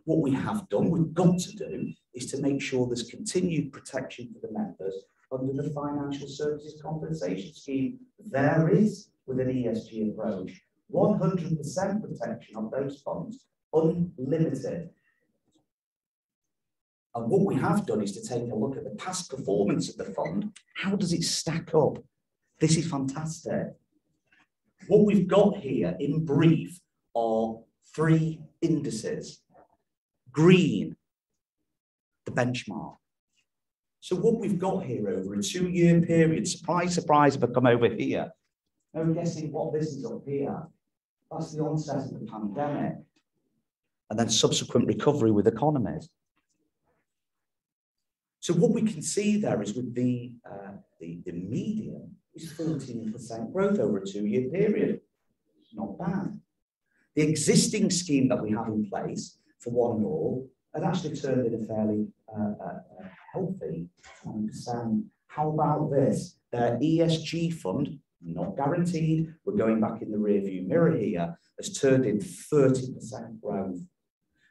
What we have done, we've got to do, is to make sure there's continued protection for the members under the Financial Services Compensation Scheme. There is, with an ESG approach, 100% protection of those funds, unlimited. And what we have done is to take a look at the past performance of the fund. How does it stack up? This is fantastic. What we've got here in brief are 3 indices. Green, the benchmark. So what we've got here over a 2-year period, surprise, surprise, if I come over here, no guessing what this is up here. That's the onset of the pandemic and then subsequent recovery with economies. So what we can see there is with the median is 14% growth over a 2-year period. Not bad. The existing scheme that we have in place for One and All has actually turned in a fairly healthy 10%. How about this? Their ESG fund, not guaranteed, we're going back in the rearview mirror here, has turned in 30% growth.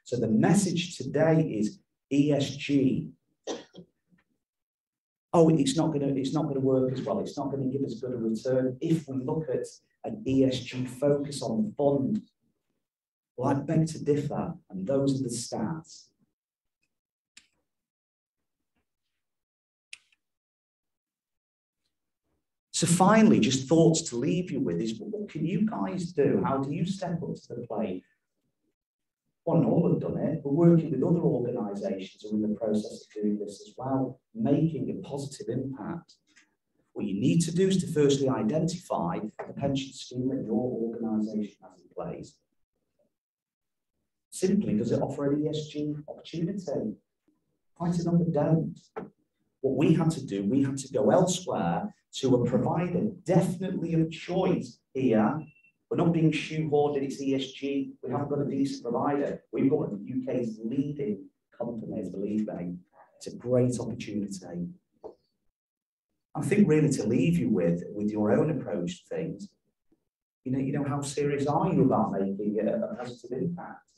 So the message today is ESG. Oh, it's not going to work as well. It's not going to give us good a return if we look at an ESG focus on the fund. Well, I beg to differ, and those are the stats. So finally, just thoughts to leave you with is, what can you guys do? How do you step up to the plate? One and All have done it. We're working with other organisations who are in the process of doing this as well, making a positive impact. What you need to do is to firstly identify the pension scheme that your organisation has in place. Simply, does it offer an ESG opportunity? Quite a number don't. What we had to do, we had to go elsewhere to a provider definitely of choice here. We're not being shoehorned in its ESG. We haven't got a decent provider. We've got one of the UK's leading companies, believe me. It's a great opportunity. I think really to leave you with your own approach to things, you know, how serious are you about making a positive impact?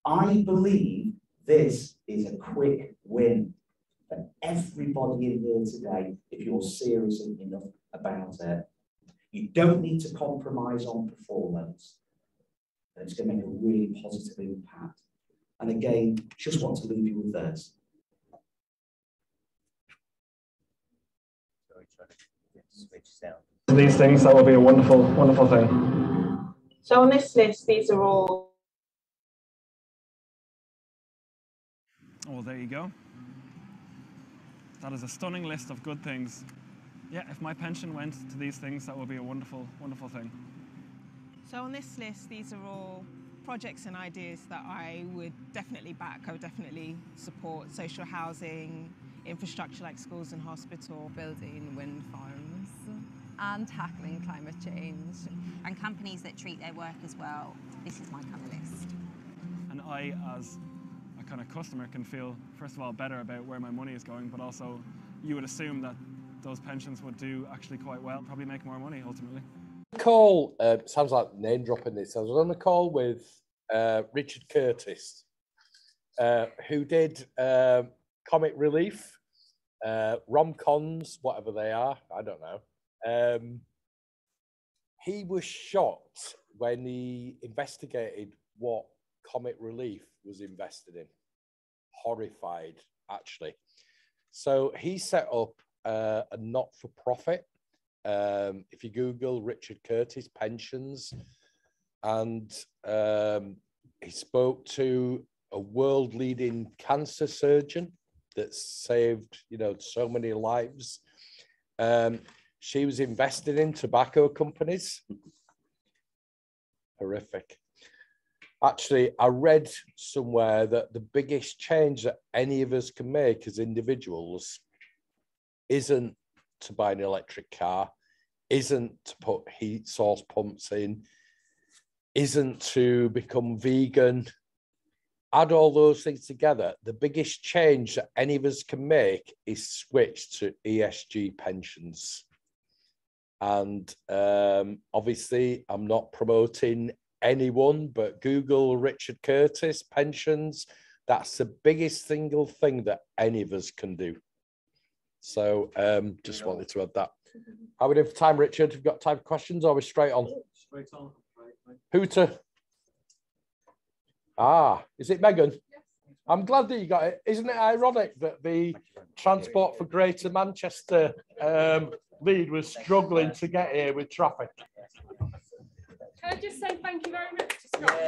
I believe this is a quick win for everybody in here today if you're serious enough about it. You don't need to compromise on performance. And it's going to make a really positive impact. And again, just want to leave you with this. These things, that would be a wonderful, wonderful thing. So on this list, these are all. Oh, there you go. That is a stunning list of good things. Yeah, if my pension went to these things, that would be a wonderful, wonderful thing. So on this list, these are all projects and ideas that I would definitely back. I would definitely support social housing, infrastructure like schools and hospital, building wind farms, and tackling climate change. And companies that treat their work as well. This is my kind of list. And I, as a kind of customer, can feel, first of all, better about where my money is going, but also you would assume that those pensions would do actually quite well, probably make more money ultimately. Call sounds like name dropping this. I was on a call with Richard Curtis who did comic relief, rom-coms, whatever they are, I don't know. He was shocked when he investigated what comic relief was invested in. Horrified, actually. So he set up a not-for-profit. If you Google Richard Curtis pensions, and he spoke to a world-leading cancer surgeon that saved, you know, so many lives. She was invested in tobacco companies. Horrific. Actually, I read somewhere that the biggest change that any of us can make as individuals isn't to buy an electric car, isn't to put heat source pumps in, isn't to become vegan. Add all those things together, the biggest change that any of us can make is switch to ESG pensions. And obviously, I'm not promoting anyone, but Google Richard Curtis pensions. That's the biggest single thing that any of us can do. So just wanted to add that. How are we doing for time, Richard? We've got time for questions, or are we straight on? Straight on. Right. Who to? Ah, is it Megan? Yes. I'm glad that you got it. Isn't it ironic that the Transport for Greater Manchester lead was struggling to get here with traffic? Can I just say thank you very much to Scott?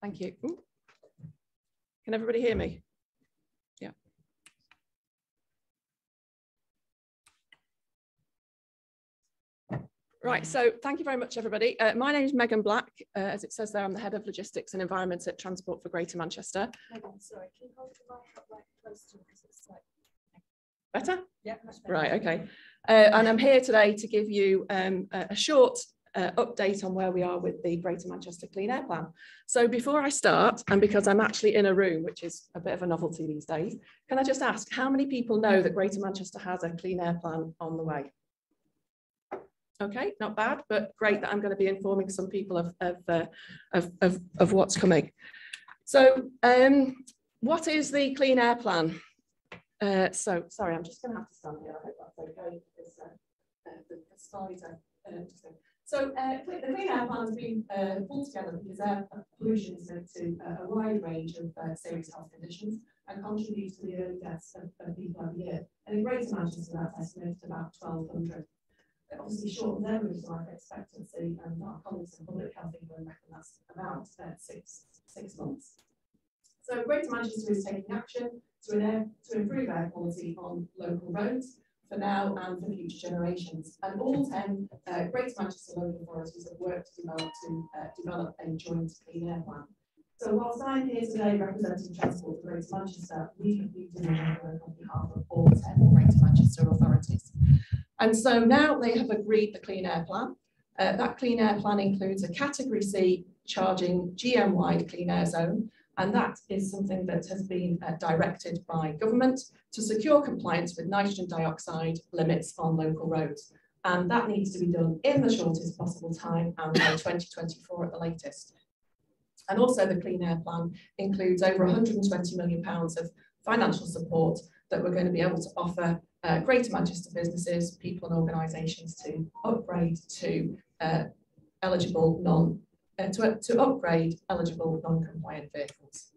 Thank you. Ooh. Can everybody hear me? Yeah. Right, so thank you very much, everybody. My name is Megan Black. As it says there, I'm the Head of Logistics and Environment at Transport for Greater Manchester. Megan, sorry, can you hold the mic up like close to because it's like... Better? Yeah, much better. Right, okay. And I'm here today to give you a short update on where we are with the Greater Manchester Clean Air Plan. So before I start, and because I'm actually in a room, which is a bit of a novelty these days, can I just ask how many people know that Greater Manchester has a Clean Air Plan on the way? Okay, not bad, but great that I'm going to be informing some people of what's coming. So what is the Clean Air Plan? So sorry, I'm just going to have to stand here. I hope that's okay because the slides are interesting. So the Clean Air Plan has been pulled together because air pollution is linked to a wide range of serious health conditions and contributes to the early deaths of people every year. And in Greater Manchester, that's estimated about 1,200. Obviously, short term average life expectancy, and our colleagues in Public Health England reckon that's about 6 months. So Greater Manchester is taking action to improve air quality on local roads for now and for future generations. And all 10 Greater Manchester local authorities have worked to develop a joint clean air plan. So whilst I'm here today representing Transport for Greater Manchester, we have been doing work on behalf of all 10 Greater Manchester authorities. And so now they have agreed the Clean Air Plan. That Clean Air Plan includes a Category C charging GM-wide clean air zone, and that is something that has been directed by government to secure compliance with nitrogen dioxide limits on local roads. And that needs to be done in the shortest possible time and by 2024 at the latest. And also the Clean Air Plan includes over £120 million of financial support that we're going to be able to offer Greater Manchester businesses, people and organisations to upgrade to eligible non-compliant vehicles.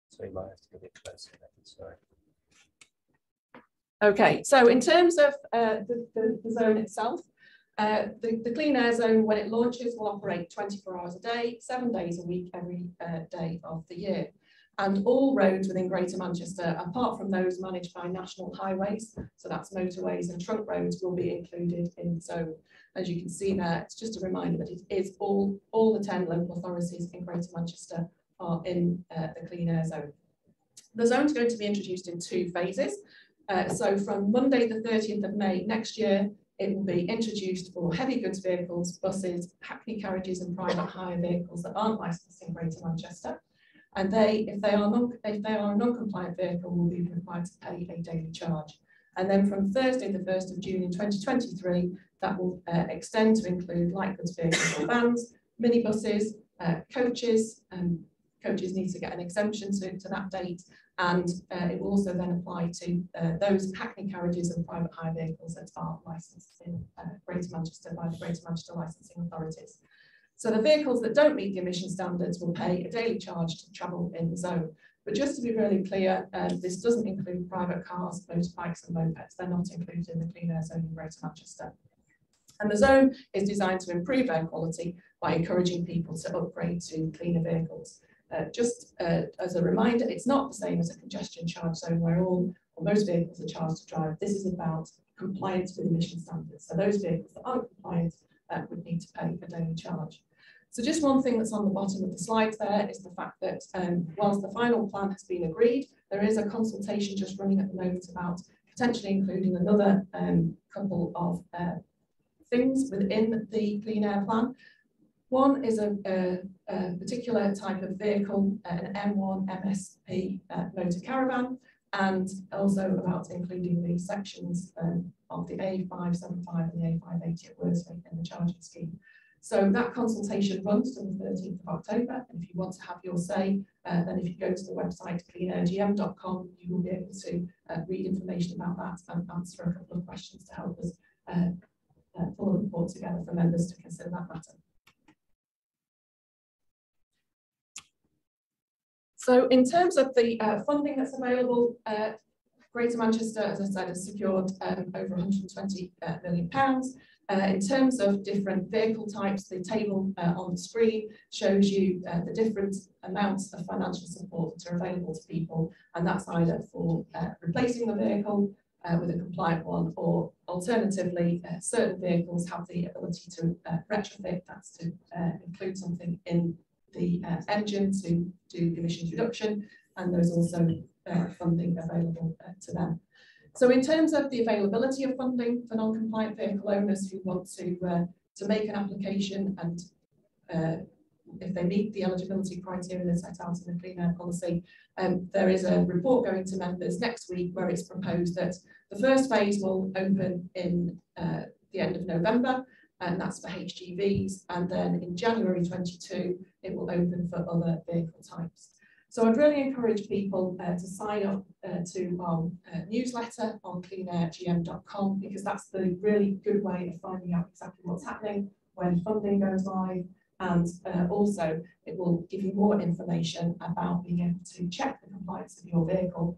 So you might have to get a bit closer, sorry. Okay, so in terms of the zone itself, the clean air zone, when it launches, will operate 24 hours a day, 7 days a week, every day of the year. And all roads within Greater Manchester, apart from those managed by national highways, so that's motorways and trunk roads, will be included in the zone. As you can see there, it's just a reminder that it is all the 10 local authorities in Greater Manchester are in the clean air zone. The zone is going to be introduced in 2 phases. So from Monday the 30th of May next year, It will be introduced for heavy goods vehicles, buses, hackney carriages and private hire vehicles that aren't licensed in Greater Manchester. And if they are a non-compliant vehicle, will be required to pay a daily charge. And then from Thursday, the 1st of June in 2023, that will extend to include light goods vehicles or vans, minibuses, coaches. Coaches need to get an exemption to that date, and it will also then apply to those hackney carriages and private hire vehicles that are licensed in Greater Manchester by the Greater Manchester licensing authorities. So the vehicles that don't meet the emission standards will pay a daily charge to travel in the zone. But just to be really clear, this doesn't include private cars, motorbikes and mopeds. They're not included in the clean air zone in Greater Manchester. And the zone is designed to improve air quality by encouraging people to upgrade to cleaner vehicles. Just as a reminder, it's not the same as a congestion charge zone where all or most vehicles are charged to drive. This is about compliance with emission standards. So those vehicles that aren't compliant would need to pay a daily charge. So just one thing that's on the bottom of the slides there is the fact that whilst the final plan has been agreed, there is a consultation just running at the moment about potentially including another couple of things within the clean air plan. One is a particular type of vehicle, an M1 MSP motor caravan, and also about including the sections of the A575 and the A580 at Worsley in the charging scheme. So that consultation runs to the 13th of October, and if you want to have your say, then if you go to the website cleanergm.com, you will be able to read information about that and answer a couple of questions to help us pull a report together for members to consider that matter. So in terms of the funding that's available, Greater Manchester, as I said, has secured over £120 million. In terms of different vehicle types, the table on the screen shows you the different amounts of financial support that are available to people, and that's either for replacing the vehicle with a compliant one, or alternatively, certain vehicles have the ability to retrofit. That's to include something in the engine to do emissions reduction, and there's also funding available to them. So in terms of the availability of funding for non-compliant vehicle owners who want to make an application, and if they meet the eligibility criteria set out in the Clean Air Policy, there is a report going to members next week where it's proposed that the first phase will open in the end of November, and that's for HGVs, and then in January 22 it will open for other vehicle types. So I'd really encourage people to sign up to our newsletter on cleanergm.com, because that's the really good way of finding out exactly what's happening when funding goes live, and also it will give you more information about being able to check the compliance of your vehicle,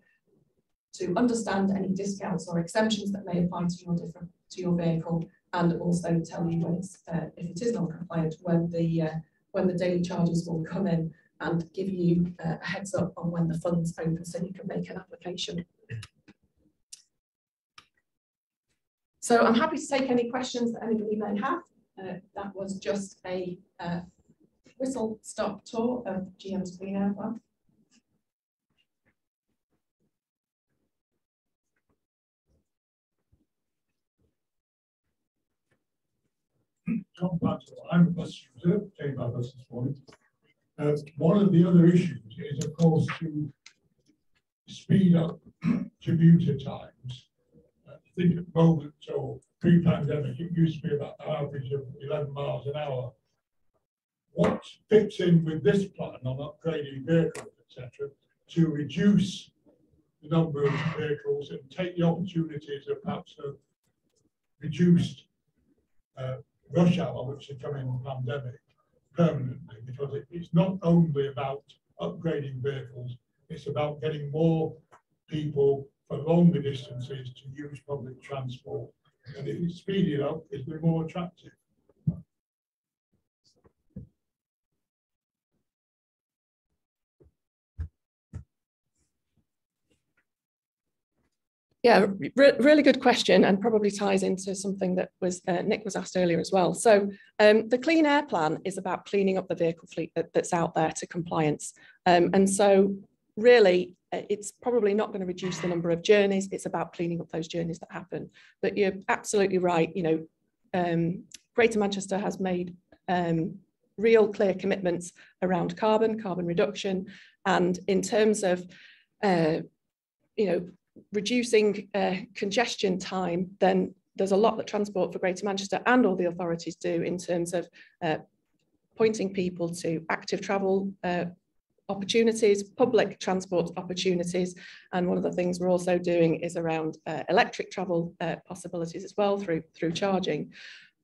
to understand any discounts or exemptions that may apply to your vehicle, and also tell you when it's, if it is non-compliant, when the daily charges will come in, and give you a heads up on when the funds open so you can make an application. So I'm happy to take any questions that anybody may have. That was just a whistle-stop tour of GM's Clean Air Plan. I'm a bus user, came by bus this morning. One of the other issues is, of course, to speed up commuter times. I think at the moment, or pre-pandemic, it used to be about an average of 11 miles an hour. What fits in with this plan on upgrading vehicles, etc., to reduce the number of vehicles and take the opportunities of perhaps a reduced rush hour, which is coming in the pandemic, permanently, because it's not only about upgrading vehicles, it's about getting more people for longer distances to use public transport. And if you speed it up, it'll be more attractive. Yeah, really good question, and probably ties into something that was Nick was asked earlier as well. So the Clean Air Plan is about cleaning up the vehicle fleet that's out there to compliance. And so really, it's probably not going to reduce the number of journeys. It's about cleaning up those journeys that happen. But you're absolutely right. You know, Greater Manchester has made real clear commitments around carbon reduction, and in terms of you know, reducing congestion time, then there's a lot that Transport for Greater Manchester and all the authorities do in terms of pointing people to active travel opportunities, public transport opportunities, and one of the things we're also doing is around electric travel possibilities as well through charging.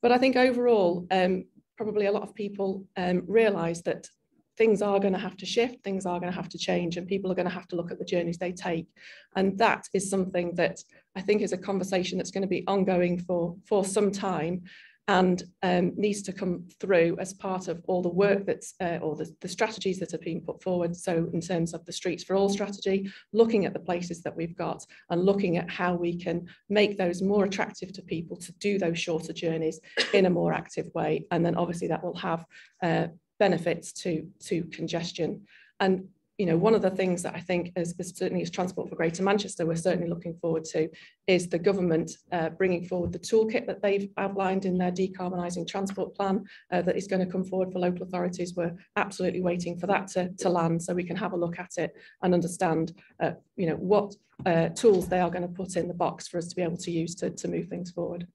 But I think overall, probably a lot of people realise that things are going to have to shift, things are going to have to change, and people are going to have to look at the journeys they take. And that is something that I think is a conversation that's going to be ongoing for some time, and needs to come through as part of all the work that's, or the strategies that have been put forward. So in terms of the Streets for All strategy, looking at the places that we've got and looking at how we can make those more attractive to people to do those shorter journeys in a more active way. And then obviously that will have benefits to congestion. And you know, one of the things that I think as certainly as Transport for Greater Manchester, we're certainly looking forward to is the government bringing forward the toolkit that they've outlined in their decarbonising transport plan that is going to come forward for local authorities. We're absolutely waiting for that to land so we can have a look at it and understand, you know, what tools they are going to put in the box for us to be able to use to move things forward.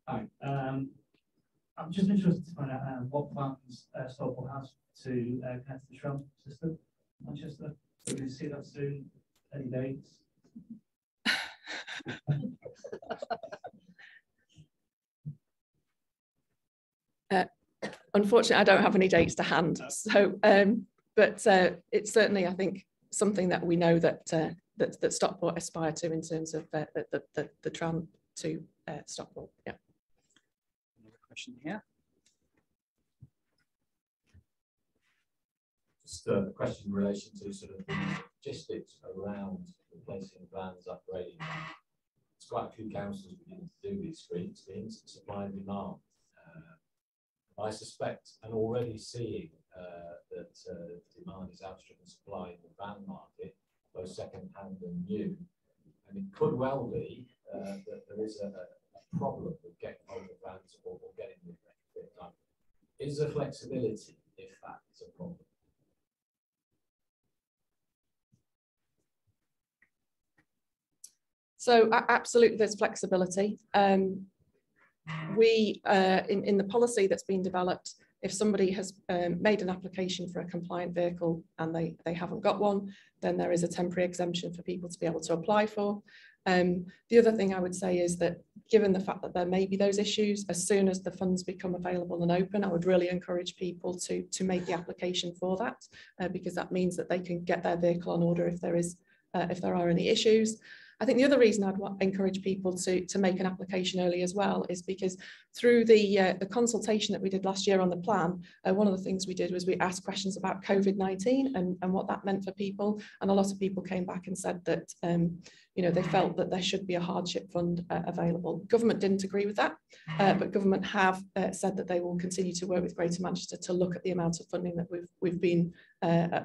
Hi, I'm just interested to find out what plans Stockport has to connect to the tram system in Manchester. So we can see that soon. Any dates? Unfortunately, I don't have any dates to hand. So, but it's certainly, I think, something that we know that that Stockport aspire to in terms of the tram to Stockport. Yeah. Question here. Just a question in relation to sort of the logistics around replacing vans, upgrading them. There's quite a few councils beginning to do these schemes, supply and demand. I suspect and already seeing that demand is outstripping supply in the van market, both second-hand and new. And it could well be that there is a problem with getting older vans or getting new retrofit done. Is there flexibility if that is a problem? So absolutely, there's flexibility. We in the policy that's been developed, if somebody has made an application for a compliant vehicle and they haven't got one, then there is a temporary exemption for people to be able to apply for. The other thing I would say is that given the fact that there may be those issues, as soon as the funds become available and open, I would really encourage people to make the application for that, because that means that they can get their vehicle on order if there are any issues. I think the other reason I'd encourage people to make an application early as well is because through the consultation that we did last year on the plan, one of the things we did was we asked questions about COVID-19 and what that meant for people. And a lot of people came back and said that, you know, they felt that there should be a hardship fund available. Government didn't agree with that, but government have said that they will continue to work with Greater Manchester to look at the amount of funding that we've been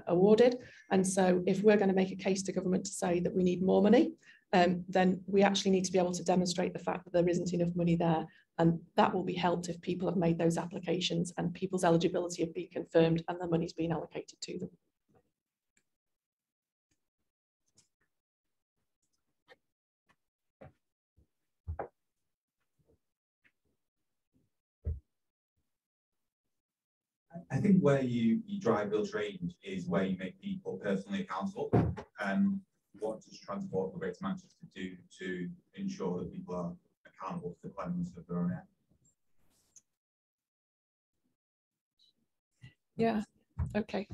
awarded. And so if we're going to make a case to government to say that we need more money, then we actually need to be able to demonstrate the fact that there isn't enough money there. And that will be helped if people have made those applications and people's eligibility have been confirmed and the money's been allocated to them. I think where you drive real change is where you make people personally accountable. What does Transport for Greater Manchester do to ensure that people are accountable for the cleanliness of their own air? Yeah, okay.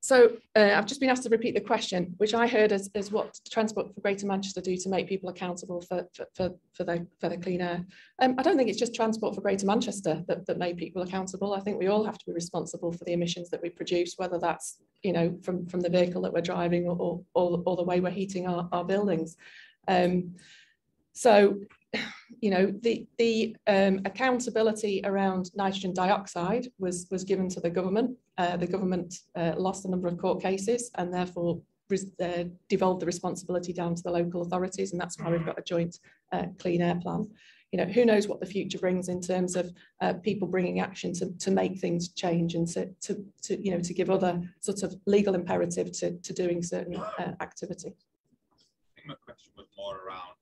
So I've just been asked to repeat the question, which I heard as what Transport for Greater Manchester do to make people accountable for the clean air. I don't think it's just Transport for Greater Manchester that made people accountable. I think we all have to be responsible for the emissions that we produce, whether that's, you know, from the vehicle that we're driving or the way we're heating our buildings. So, you know, the accountability around nitrogen dioxide was given to the government. The government lost a number of court cases and therefore devolved the responsibility down to the local authorities, and that's why we've got a joint clean air plan. You know, who knows what the future brings in terms of people bringing action to make things change and to you know, to give other sort of legal imperative to doing certain activity. I think my question was more around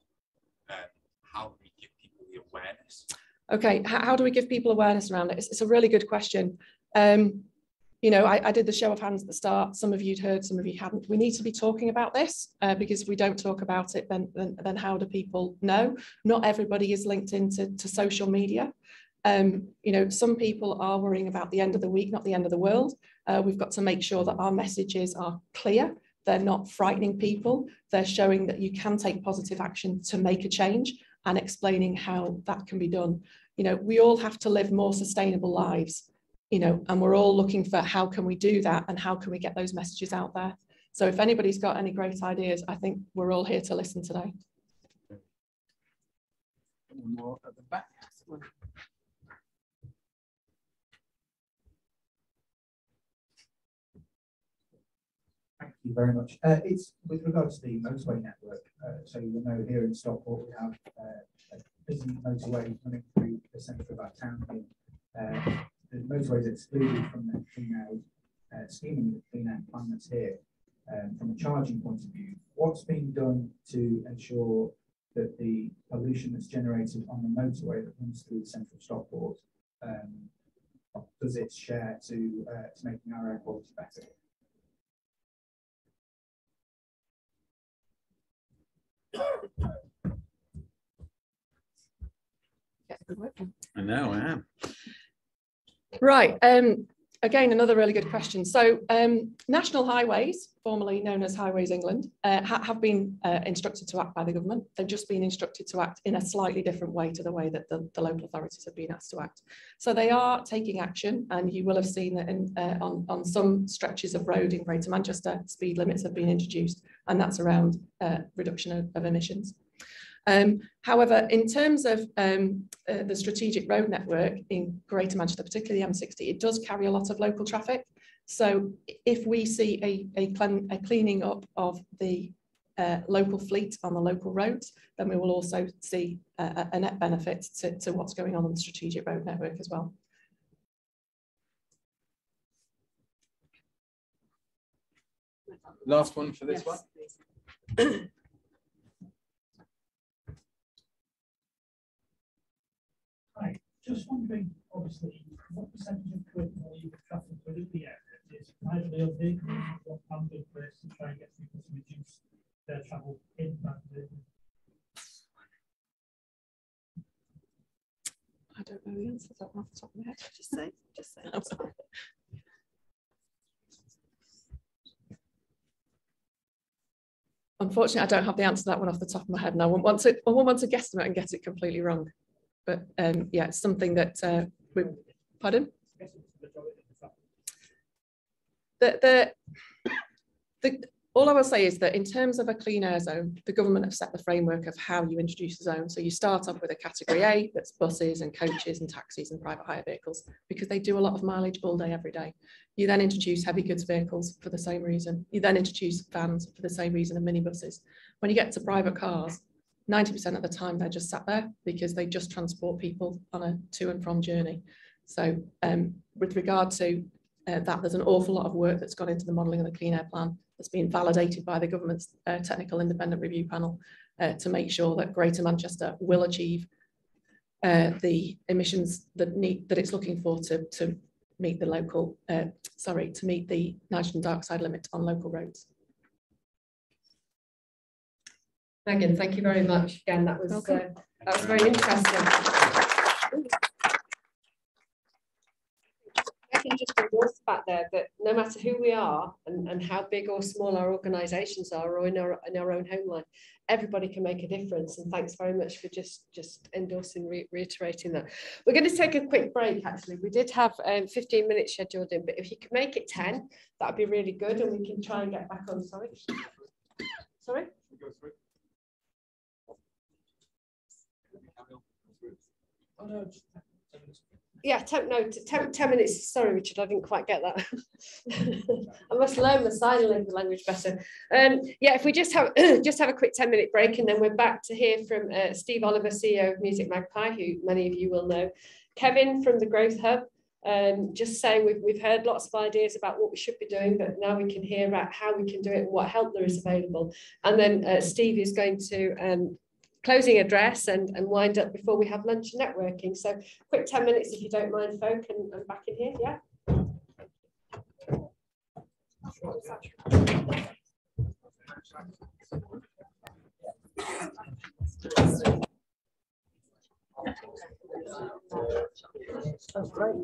how do we give people the awareness? Okay, how do we give people awareness around it? It's a really good question. You know, I did the show of hands at the start. Some of you'd heard, some of you hadn't. We need to be talking about this because if we don't talk about it, then how do people know? Not everybody is linked into social media. You know, some people are worrying about the end of the week, not the end of the world. We've got to make sure that our messages are clear. They're not frightening people. They're showing that you can take positive action to make a change and explaining how that can be done. You know, we all have to live more sustainable lives, you know, and we're all looking for how can we do that and how can we get those messages out there. So if anybody's got any great ideas, I think we're all here to listen today. One more at the back. Thank you very much. It's with regards to the motorway network. So you know, here in Stockport, we have a busy motorway running through the centre of our town. The motorway is excluded from the clean air scheme and the clean air plan that's here. From a charging point of view, what's being done to ensure that the pollution that's generated on the motorway that runs through the centre of Stockport does its share to making our air quality better? I know, I am. Right. Again, another really good question. So National Highways, formerly known as Highways England, have been instructed to act by the government. They've just been instructed to act in a slightly different way to the way that the local authorities have been asked to act. So they are taking action, and you will have seen that on some stretches of road in Greater Manchester, speed limits have been introduced, and that's around reduction of emissions. However, in terms of the strategic road network in Greater Manchester, particularly the M60, it does carry a lot of local traffic. So if we see a cleaning up of the local fleet on the local roads, then we will also see a net benefit to what's going on the strategic road network as well. Last one for this one. Hi, just wondering, obviously, what percentage of curriculum you could traffic within the area is privately owned vehicles, what I'm doing for to try and get people to reduce their travel in that vehicle? I don't know the answer to that off the top of my head. Just say. Unfortunately, I don't have the answer to that one off the top of my head, and I wouldn't want to guesstimate and get it completely wrong. But yeah, it's something that we. Pardon? All I will say is that in terms of a clean air zone, the government have set the framework of how you introduce a zone. So you start off with a category A, that's buses and coaches and taxis and private hire vehicles, because they do a lot of mileage all day, every day. You then introduce heavy goods vehicles for the same reason. You then introduce vans for the same reason and minibuses. When you get to private cars, 90% of the time they're just sat there because they just transport people on a to and from journey. So with regard to that, there's an awful lot of work that's gone into the modelling of the Clean Air Plan that's been validated by the government's technical independent review panel to make sure that Greater Manchester will achieve the emissions that it's looking for to meet the local, to meet the nitrogen dioxide limit on local roads. Megan, thank you very much. Again, that was very interesting. can just endorse the fact there that no matter who we are and how big or small our organisations are, or in our own home life, everybody can make a difference. And thanks very much for just endorsing, reiterating that. We're going to take a quick break. Actually, we did have 15 minutes scheduled in, but if you could make it 10, that'd be really good, and we can try and get back on. Sorry. Oh, no. Yeah, 10 minutes. Sorry, Richard, I didn't quite get that. I must learn the sign language better. Yeah, if we just have a quick 10-minute break, and then we're back to hear from Steve Oliver, CEO of Music Magpie, who many of you will know, Kevin from the Growth Hub. Just saying we've heard lots of ideas about what we should be doing, but now we can hear about how we can do it and what help there is available. And then Steve is going to closing address and wind up before we have lunch and networking. So quick 10 minutes if you don't mind, folk, and back in here, yeah. That's great.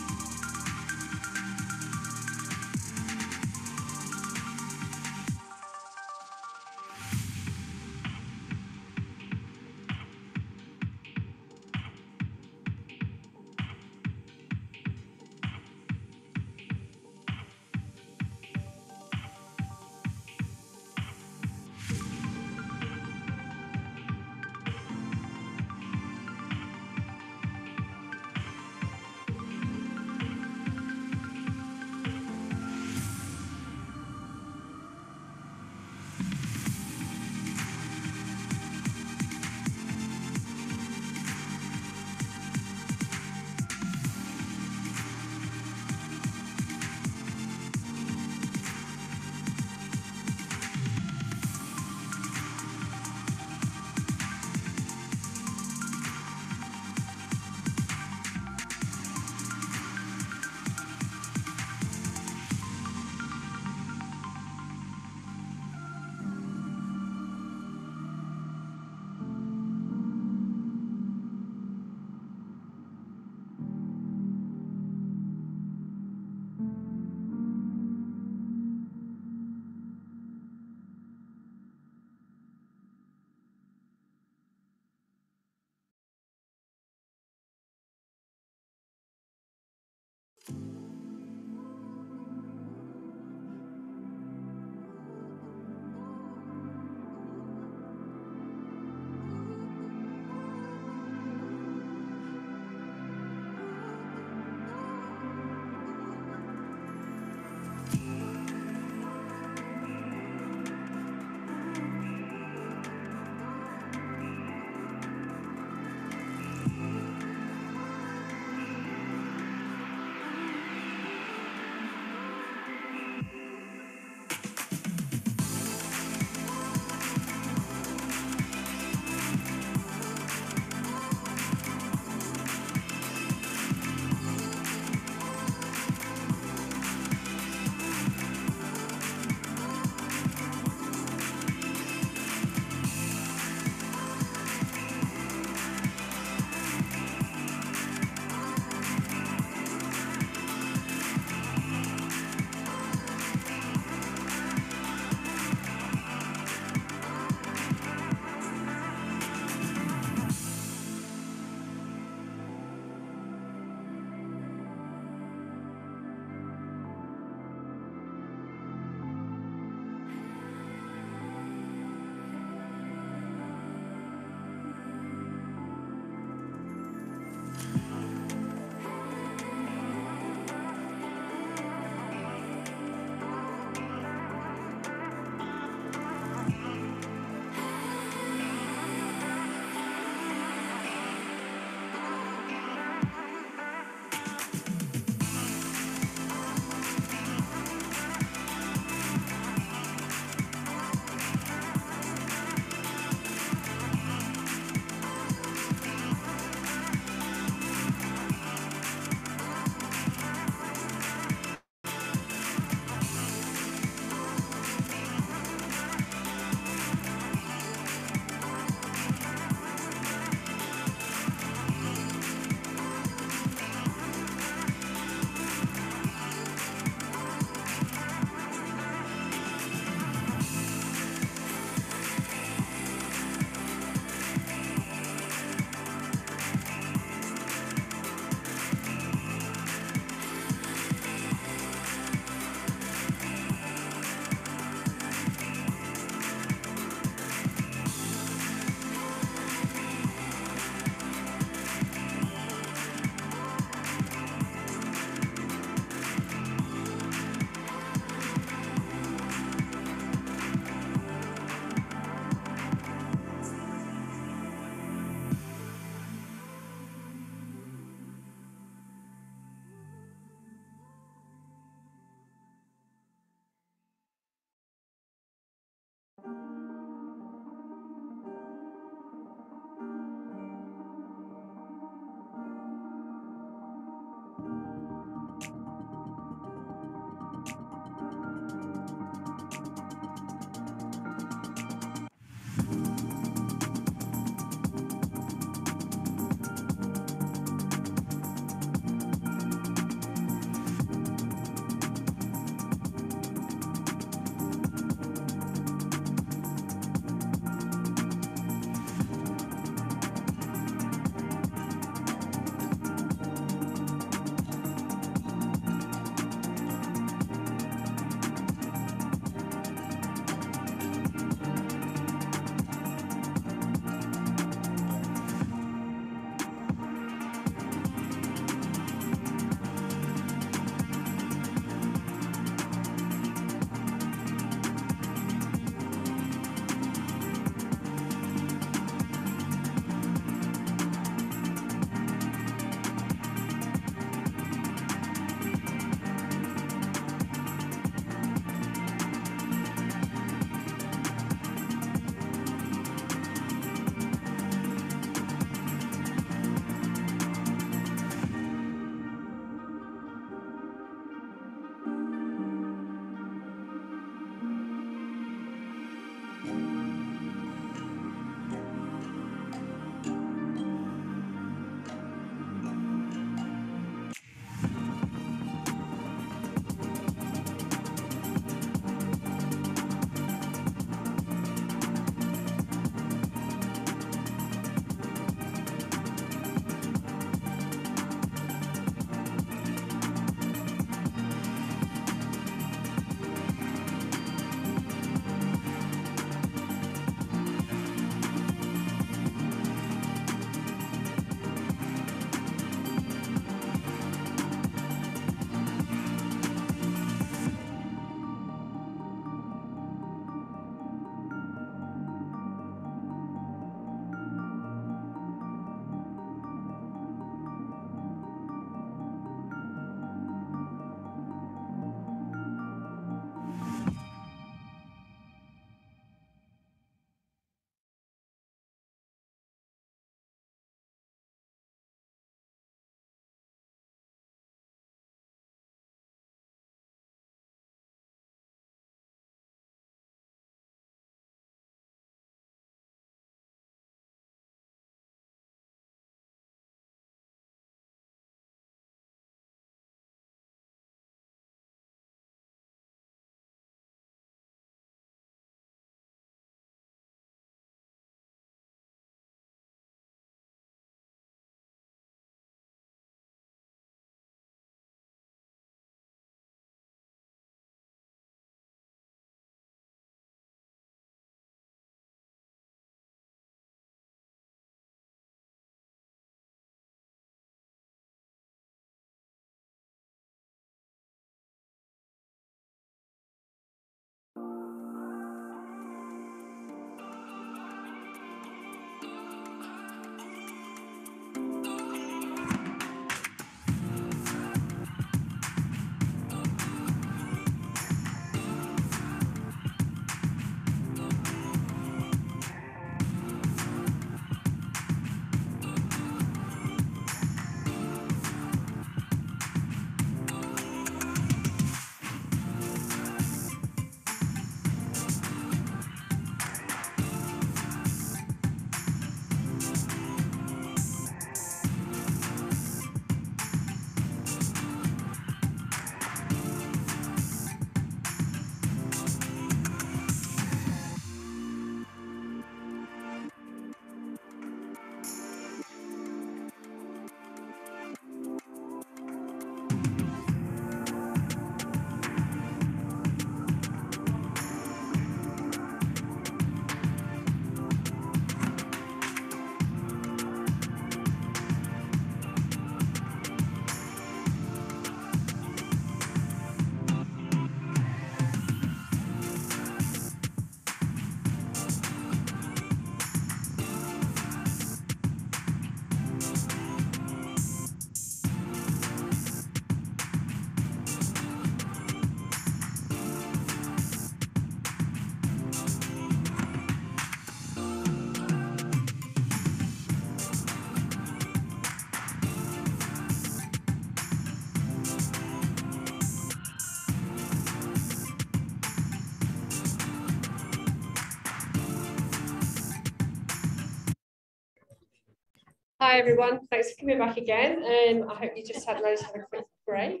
Hi everyone, thanks for coming back again. I hope you just managed to have a quick break.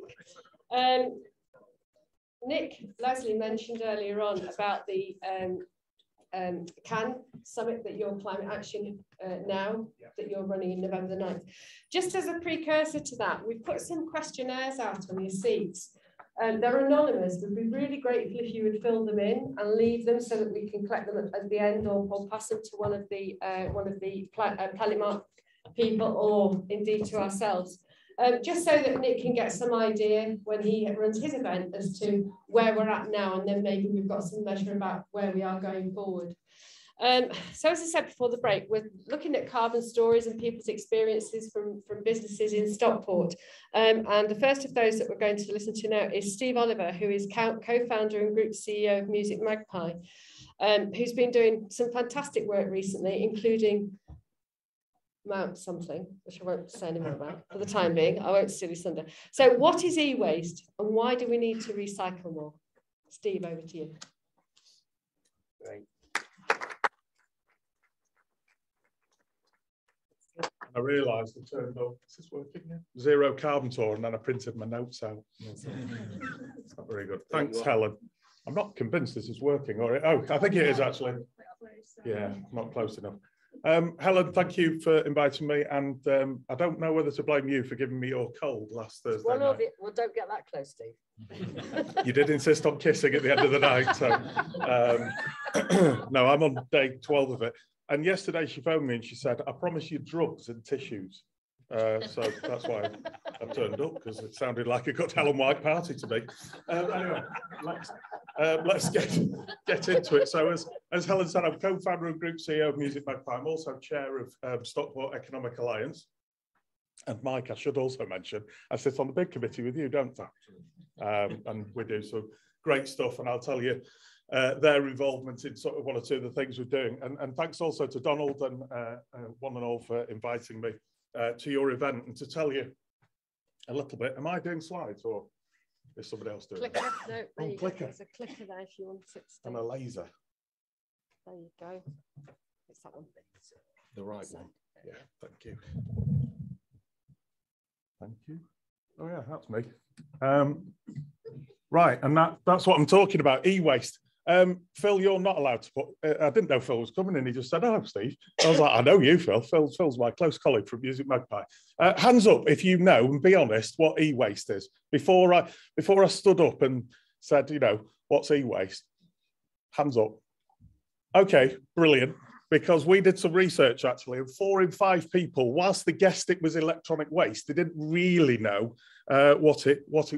Nick Leslie mentioned earlier on about the CAN summit that you're Climate Action now, that you're running in November the 9th. Just as a precursor to that, we've put some questionnaires out on your seats. They're anonymous. We'd be really grateful if you would fill them in and leave them so that we can collect them at the end, or pass them to one of the Planet Mark people, or indeed to ourselves. Just so that Nick can get some idea when he runs his event as to where we're at now, and then maybe we've got some measure about where we are going forward. So as I said before the break, we're looking at carbon stories and people's experiences from businesses in Stockport. And the first of those that we're going to listen to now is Steve Oliver, who is co-founder and group CEO of Music Magpie, who's been doing some fantastic work recently, including Mount something, which I won't say anymore about for the time being. I won't steal your thunder. So what is e-waste and why do we need to recycle more? Steve, over to you. Great. I realised I turned up, is this working now? Zero carbon tour, and then I printed my notes out. It's not very good. Thanks, Helen. I'm not convinced this is working. Or, oh, I think it is actually. Yeah, not close enough. Helen, thank you for inviting me, and I don't know whether to blame you for giving me your cold last Thursday night. Well, don't get that close, Steve. You did insist on kissing at the end of the night, so no, I'm on day 12 of it. And yesterday she phoned me and she said, I promise you drugs and tissues. So that's why I turned up, because it sounded like a good Helen White party to me. Anyway, let's get into it. So as Helen said, I'm co-founder and group CEO of Music Magpie. I'm also chair of Stockport Economic Alliance. And Mike, I should also mention, I sit on the big committee with you, don't I? And we do some great stuff, and I'll tell you their involvement in sort of one or two of the things we're doing. And thanks also to Donald and one and all for inviting me to your event, and to tell you a little bit. Am I doing slides, or is somebody else doing it? Clicker, no, there you go. Clicker. There's a clicker there if you want it. And a laser. There you go. It's that one. The right one. Yeah, thank you. Thank you. Oh yeah, that's me. Right, and that's what I'm talking about, e-waste. Phil, you're not allowed to put, I didn't know Phil was coming in, he just said, hello, Steve. I was like, I know you, Phil. Phil's my close colleague from Music Magpie. Hands up if you know, and be honest, what e-waste is. Before I stood up and said, you know, what's e-waste? Hands up. Okay, brilliant. Because we did some research actually, and 4 in 5 people, whilst they guessed it was electronic waste, they didn't really know what it was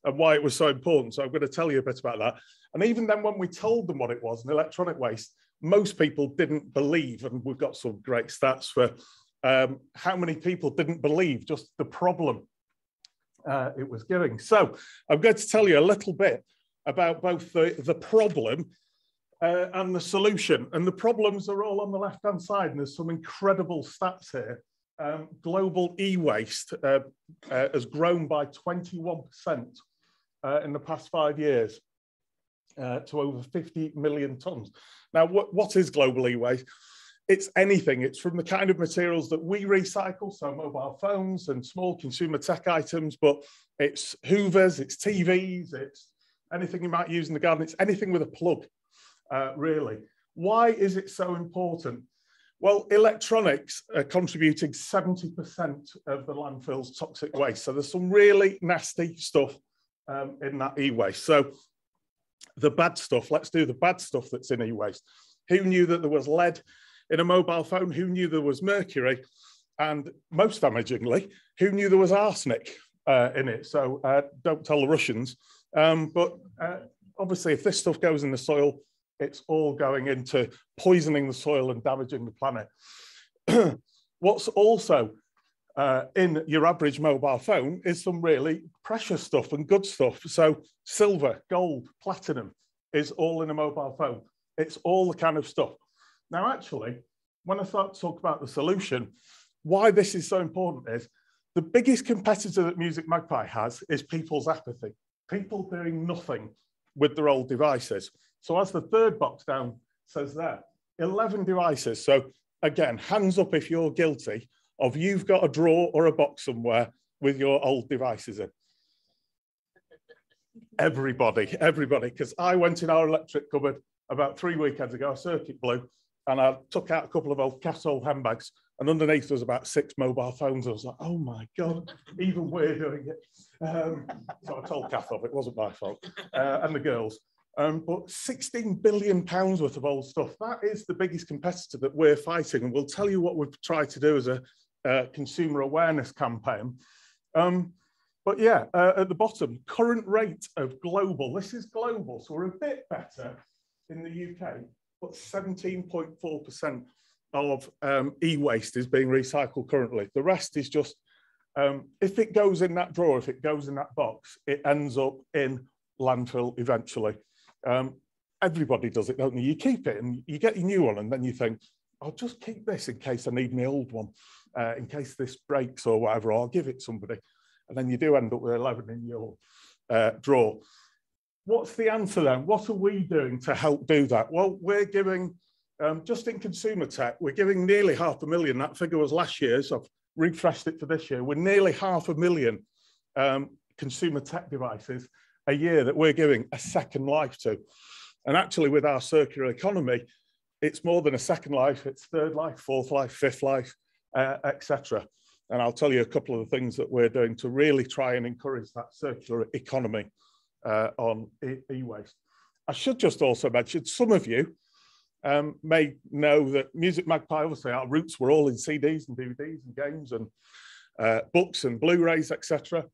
and why it was so important. So I'm going to tell you a bit about that. And even then, when we told them what it was, an electronic waste, most people didn't believe, and we've got some great stats for how many people didn't believe just the problem it was giving. So I'm going to tell you a little bit about both the problem and the solution. And the problems are all on the left-hand side, and there's some incredible stats here. Global e-waste has grown by 21% in the past 5 years. To over 50 million tonnes. Now, what is global e-waste? It's anything. It's from the kind of materials that we recycle, so mobile phones and small consumer tech items, but it's hoovers, it's TVs, it's anything you might use in the garden, it's anything with a plug, really. Why is it so important? Well, electronics are contributing 70% of the landfill's toxic waste. So there's some really nasty stuff in that e-waste. So the bad stuff, let's do the bad stuff that's in e-waste. Who knew that there was lead in a mobile phone? Who knew there was mercury? And most damagingly, who knew there was arsenic in it? So don't tell the Russians. But obviously, if this stuff goes in the soil, it's all going into poisoning the soil and damaging the planet. What's also in your average mobile phone is some really precious stuff and good stuff. So silver, gold, platinum is all in a mobile phone. It's all the kind of stuff. Now, actually, when I start to talk about the solution, why this is so important is the biggest competitor that Music Magpie has is people's apathy. People doing nothing with their old devices. So as the third box down says there, 11 devices. So again, hands up if you're guilty of you've got a drawer or a box somewhere with your old devices in? Everybody, because I went in our electric cupboard about 3 weekends ago, a circuit blew, and I took out a couple of old castle handbags, and underneath there was about 6 mobile phones. I was like, oh my God, even we're doing it. So I told Kath off, it wasn't my fault, and the girls. But £16 billion worth of old stuff, that is the biggest competitor that we're fighting. And we'll tell you what we've tried to do as a consumer awareness campaign. But yeah, at the bottom, current rate of global, this is global, so we're a bit better in the UK, but 17.4% of e-waste is being recycled currently. The rest is just, if it goes in that drawer, if it goes in that box, it ends up in landfill eventually. Everybody does it, don't you? You keep it and you get your new one and then you think, I'll just keep this in case I need my old one, in case this breaks or whatever, or I'll give it somebody. And then you do end up with 11 in your drawer. What's the answer then? What are we doing to help do that? Well, we're giving, just in consumer tech, we're giving nearly 500,000. That figure was last year, so I've refreshed it for this year. We're nearly 500,000 consumer tech devices a year that we're giving a second life to. And actually with our circular economy, it's more than a second life, it's third life, fourth life, fifth life, etc. And I'll tell you a couple of the things that we're doing to really try and encourage that circular economy on e-waste. I should just also mention, some of you may know that Music Magpie, obviously our roots were all in CDs and DVDs and games and books and Blu-rays, etc.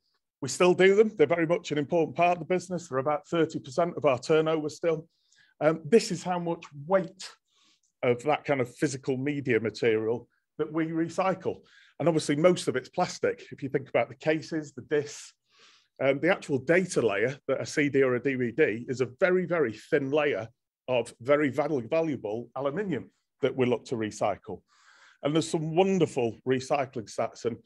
We still do them. They're very much an important part of the business. They're about 30% of our turnover still. This is how much weight of that kind of physical media material that we recycle. And obviously most of it's plastic. If you think about the cases, the discs, the actual data layer that a CD or a DVD is a very, very thin layer of very valuable aluminium that we look to recycle. And there's some wonderful recycling stats. And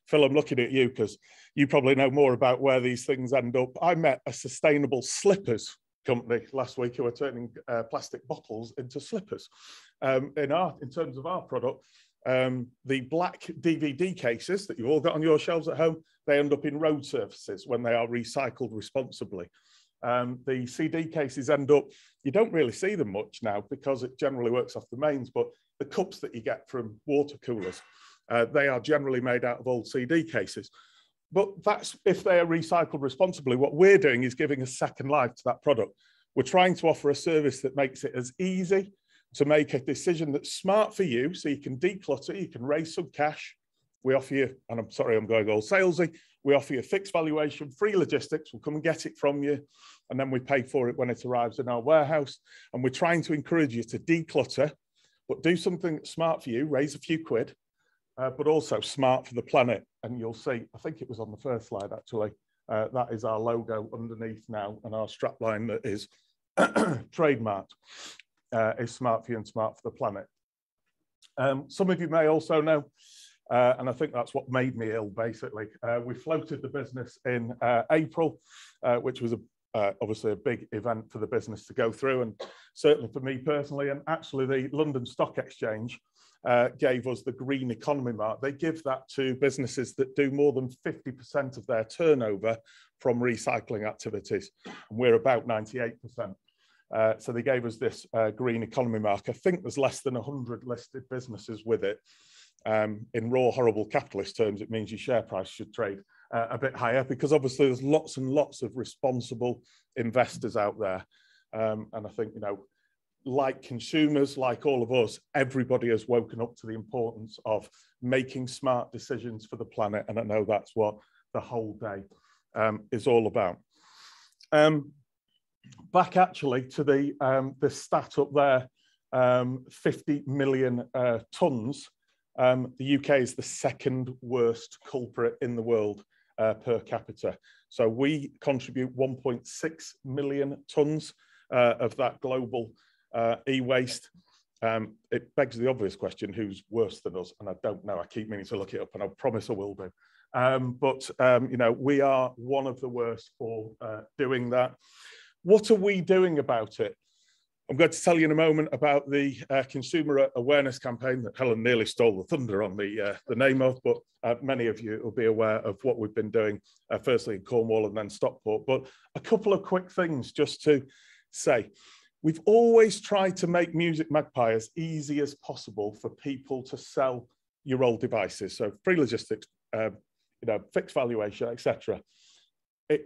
Phil, I'm looking at you because you probably know more about where these things end up. I met a sustainable slippers company last week who are turning plastic bottles into slippers. In terms of our product, the black DVD cases that you've all got on your shelves at home, they end up in road surfaces when they are recycled responsibly. The CD cases end up, you don't really see them much now because it generally works off the mains, but the cups that you get from water coolers, they are generally made out of old CD cases. But that's if they are recycled responsibly. What we're doing is giving a second life to that product. We're trying to offer a service that makes it as easy to make a decision that's smart for you, so you can declutter, you can raise some cash. We offer you, and I'm sorry, I'm going all salesy, we offer you a fixed valuation, free logistics, we'll come and get it from you, and then we pay for it when it arrives in our warehouse. And we're trying to encourage you to declutter, but do something that's smart for you, raise a few quid, but also smart for the planet. And you'll see, I think it was on the first slide actually, that is our logo underneath now, and our strapline that is trademarked. Is smart for you and smart for the planet. Some of you may also know, and I think that's what made me ill, basically. We floated the business in April, which was obviously a big event for the business to go through, and certainly for me personally. And actually the London Stock Exchange gave us the green economy mark. They give that to businesses that do more than 50% of their turnover from recycling activities. And we're about 98%. So they gave us this green economy mark. I think there's less than 100 listed businesses with it. In raw, horrible capitalist terms, it means your share price should trade a bit higher, because obviously there's lots and lots of responsible investors out there. And I think, you know, like consumers, like all of us, everybody has woken up to the importance of making smart decisions for the planet. And I know that's what the whole day is all about. Back actually to the stat up there, 50 million tonnes. The UK is the second worst culprit in the world per capita. So we contribute 1.6 million tonnes of that global e-waste. It begs the obvious question, who's worse than us? And I don't know, I keep meaning to look it up, and I promise I will do. But you know, we are one of the worst for doing that. What are we doing about it? I'm going to tell you in a moment about the consumer awareness campaign that Helen nearly stole the thunder on the name of, but many of you will be aware of what we've been doing, firstly in Cornwall and then Stockport. But a couple of quick things just to say. We've always tried to make Music Magpie as easy as possible for people to sell your old devices. So free logistics, fixed valuation, etc.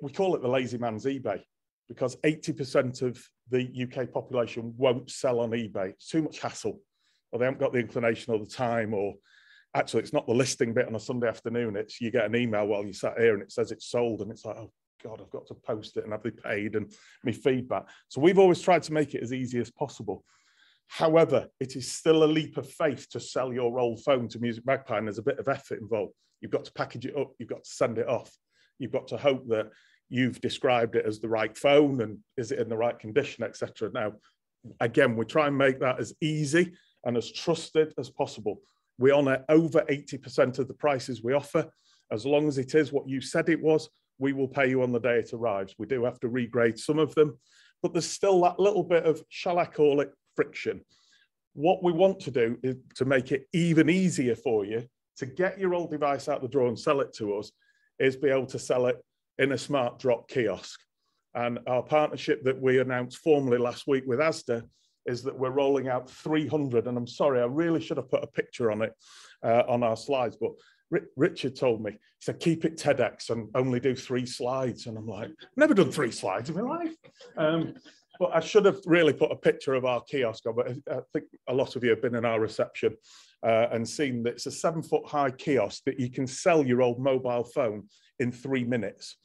We call it the lazy man's eBay, because 80% of the UK population won't sell on eBay. It's too much hassle, or they haven't got the inclination or the time, or actually it's not the listing bit on a Sunday afternoon. It's you get an email while you sat here and it says it's sold, and it's like, oh God, I've got to post it and have they paid and me feedback. So we've always tried to make it as easy as possible. However, it is still a leap of faith to sell your old phone to Music Magpie, and there's a bit of effort involved. You've got to package it up, you've got to send it off. You've got to hope that you've described it as the right phone and is it in the right condition, etc. Now, again, we try and make that as easy and as trusted as possible. We honour over 80% of the prices we offer. As long as it is what you said it was, we will pay you on the day it arrives. We do have to regrade some of them, but there's still that little bit of, shall I call it, friction. What we want to do is to make it even easier for you to get your old device out the drawer and sell it to us, is be able to sell it in a smart drop kiosk. And our partnership that we announced formally last week with Asda is that we're rolling out 300, and I'm sorry, I really should have put a picture on it on our slides, but Richard told me, he said, keep it TEDx and only do 3 slides. And I'm like, never done 3 slides in my life. But I should have really put a picture of our kiosk on, but I think a lot of you have been in our reception and seen that it's a 7-foot high kiosk that you can sell your old mobile phone in 3 minutes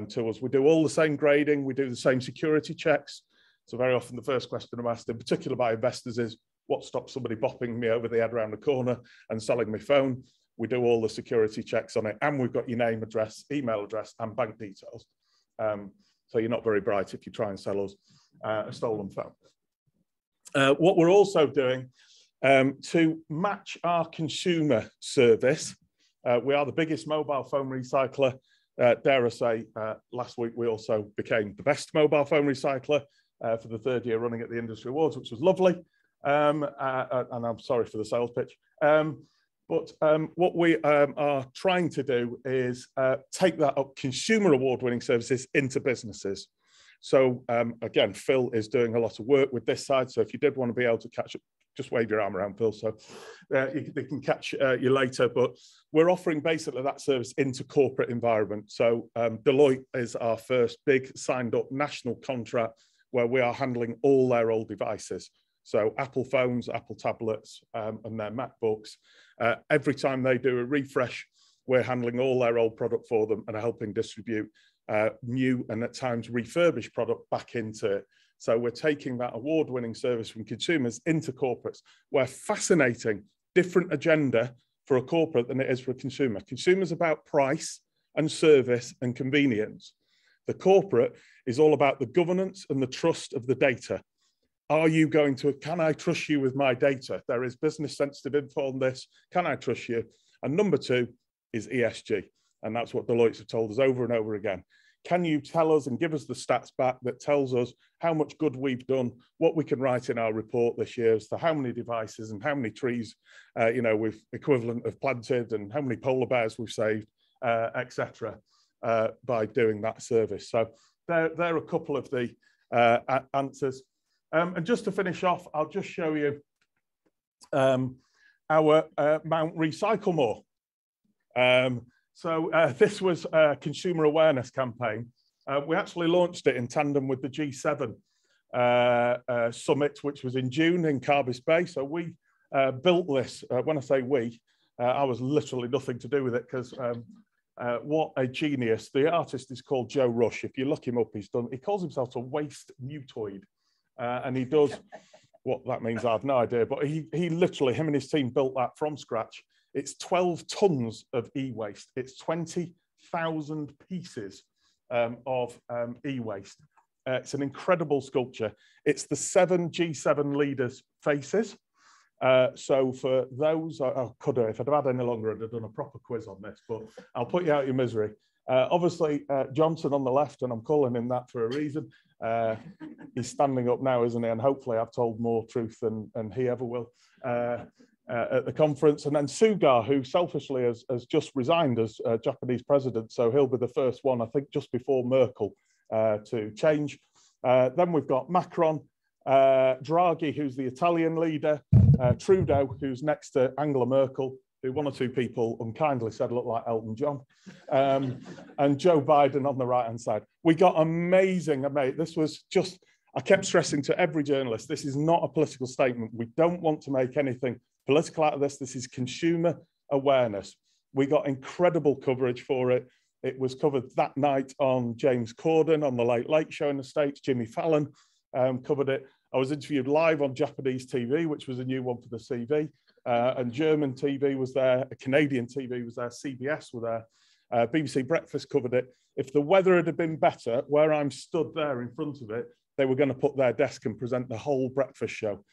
to us. We do all the same grading, we do the same security checks. So very often the first question I'm asked, in particular by investors, is what stops somebody bopping me over the head around the corner and selling my phone? We do all the security checks on it, and we've got your name, address, email address, and bank details. So you're not very bright if you try and sell us a stolen phone. What we're also doing to match our consumer service, we are the biggest mobile phone recycler. Dare I say, last week we also became the best mobile phone recycler for the 3rd year running at the Industry Awards, which was lovely. And I'm sorry for the sales pitch. But what we are trying to do is take that up consumer award-winning services into businesses. So again, Phil is doing a lot of work with this side. So if you did want to be able to catch up, just wave your arm around, Phil, so they can catch you later. But we're offering basically that service into corporate environment. So Deloitte is our first big signed up national contract where we are handling all their old devices. So Apple phones, Apple tablets, and their MacBooks. Every time they do a refresh, we're handling all their old product for them and are helping distribute new and at times refurbished product back into it. So we're taking that award-winning service from consumers into corporates. We're fascinating, different agenda for a corporate than it is for a consumer. Consumers about price and service and convenience. The corporate is all about the governance and the trust of the data. Are you going to, can I trust you with my data? There is business sensitive info on this. Can I trust you? And number 2 is ESG. And that's what Deloitte have told us over and over again. Can you tell us and give us the stats back that tells us how much good we've done, what we can write in our report this year as to how many devices and how many trees, we've equivalent of planted and how many polar bears we've saved, etc. By doing that service. So there are a couple of the answers. And just to finish off, I'll just show you our Mount Recycle More. So this was a consumer awareness campaign. We actually launched it in tandem with the G7 summit, which was in June in Carbis Bay. So we built this. When I say we, I was literally nothing to do with it because what a genius. The artist is called Joe Rush. If you look him up, he calls himself a waste mutoid. And he does what that means, I have no idea, but he literally, him and his team built that from scratch. It's 12 tons of e-waste. It's 20,000 pieces of e-waste. It's an incredible sculpture. It's the 7 G7 leaders' faces. So for those, I could have, if I'd have had any longer, I'd have done a proper quiz on this, but I'll put you out of your misery. Obviously, Johnson on the left, and I'm calling him that for a reason. He's standing up now, isn't he? And hopefully I've told more truth than he ever will at the conference. And then Suga, who selfishly has just resigned as Japanese president. So he'll be the first one, I think, just before Merkel to change. Then we've got Macron, Draghi, who's the Italian leader, Trudeau, who's next to Angela Merkel, who one or two people unkindly said looked like Elton John, and Joe Biden on the right-hand side. We got amazing. This was just, I kept stressing to every journalist, this is not a political statement. We don't want to make anything political out of this. This is consumer awareness. We got incredible coverage for it. It was covered that night on James Corden on the Late Late Show in the States. Jimmy Fallon covered it. I was interviewed live on Japanese TV, which was a new one for the CV. And German TV was there, Canadian TV was there, CBS were there, BBC Breakfast covered it. If the weather had been better, where I'm stood there in front of it, they were going to put their desk and present the whole breakfast show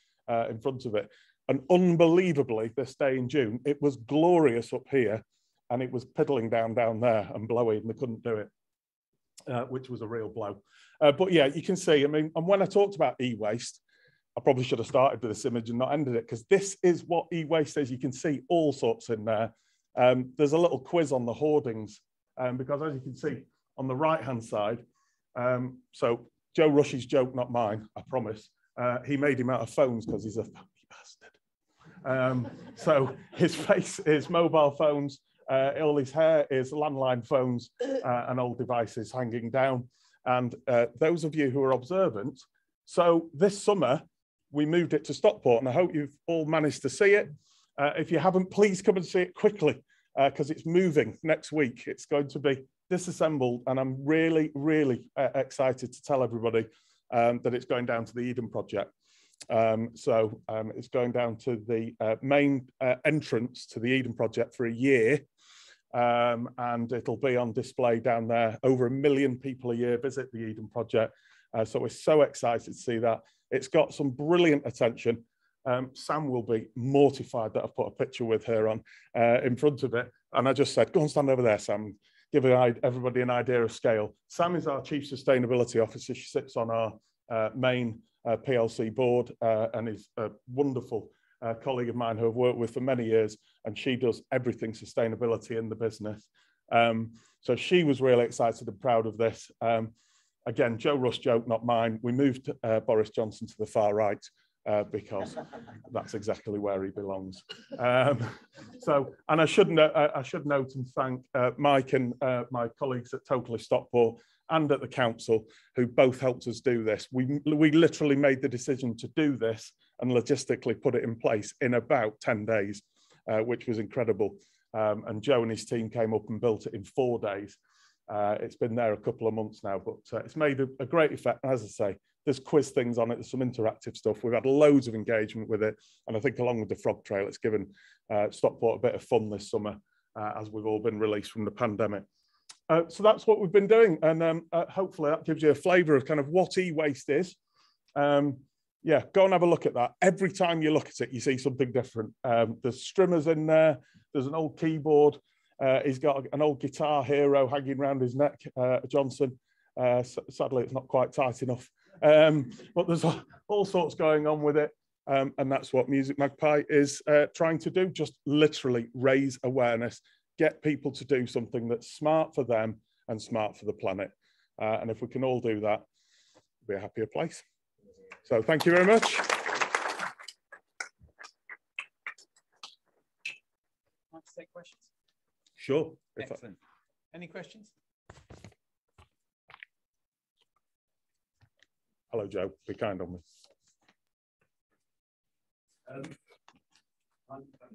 in front of it. And unbelievably, this day in June, it was glorious up here, and it was piddling down there and blowy, and they couldn't do it, which was a real blow. But yeah, you can see, I mean, and when I talked about e-waste, I probably should have started with this image and not ended it, because this is what e-waste is. You can see all sorts in there. There's a little quiz on the hoardings, because as you can see on the right-hand side, so Joe Rush's joke, not mine, I promise. He made him out of phones because he's a phony bastard. So his face is mobile phones, all his hair is landline phones and old devices hanging down. And those of you who are observant, so this summer, we moved it to Stockport, and I hope you've all managed to see it. If you haven't, please come and see it quickly, because it's moving next week. It's going to be disassembled, and I'm really, really excited to tell everybody that it's going down to the Eden project. So it's going down to the main entrance to the Eden project for a year, and it'll be on display down there. Over 1 million people a year visit the Eden project, so we're so excited to see that. It's got some brilliant attention. Sam will be mortified that I've put a picture with her on in front of it. And I just said, go and stand over there, Sam. Give everybody an idea of scale. Sam is our Chief Sustainability Officer. She sits on our main PLC board and is a wonderful colleague of mine who I've worked with for many years. And she does everything sustainability in the business. So she was really excited and proud of this. Again, Joe Rush joke, not mine. We moved Boris Johnson to the far right because that's exactly where he belongs. And I should note and thank Mike and my colleagues at Totally Stockport and at the council who both helped us do this. We literally made the decision to do this and logistically put it in place in about 10 days, which was incredible. And Joe and his team came up and built it in 4 days. It's been there a couple of months now, but it's made a great effect. And as I say, there's quiz things on it, there's some interactive stuff. We've had loads of engagement with it. And I think along with the frog trail, it's given Stockport a bit of fun this summer as we've all been released from the pandemic. So that's what we've been doing. And hopefully that gives you a flavour of kind of what e-waste is. Yeah, go and have a look at that. Every time you look at it, you see something different. There's strimmers in there. There's an old keyboard. He's got an old Guitar Hero hanging around his neck, Johnson. Sadly, it's not quite tight enough. But there's all sorts going on with it. And that's what Music Magpie is trying to do. Just literally raise awareness, get people to do something that's smart for them and smart for the planet. And if we can all do that, it'll be a happier place. So thank you very much. Want to take questions? Sure. Excellent. Any questions? Hello, Joe. Be kind on me. I'm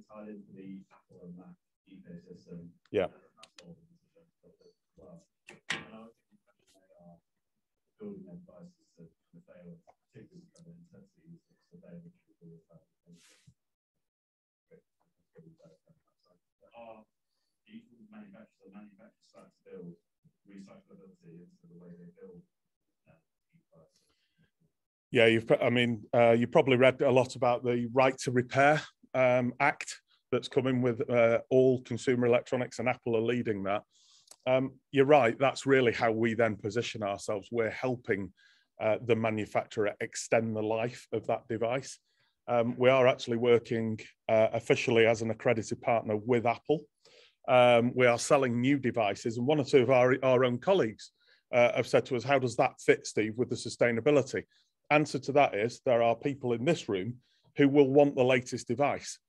tied into the Apple and Mac ecosystem. Yeah. Well, and I was thinking they are building their devices to fail, particularly for the intensity to fail, which is always that. Manufacturers start to build recyclability into the way they build Yeah, you've probably read a lot about the Right to Repair Act that's coming with all consumer electronics, and Apple are leading that. you're right, that's really how we then position ourselves. We're helping the manufacturer extend the life of that device. We are actually working officially as an accredited partner with Apple. We are selling new devices, and one or two of our own colleagues have said to us, how does that fit, Steve, with the sustainability? Answer to that is, there are people in this room who will want the latest device.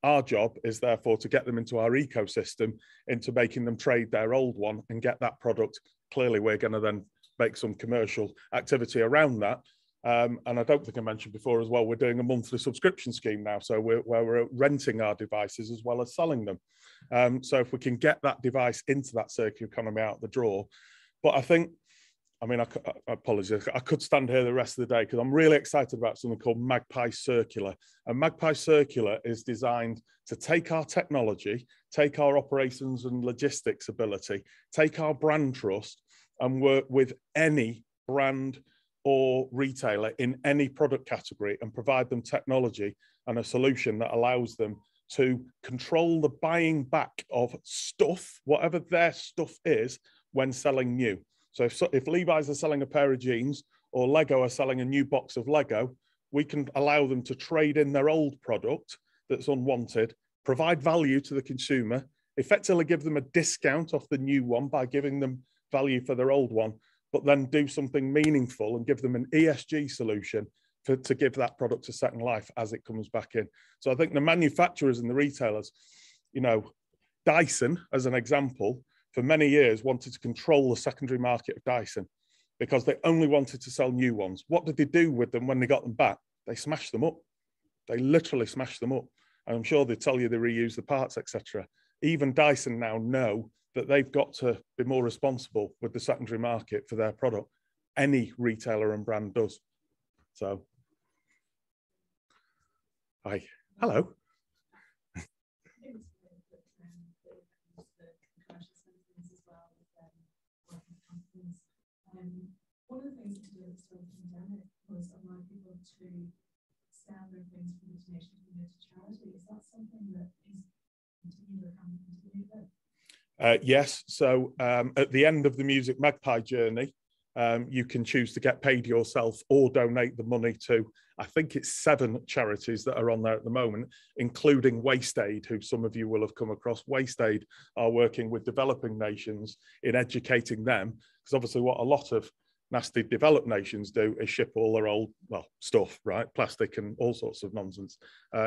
Our job is therefore to get them into our ecosystem, into making them trade their old one and get that product. Clearly, we're going to then make some commercial activity around that. And I don't think I mentioned before as well, we're doing a monthly subscription scheme now. So we're renting our devices as well as selling them. So if we can get that device into that circular economy out the drawer. But I think, I mean, I apologize, I could stand here the rest of the day because I'm really excited about something called Magpie Circular. And Magpie Circular is designed to take our technology, take our operations and logistics ability, take our brand trust and work with any brand or retailer in any product category and provide them technology and a solution that allows them to control the buying back of stuff, whatever their stuff is, when selling new. So if Levi's are selling a pair of jeans or Lego are selling a new box of Lego, we can allow them to trade in their old product that's unwanted, provide value to the consumer, effectively give them a discount off the new one by giving them value for their old one, but then do something meaningful and give them an ESG solution to give that product a second life as it comes back in. So I think the manufacturers and the retailers, you know, Dyson, as an example, for many years wanted to control the secondary market of Dyson because they only wanted to sell new ones. What did they do with them when they got them back? They smashed them up. They literally smashed them up. And I'm sure they tell you they reuse the parts, etc. Even Dyson now know that they've got to be more responsible with the secondary market for their product. Any retailer and brand does. So, hi, hello. One of the things to do with the pandemic was allow people to sell their things from the donation to charity. Is that something that is continued or can continue with? Yes, so at the end of the Music Magpie journey, you can choose to get paid yourself or donate the money to, I think it's 7 charities that are on there at the moment, including Waste Aid, who some of you will have come across. Waste Aid are working with developing nations in educating them, because obviously what a lot of nasty developed nations do is ship all their old, well, stuff, right? Plastic and all sorts of nonsense,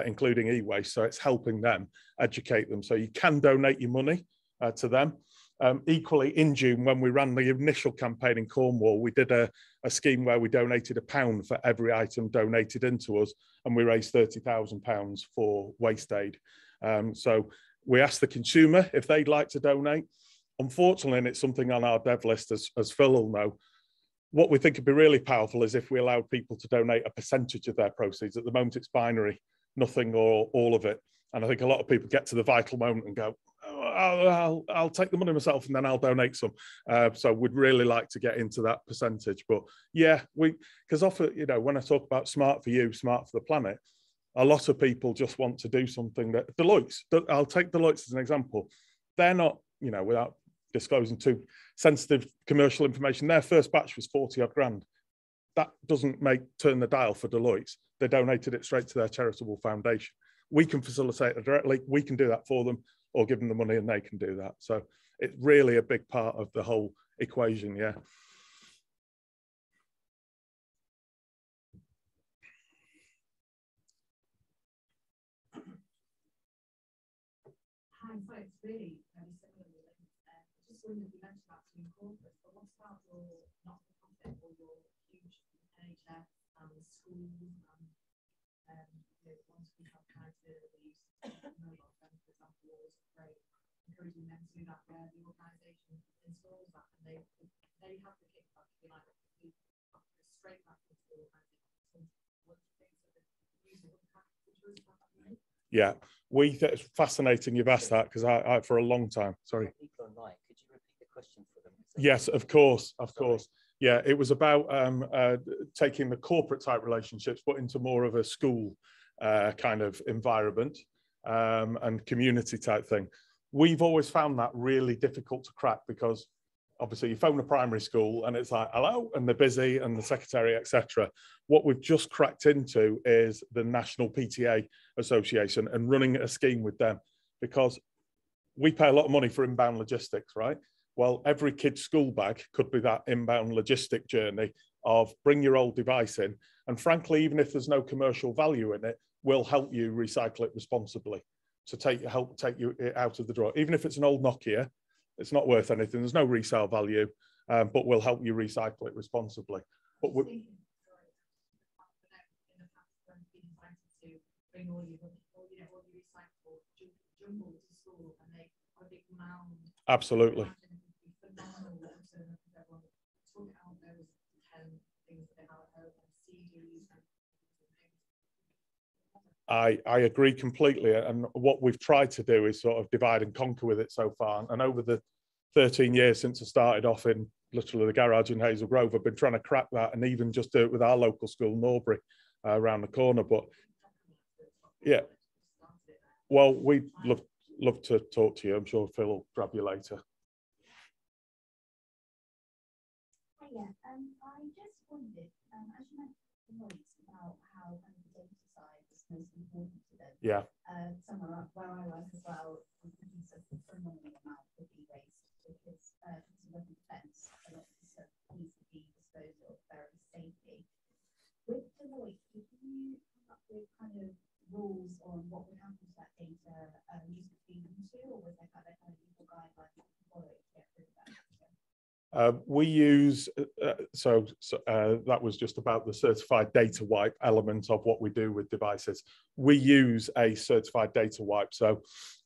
including e-waste. So it's helping them, educate them. So you can donate your money to them. Equally, in June, when we ran the initial campaign in Cornwall, we did a scheme where we donated £1 for every item donated into us, and we raised £30,000 for Waste Aid. So we asked the consumer if they'd like to donate. Unfortunately, and it's something on our dev list, as Phil will know, what we think would be really powerful is if we allowed people to donate a percentage of their proceeds. At the moment, it's binary, nothing or all of it. And I think a lot of people get to the vital moment and go, oh, I'll take the money myself and then I'll donate some. So we'd really like to get into that percentage. But yeah, because often, you know, when I talk about smart for you, smart for the planet, a lot of people just want to do something that Deloitte's, I'll take Deloitte's as an example. They're not, you know, without disclosing too sensitive commercial information, their first batch was 40 odd grand. That doesn't turn the dial for Deloitte's. They donated it straight to their charitable foundation. We can facilitate it directly. We can do that for them or give them the money and they can do that. So it's really a big part of the whole equation, yeah. Hi, so it's really very similar. Just wondering if you mentioned about doing corporate, but what about your not-for-profit or your huge NHS and schools and once we have kind of use mobile phones, for example, is great, encouraging them to do that where the organisation installs that and they have the kickback, if you like, straight back into the organisation. Yeah, it's fascinating you've asked that because I for a long time, sorry. People online, could you repeat the question for them? Yes, of course, of course. Yeah, it was about taking the corporate type relationships, but into more of a school kind of environment and community type thing. we've always found that really difficult to crack, because obviously you phone a primary school and it's like, hello, and they're busy and the secretary, etc. What we've just cracked into is the National PTA Association and running a scheme with them, because we pay a lot of money for inbound logistics, right? Well, every kid's school bag could be that inbound logistic journey of bring your old device in. And frankly, even if there's no commercial value in it, we'll help you recycle it responsibly. So help take you out of the drawer. Even if it's an old Nokia, it's not worth anything. There's no resale value, but we'll help you recycle it responsibly. But we, absolutely. I agree completely. And what we've tried to do is sort of divide and conquer with it so far. And over the 13 years since I started off in literally the garage in Hazel Grove, I've been trying to crack that and even just do it with our local school, Norbury, around the corner. But yeah, well, we'd love to talk to you. I'm sure Phil will grab you later. Hiya, I just wondered, as you mentioned about how kind of the data side is most important to them. Yeah. Somewhere where I work as well, we produce a phenomenal amount of e-waste because of defence, a lot of the stuff needs to be disposed of very safely. With Deloitte, did you come up with kind of rules on what would happen to that data used to feed into, or was there kind of legal guidelines you could follow to get rid of that? We use, that was just about the certified data wipe element of what we do with devices. We use a certified data wipe. So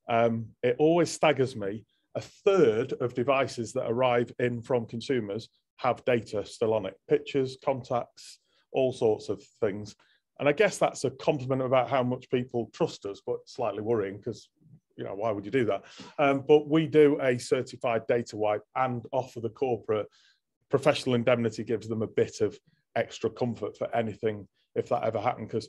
it always staggers me. A third of devices that arrive in from consumers have data still on it. Pictures, contacts, all sorts of things. And I guess that's a compliment about how much people trust us, but slightly worrying because, you know, why would you do that? But we do a certified data wipe and offer the corporate professional indemnity, gives them a bit of extra comfort for anything if that ever happened. Because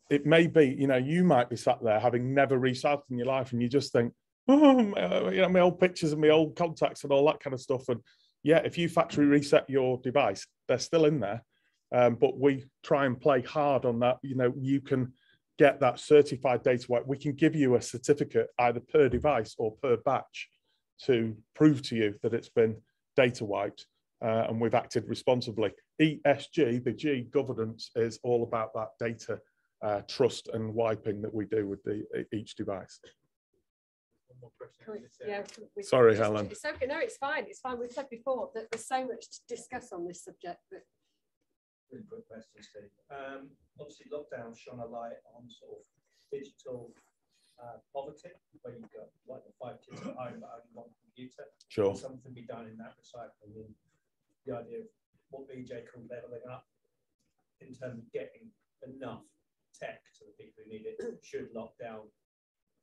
it may be, you know, you might be sat there having never recycled in your life and you just think, oh, you know, my old pictures and my old contacts and all that kind of stuff. And yeah, if you factory reset your device, they're still in there. But we try and play hard on that. You know, you can get that certified data wipe. We can give you a certificate either per device or per batch to prove to you that it's been data wiped and we've acted responsibly. ESG, the G, governance, is all about that data trust and wiping that we do with each device. Yeah, sorry, Helen. It's okay. No, it's fine. It's fine. We've said before that there's so much to discuss on this subject. But really quick question, Steve. Obviously, lockdown shone a light on sort of digital poverty, where you've got like the 5 kids at home but only one computer. Sure. Something be done in that recycling. And the idea of what BJ called leveling up in terms of getting enough tech to the people who need it. Should lockdown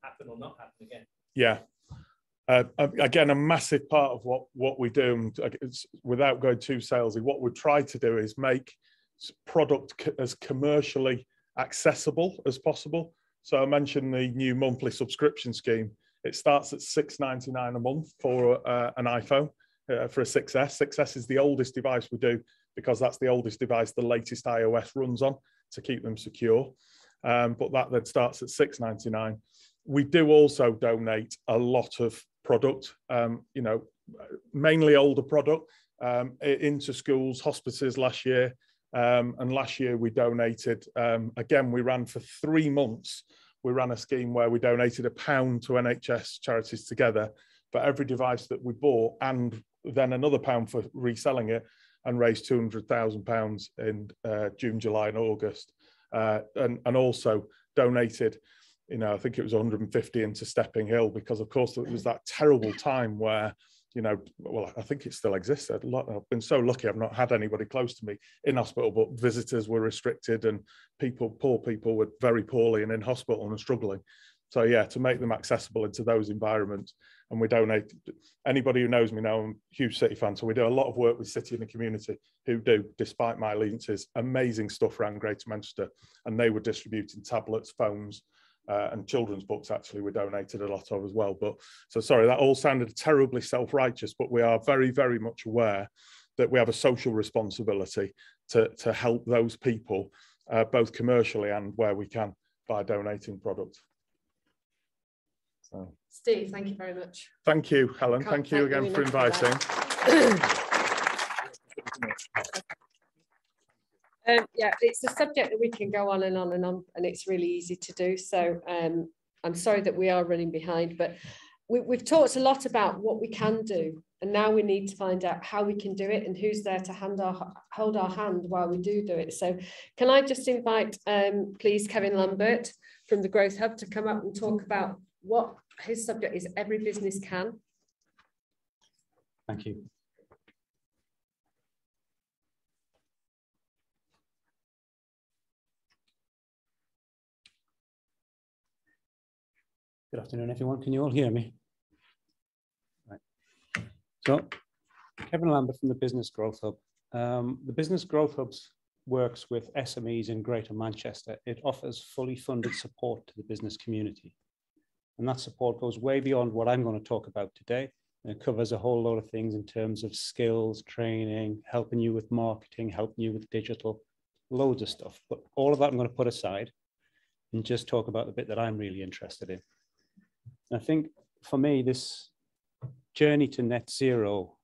happen or not happen again? Yeah. Again, a massive part of what we do, and without going too salesy, what we try to do is make product as commercially accessible as possible. So I mentioned the new monthly subscription scheme. It starts at $6.99 a month for an iPhone, for a 6S. 6S is the oldest device we do because that's the oldest device the latest iOS runs on to keep them secure. But that then starts at $6.99. We do also donate a lot of product, you know, mainly older product into schools, hospices last year. And last year we donated, again, we ran for 3 months. We ran a scheme where we donated £1 to NHS charities together for every device that we bought, and then another £1 for reselling it, and raised £200,000 in June, July and August. And also donated, you know, I think it was 150 into Stepping Hill, because of course it was that terrible time where, you know, well, I think it still exists. I've been so lucky I've not had anybody close to me in hospital, but visitors were restricted and poor people were very poorly and in hospital and struggling. So yeah, to make them accessible into those environments. And we donate, anybody who knows me know I'm a huge City fan, so we do a lot of work with City and the community who do, despite my allegiances, amazing stuff around Greater Manchester. And they were distributing tablets, phones, and children's books actually we donated a lot of as well. But so sorry, that all sounded terribly self-righteous, but we are very, very much aware that we have a social responsibility to help those people, both commercially and where we can, by donating product. So. Steve, thank you very much. Thank you, Helen. Thank you again for inviting. Yeah, it's a subject that we can go on and on and on, and it's really easy to do. So I'm sorry that we are running behind, but we've talked a lot about what we can do, and now we need to find out how we can do it and who's there to hold our hand while we do it. So can I just invite, please, Kevin Lambert from the Growth Hub to come up and talk about what his subject is, Every Business Can. Thank you. Good afternoon, everyone. Can you all hear me? Right. So, Kevin Lambert from the Business Growth Hub. The Business Growth Hub works with SMEs in Greater Manchester. It offers fully funded support to the business community. And that support goes way beyond what I'm going to talk about today. And it covers a whole lot of things in terms of skills, training, helping you with marketing, helping you with digital, loads of stuff. But all of that I'm going to put aside and just talk about the bit that I'm really interested in. I think for me, this journey to net zero,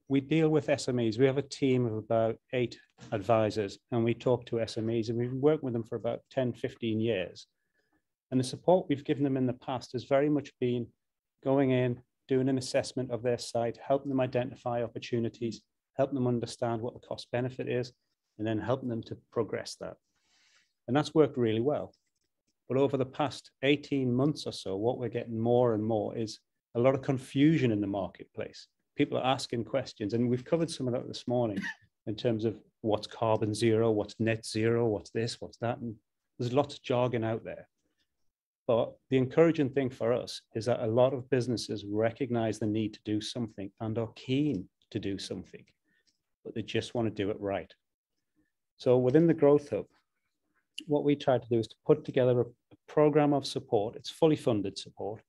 we deal with SMEs. We have a team of about 8 advisors, and we talk to SMEs, and we've worked with them for about 10, 15 years. And the support we've given them in the past has very much been going in, doing an assessment of their site, helping them identify opportunities, helping them understand what the cost benefit is, and then helping them to progress that. And that's worked really well. But over the past 18 months or so, what we're getting more and more is a lot of confusion in the marketplace. People are asking questions, and we've covered some of that this morning in terms of what's carbon zero, what's net zero, what's this, what's that. And there's lots of jargon out there. But the encouraging thing for us is that a lot of businesses recognize the need to do something and are keen to do something, but they just want to do it right. So within the Growth Hub, what we try to do is to put together a program of support. It's fully funded support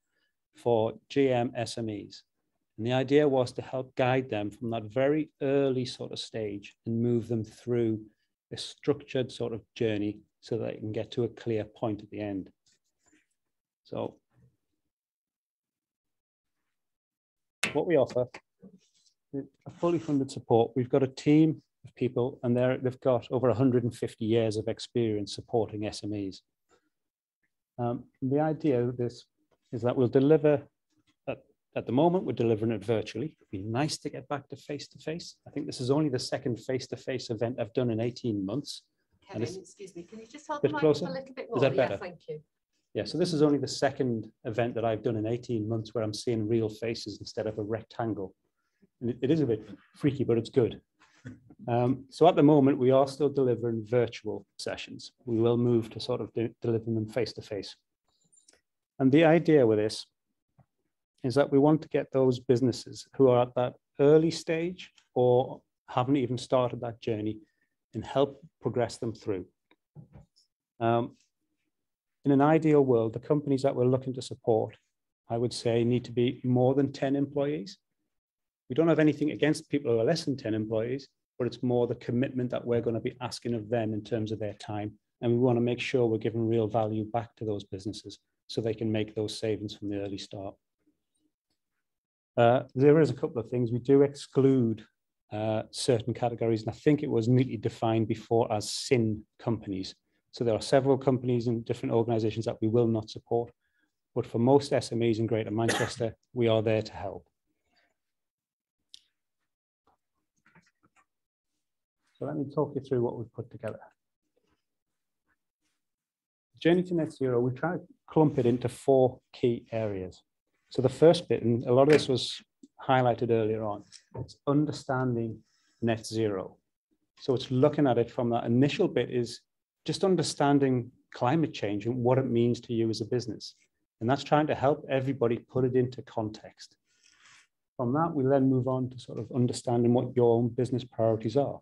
for GM SMEs. And the idea was to help guide them from that very early sort of stage and move them through a structured sort of journey so that they can get to a clear point at the end. So what we offer is a fully funded support. We've got a team of people, and they've got over 150 years of experience supporting SMEs. The idea of this is that we'll deliver, at the moment, we're delivering it virtually. It'd be nice to get back to face-to-face. I think this is only the second face-to-face event I've done in 18 months. Kevin, excuse me, can you just hold the mic up a little bit more? Is that better? Yeah, thank you. Yeah, so this is only the second event that I've done in 18 months where I'm seeing real faces instead of a rectangle. And it is a bit freaky, but it's good. So at the moment, we are still delivering virtual sessions. We will move to sort of delivering them face-to-face. And the idea with this is that we want to get those businesses who are at that early stage or haven't even started that journey and help progress them through. In an ideal world, the companies that we're looking to support, I would say, need to be more than 10 employees. We don't have anything against people who are less than 10 employees, but it's more the commitment that we're going to be asking of them in terms of their time. And we want to make sure we're giving real value back to those businesses so they can make those savings from the early start. There is a couple of things. We do exclude certain categories, and I think it was neatly defined before as SIN companies. So there are several companies and different organizations that we will not support, but for most SMEs in Greater Manchester, we are there to help. So let me talk you through what we've put together. Journey to net zero, we try to clump it into 4 key areas. So the first bit, and a lot of this was highlighted earlier on, it's understanding net zero. So it's looking at it from that initial bit is just understanding climate change and what it means to you as a business. And that's trying to help everybody put it into context. From that, we then move on to sort of understanding what your own business priorities are.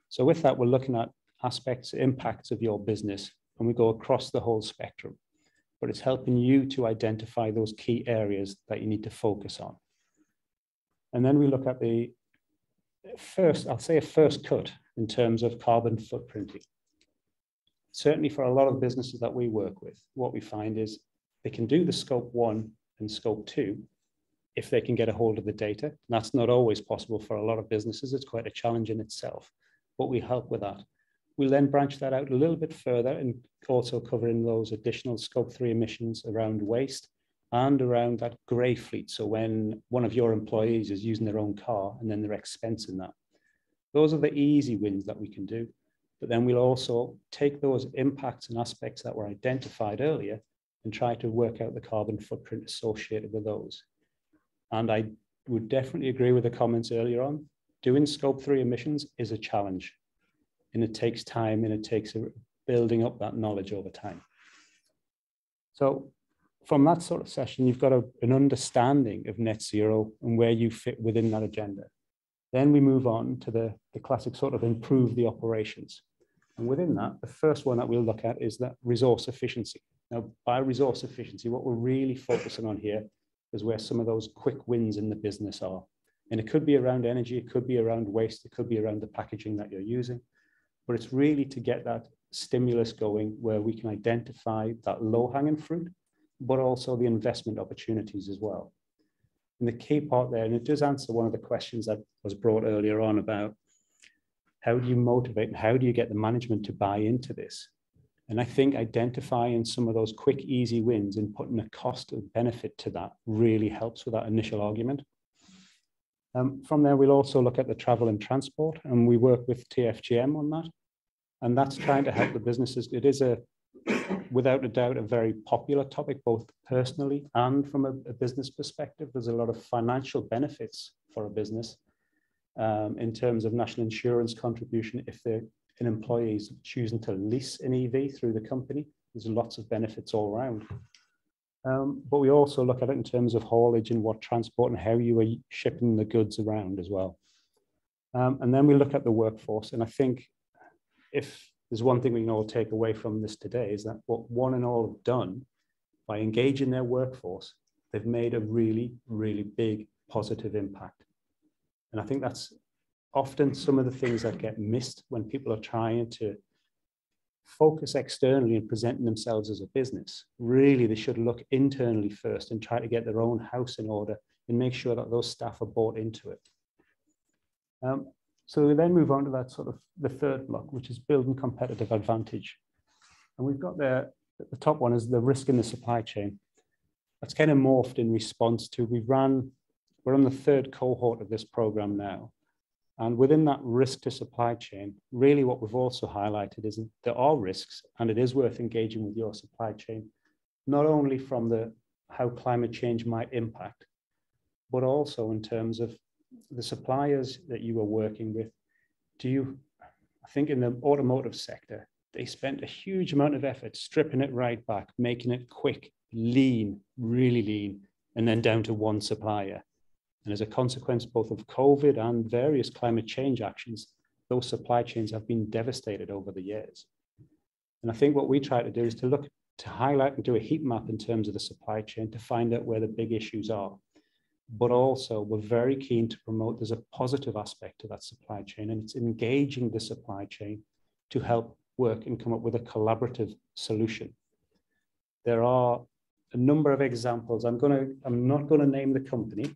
So with that, we're looking at aspects, impacts of your business, and we go across the whole spectrum. but it's helping you to identify those key areas that you need to focus on. And then we look at the first, I'll say a first cut in terms of carbon footprinting. Certainly for a lot of businesses that we work with, what we find is they can do the scope 1 and scope 2 if they can get a hold of the data. And that's not always possible for a lot of businesses. It's quite a challenge in itself, but we help with that. We'll then branch that out a little bit further and also covering those additional scope 3 emissions around waste and around that grey fleet. So when one of your employees is using their own car and then they're expensing that. Those are the easy wins that we can do. But then we'll also take those impacts and aspects that were identified earlier and try to work out the carbon footprint associated with those. And I would definitely agree with the comments earlier on. Doing scope 3 emissions is a challenge, and it takes time and it takes building up that knowledge over time. So from that sort of session, you've got an understanding of net zero and where you fit within that agenda. Then we move on to the classic sort of improve the operations. And within that, the first one that we'll look at is that resource efficiency. Now, by resource efficiency, what we're really focusing on here is where some of those quick wins in the business are. And it could be around energy, it could be around waste, it could be around the packaging that you're using. But it's really to get that stimulus going where we can identify that low-hanging fruit, but also the investment opportunities as well. And the key part there, and it does answer one of the questions that was brought earlier on about how do you motivate and how do you get the management to buy into this? And I think identifying some of those quick, easy wins and putting a cost and benefit to that really helps with that initial argument. From there, we'll also look at the travel and transport, and we work with TFGM on that. And that's trying to help the businesses. It is without a doubt, a very popular topic, both personally and from a business perspective. There's a lot of financial benefits for a business in terms of national insurance contribution if an employee is choosing to lease an EV through the company. There's lots of benefits all around. But we also look at it in terms of haulage and what transport and how you are shipping the goods around as well. And then we look at the workforce. And I think if there's one thing we can all take away from this today is that what one and all have done by engaging their workforce, they've made a really, really big positive impact. And I think that's often some of the things that get missed when people are trying to focus externally and presenting themselves as a business. Really, they should look internally first and try to get their own house in order and make sure that those staff are bought into it. So we then move on to that sort of the third block, which is building competitive advantage. And we've got there, the top one is the risk in the supply chain. That's kind of morphed in response to, we're on the third cohort of this program now. And within that risk to supply chain, really what we've also highlighted is that there are risks, and it is worth engaging with your supply chain, not only from how climate change might impact, but also in terms of the suppliers that you are working with. I think in the automotive sector, they spent a huge amount of effort stripping it right back, making it quick, lean, really lean, and then down to one supplier. And as a consequence, both of COVID and various climate change actions, those supply chains have been devastated over the years. And I think what we try to do is to highlight and do a heat map in terms of the supply chain to find out where the big issues are. But also we're very keen to promote there's a positive aspect to that supply chain, and it's engaging the supply chain to help work and come up with a collaborative solution. There are a number of examples. I'm not going to name the company,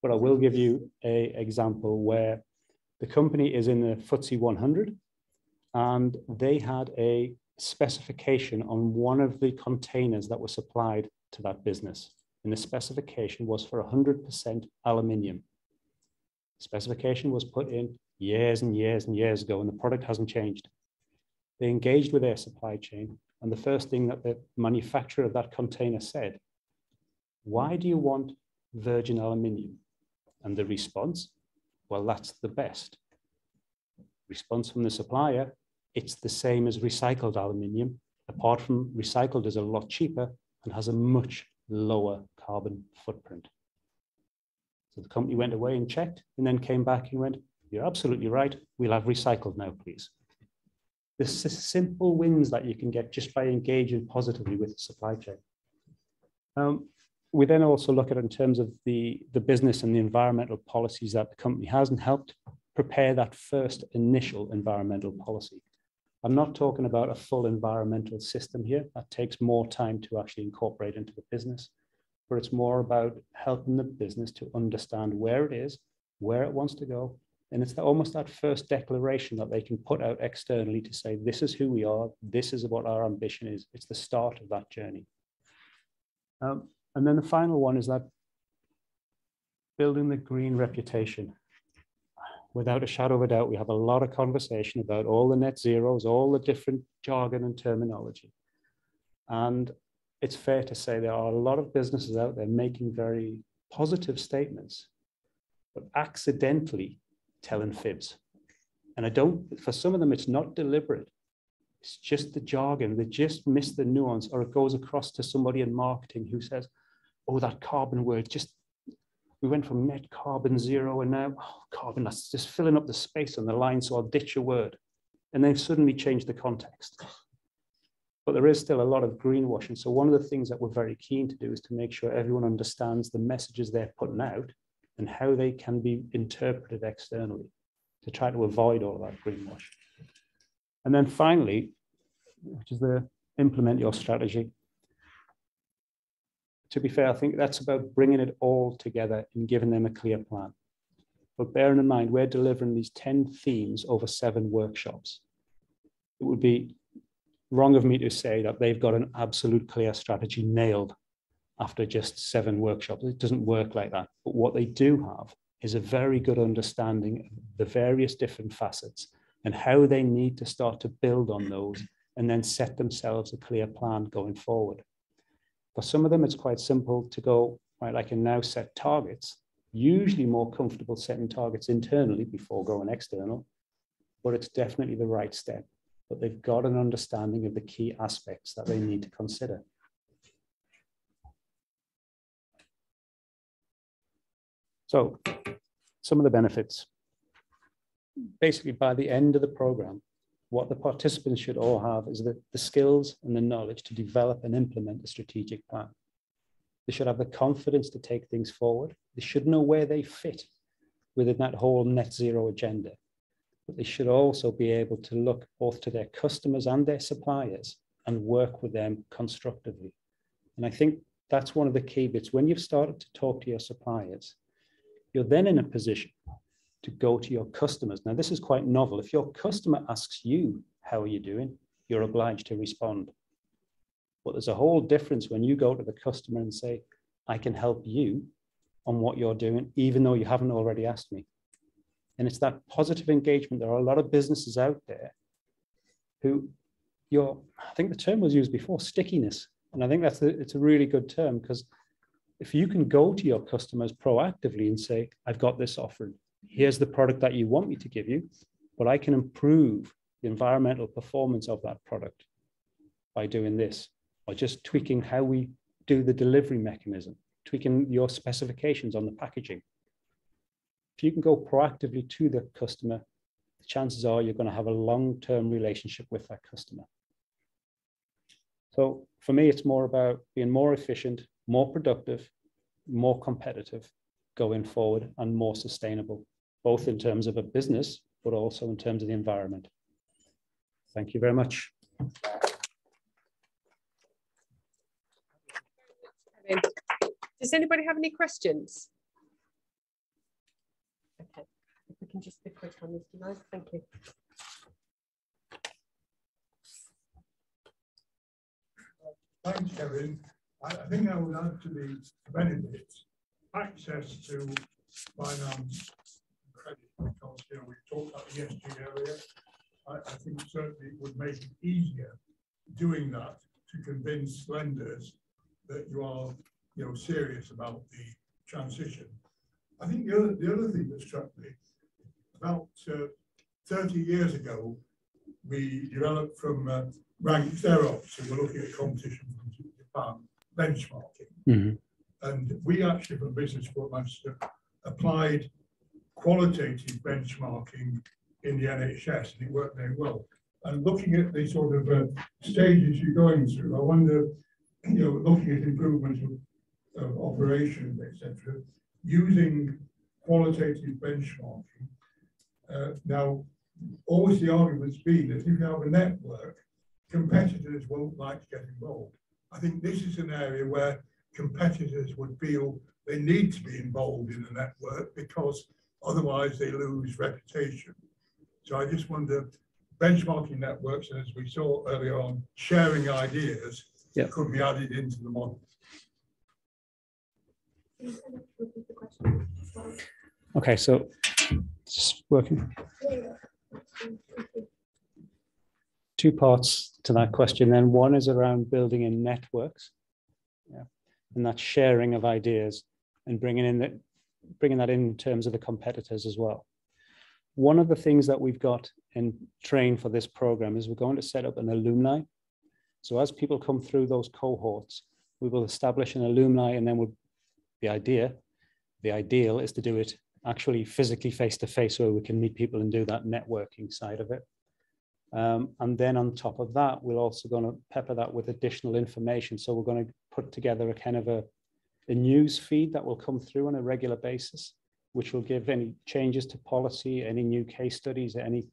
but I will give you an example where the company is in the FTSE 100 and they had a specification on one of the containers that were supplied to that business. And the specification was for 100% aluminium. Specification was put in years and years and years ago, and the product hasn't changed. They engaged with their supply chain, and the first thing that the manufacturer of that container said, why do you want virgin aluminium? And the response, well, that's the best. Response from the supplier, it's the same as recycled aluminium, apart from recycled is a lot cheaper and has a much lower carbon footprint. So the company went away and checked and then came back and went, you're absolutely right. We'll have recycled now, please. the simple wins that you can get just by engaging positively with the supply chain. We then also look at it in terms of the business and the environmental policies that the company has, and helped prepare that first initial environmental policy. I'm not talking about a full environmental system here. That takes more time to actually incorporate into the business, but it's more about helping the business to understand where it is, where it wants to go. And it's almost that first declaration that they can put out externally to say, this is who we are, this is what our ambition is. It's the start of that journey. And then the final one is that building the green reputation. Without a shadow of a doubt, we have a lot of conversation about all the net zeros, all the different jargon and terminology. And it's fair to say there are a lot of businesses out there making very positive statements, but accidentally telling fibs. And for some of them, it's not deliberate. It's just the jargon. They just miss the nuance, or it goes across to somebody in marketing who says, oh, that carbon word, we went from net carbon zero, and now carbon, that's just filling up the space on the line, so I'll ditch a word. And they've suddenly changed the context. But there is still a lot of greenwashing. So one of the things that we're very keen to do is to make sure everyone understands the messages they're putting out and how they can be interpreted externally to try to avoid all of that greenwash. And then finally, which is the implement your strategy. To be fair, I think that's about bringing it all together and giving them a clear plan. But bearing in mind, we're delivering these 10 themes over 7 workshops. It would be wrong of me to say that they've got an absolute clear strategy nailed after just 7 workshops. It doesn't work like that. But what they do have is a very good understanding of the various different facets and how they need to start to build on those and then set themselves a clear plan going forward. For some of them, it's quite simple to go, right, I can now set targets, usually more comfortable setting targets internally before going external, but it's definitely the right step. But they've got an understanding of the key aspects that they need to consider. So some of the benefits. Basically, by the end of the program, what the participants should all have is the skills and the knowledge to develop and implement a strategic plan. They should have the confidence to take things forward. They should know where they fit within that whole net zero agenda. But they should also be able to look both to their customers and their suppliers and work with them constructively. And I think that's one of the key bits. When you've started to talk to your suppliers, you're then in a position to go to your customers. Now, this is quite novel. If your customer asks you, how are you doing? You're obliged to respond. But there's a whole difference when you go to the customer and say, I can help you on what you're doing, even though you haven't already asked me. And it's that positive engagement. There are a lot of businesses out there who I think the term was used before, stickiness. And I think it's a really good term, because if you can go to your customers proactively and say, I've got this offering, here's the product that you want me to give you, but I can improve the environmental performance of that product by doing this, or just tweaking how we do the delivery mechanism, tweaking your specifications on the packaging. If you can go proactively to the customer, the chances are you're going to have a long-term relationship with that customer. So for me, it's more about being more efficient, more productive, more competitive going forward, and more sustainable, both in terms of a business, but also in terms of the environment. Thank you very much. Does anybody have any questions? Okay, if we can just be quick on this, guys. Thank you. Thanks, Kevin. I think I would add to the benefits, access to finance and credit, because we talked about the ESG area. I think certainly it would make it easier doing that to convince lenders that you are serious about the transition. I think the other thing that struck me, about 30 years ago, we developed from ranked thereops, so we're looking at competition from Japan, benchmarking. And we actually, from Business Support Manchester, applied qualitative benchmarking in the NHS, and it worked very well. And looking at the sort of stages you're going through, I wonder, looking at improvement of operations, etc., using qualitative benchmarking. Now, always the argument's been that if you have a network, competitors won't like to get involved. I think this is an area where competitors would feel they need to be involved in the network because otherwise they lose reputation. So I just wonder, benchmarking networks, and as we saw earlier on, sharing ideas could be added into the model. Okay, so just working. Two parts to that question then. One is around building in networks, and that sharing of ideas and bringing that in terms of the competitors as well. One of the things that we've got in train for this program is we're going to set up an alumni. So as people come through those cohorts, we will establish an alumni, and then the ideal is to do it actually physically face-to-face where we can meet people and do that networking side of it. And then on top of that, we're also going to pepper that with additional information. So we're going to put together a kind of a news feed that will come through on a regular basis, which will give any changes to policy, any new case studies, any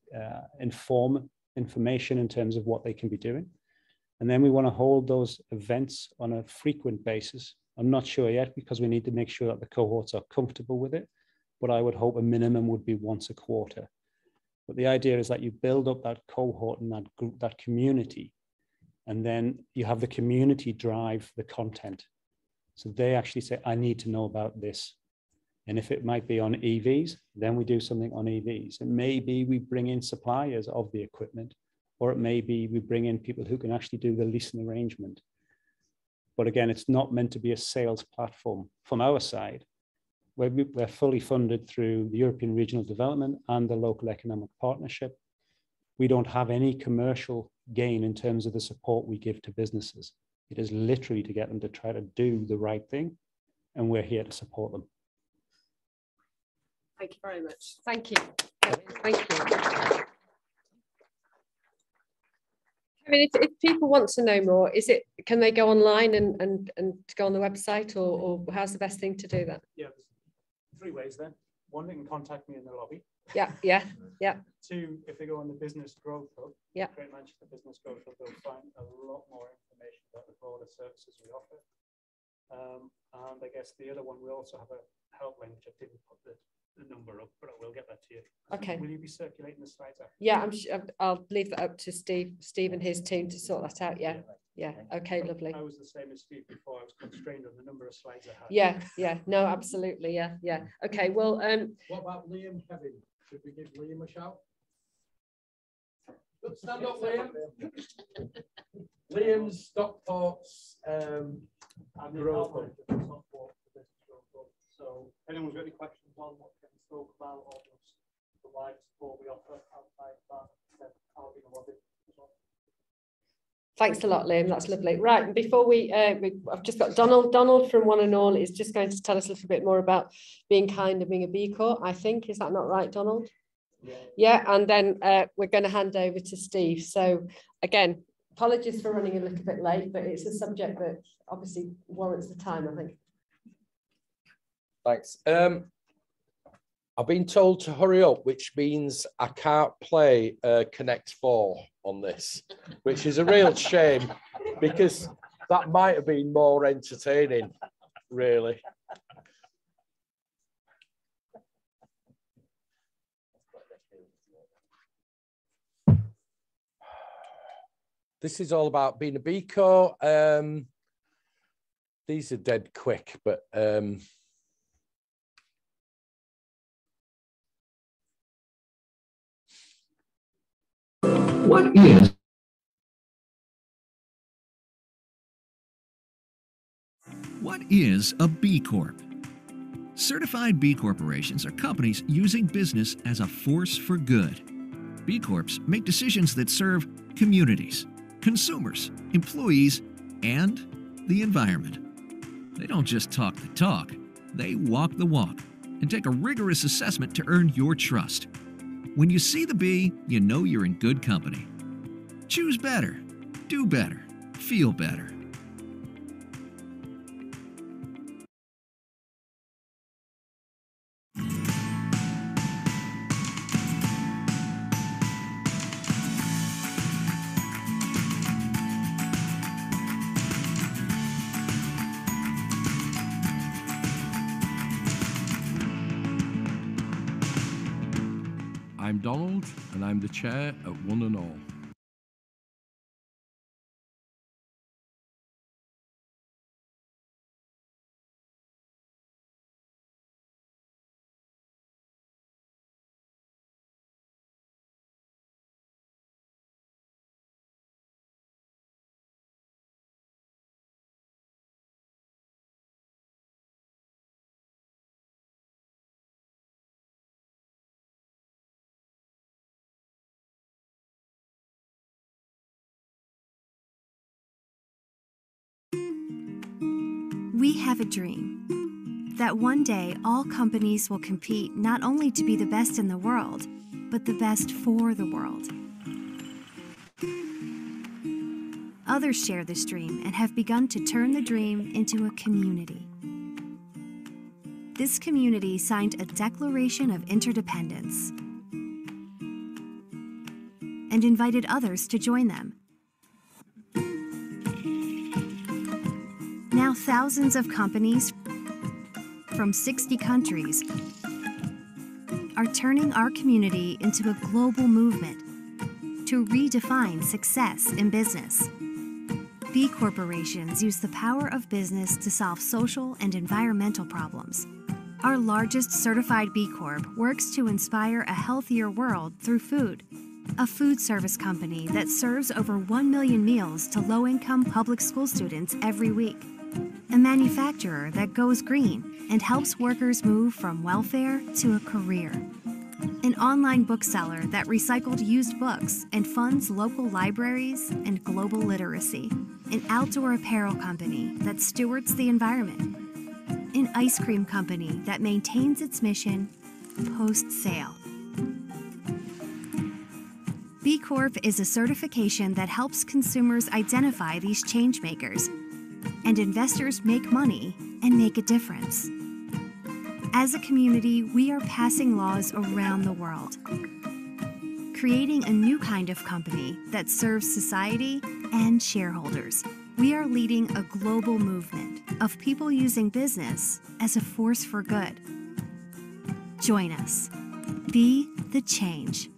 information in terms of what they can be doing. And then we want to hold those events on a frequent basis. I'm not sure yet because we need to make sure that the cohorts are comfortable with it, but I would hope a minimum would be once a quarter. But the idea is that you build up that cohort and that group, that community, and then you have the community drive the content. So they actually say, I need to know about this. And if it might be on EVs, then we do something on EVs. It may be we bring in suppliers of the equipment, or it may be we bring in people who can actually do the leasing arrangement. But again, it's not meant to be a sales platform from our side. We're fully funded through the European Regional Development and the Local Economic Partnership. We don't have any commercial gain in terms of the support we give to businesses. It is literally to get them to try to do the right thing, and we're here to support them. Thank you very much. Thank you. Thank you. I mean, if people want to know more, can they go online and go on the website, or how's the best thing to do that? Yeah, there's three ways then. One, they can contact me in the lobby. Yeah. Two, if they go on the Business Growth Hub, Great Manchester Business Growth Hub, they'll find a lot more information about the broader services we offer. And I guess the other one, we also have a helpline, which I didn't put the number up, but I will get that to you. Okay. Will you be circulating the slides after? Yeah, I'll leave that up to Steve and his team to sort that out. Yeah. Okay, lovely. I was the same as Steve before. I was constrained on the number of slides I had. Yeah. No, absolutely. Yeah. Okay. Well, what about Liam, Kevin? Should we give Liam a shout? Stand up, Liam. Liam's Stockport's growth hub. So if anyone's got any questions on what Kevin spoke about or just the wider support we offer outside that, then I'll be in the lobby as well. Thanks a lot, Liam. That's lovely. Right, and before I've just got Donald from One and All is just going to tell us a little bit more about being kind and being a B Corp, I think. Is that not right, Donald? Yeah, and then we're going to hand over to Steve. So again, apologies for running a little bit late, but it's a subject that obviously warrants the time, I think. Thanks. I've been told to hurry up, which means I can't play Connect 4 on this, which is a real shame because that might have been more entertaining, really. This is all about being a B Corp. These are dead quick, but What is a B Corp? Certified B Corporations are companies using business as a force for good. B Corps make decisions that serve communities, consumers, employees, and the environment. They don't just talk the talk, they walk the walk and take a rigorous assessment to earn your trust. When you see the B, you know you're in good company. Choose better, do better, feel better. I'm Donald, and I'm the chair at One and All. We have a dream that one day all companies will compete not only to be the best in the world, but the best for the world. Others share this dream and have begun to turn the dream into a community. This community signed a Declaration of Interdependence and invited others to join them. Now thousands of companies from 60 countries are turning our community into a global movement to redefine success in business. B corporations use the power of business to solve social and environmental problems. Our largest certified B Corp works to inspire a healthier world through food. A food service company that serves over 1 million meals to low-income public school students every week. A manufacturer that goes green and helps workers move from welfare to a career. An online bookseller that recycled used books and funds local libraries and global literacy. An outdoor apparel company that stewards the environment. An ice cream company that maintains its mission post-sale. B Corp is a certification that helps consumers identify these change makers, and investors make money and make a difference. As a community, we are passing laws around the world, creating a new kind of company that serves society and shareholders. We are leading a global movement of people using business as a force for good. Join us. Be the change.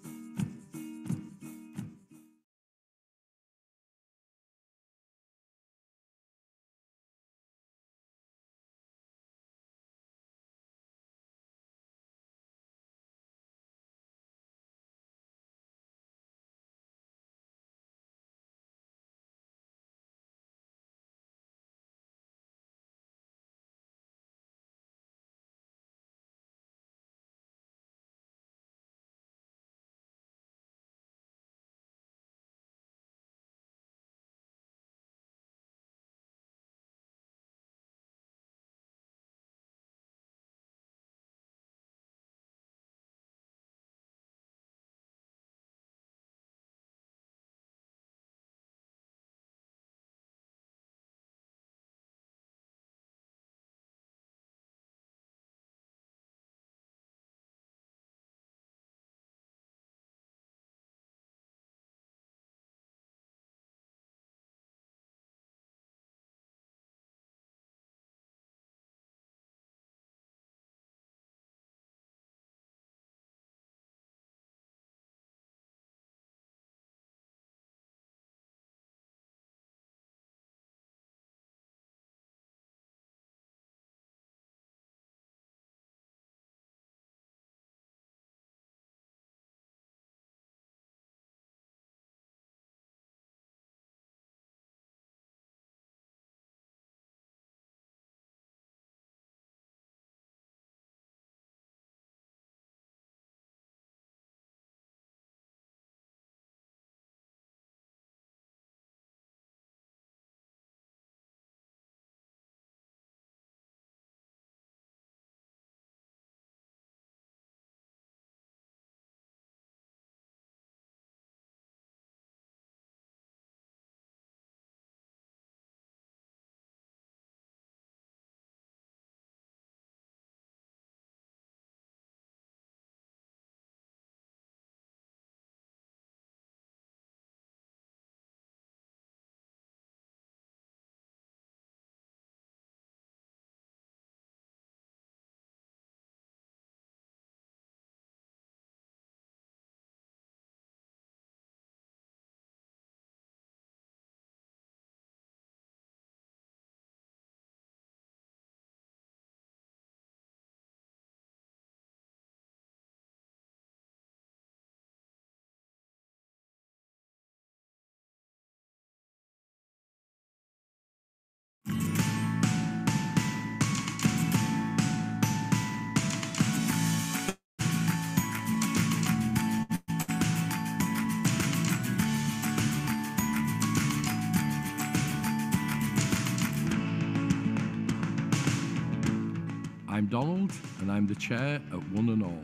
I'm Donald, and I'm the chair at One and All.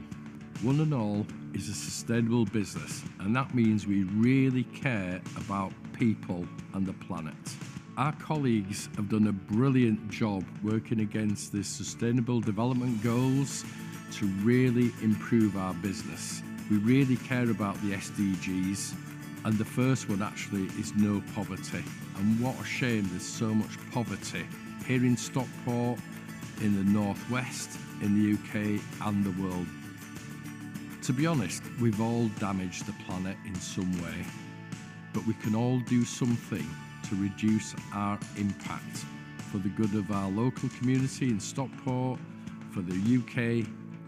One and All is a sustainable business, and that means we really care about people and the planet. Our colleagues have done a brilliant job working against the Sustainable Development Goals to really improve our business. We really care about the SDGs, and the first one actually is no poverty. And what a shame there's so much poverty here in Stockport, in the Northwest, in the UK and the world. To be honest, we've all damaged the planet in some way, but we can all do something to reduce our impact for the good of our local community in Stockport, for the UK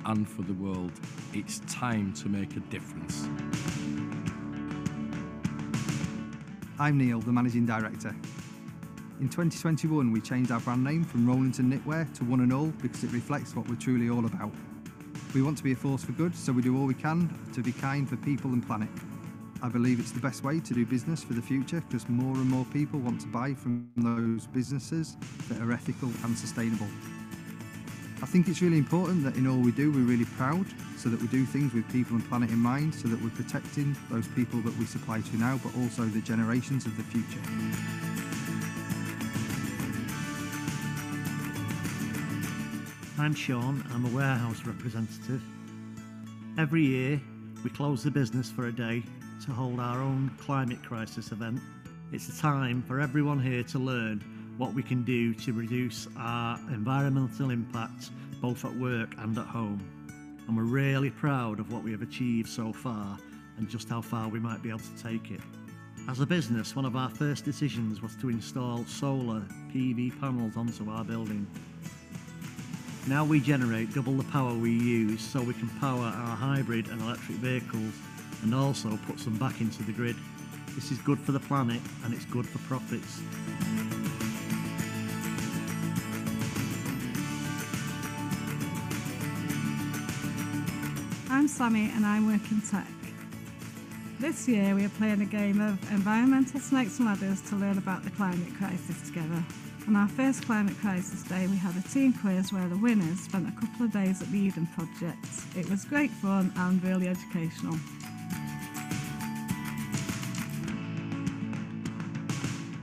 and for the world. It's time to make a difference. I'm Neil, the Managing Director. In 2021, we changed our brand name from Rollington Knitwear to One and All because it reflects what we're truly all about. We want to be a force for good, so we do all we can to be kind for people and planet. I believe it's the best way to do business for the future because more and more people want to buy from those businesses that are ethical and sustainable. I think it's really important that in all we do, we're really proud, so that we do things with people and planet in mind, so that we're protecting those people that we supply to now, but also the generations of the future. I'm Sean, I'm a warehouse representative. Every year, we close the business for a day to hold our own climate crisis event. It's a time for everyone here to learn what we can do to reduce our environmental impact, both at work and at home. And we're really proud of what we have achieved so far and just how far we might be able to take it. As a business, one of our first decisions was to install solar PV panels onto our building. Now we generate double the power we use, so we can power our hybrid and electric vehicles and also put some back into the grid. This is good for the planet and it's good for profits. I'm Sammy and I work in tech. This year we are playing a game of environmental snakes and ladders to learn about the climate crisis together. On our first Climate Crisis Day, we had a team quiz where the winners spent a couple of days at the Eden Project. It was great fun and really educational.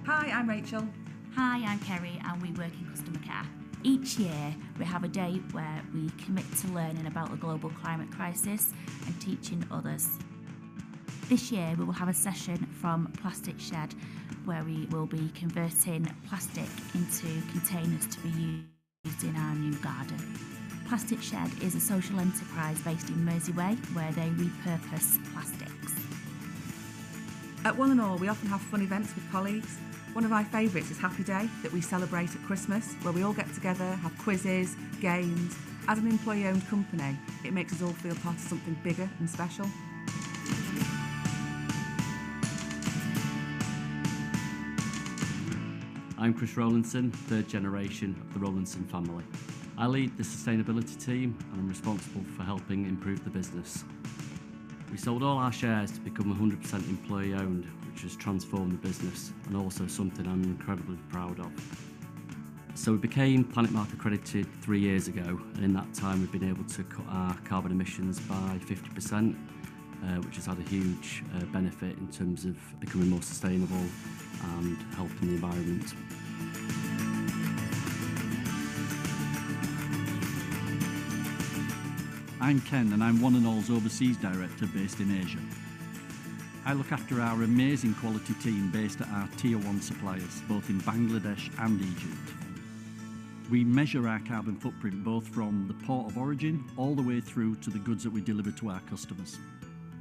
Hi, I'm Rachel. Hi, I'm Kerry and we work in customer care. Each year we have a day where we commit to learning about the global climate crisis and teaching others. This year we will have a session from Plastic Shed where we will be converting plastic into containers to be used in our new garden. Plastic Shed is a social enterprise based in Mersey-Way where they repurpose plastics. At One and All, we often have fun events with colleagues. One of my favourites is Happy Day that we celebrate at Christmas, where we all get together, have quizzes, games. As an employee-owned company, it makes us all feel part of something bigger and special. I'm Chris Rowlinson, third generation of the Rowlinson family. I lead the sustainability team and I'm responsible for helping improve the business. We sold all our shares to become 100% employee owned, which has transformed the business and also something I'm incredibly proud of. So we became Planet Mark accredited 3 years ago, and in that time we've been able to cut our carbon emissions by 50%, which has had a huge benefit in terms of becoming more sustainable and helping the environment. I'm Ken and I'm One and All's Overseas Director based in Asia. I look after our amazing quality team based at our Tier 1 suppliers, both in Bangladesh and Egypt. We measure our carbon footprint both from the port of origin all the way through to the goods that we deliver to our customers.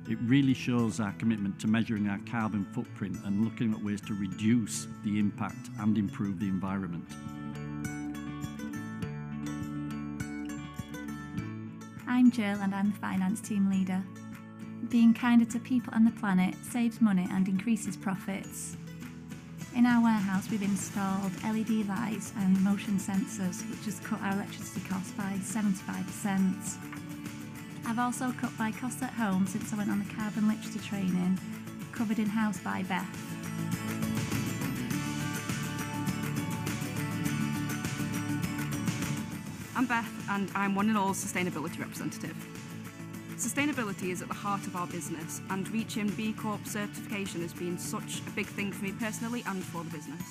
It really shows our commitment to measuring our carbon footprint and looking at ways to reduce the impact and improve the environment. I'm Jill and I'm the finance team leader. Being kinder to people and the planet saves money and increases profits. In our warehouse we've installed LED lights and motion sensors, which has cut our electricity costs by 75%. I've also cut my costs at home since I went on the carbon literature training, covered in-house by Beth. I'm Beth and I'm One and All's sustainability representative. Sustainability is at the heart of our business, and reaching B Corp certification has been such a big thing for me personally and for the business.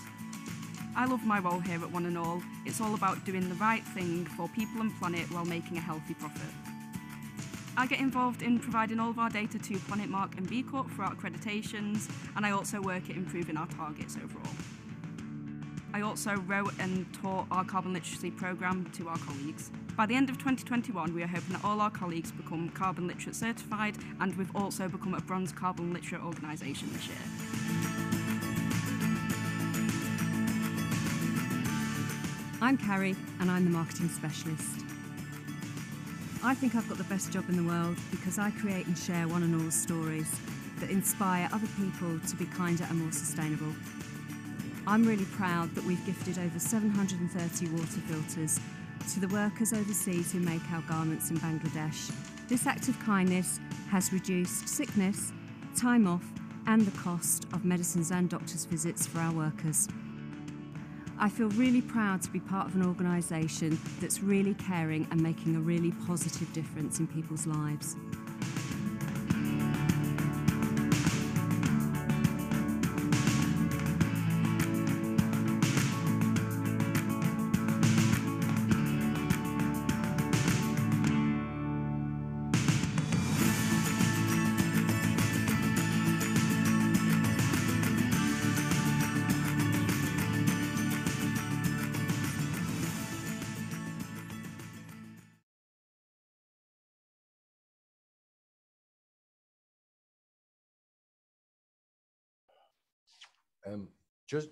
I love my role here at One and All. It's all about doing the right thing for people and planet while making a healthy profit. I get involved in providing all of our data to Planet Mark and B Corp for our accreditations, and I also work at improving our targets overall. I also wrote and taught our carbon literacy programme to our colleagues. By the end of 2021, we are hoping that all our colleagues become carbon literate certified, and we've also become a bronze carbon literate organisation this year. I'm Carrie and I'm the marketing specialist. I think I've got the best job in the world because I create and share One and All's stories that inspire other people to be kinder and more sustainable. I'm really proud that we've gifted over 730 water filters to the workers overseas who make our garments in Bangladesh. This act of kindness has reduced sickness, time off, and the cost of medicines and doctors' visits for our workers. I feel really proud to be part of an organisation that's really caring and making a really positive difference in people's lives.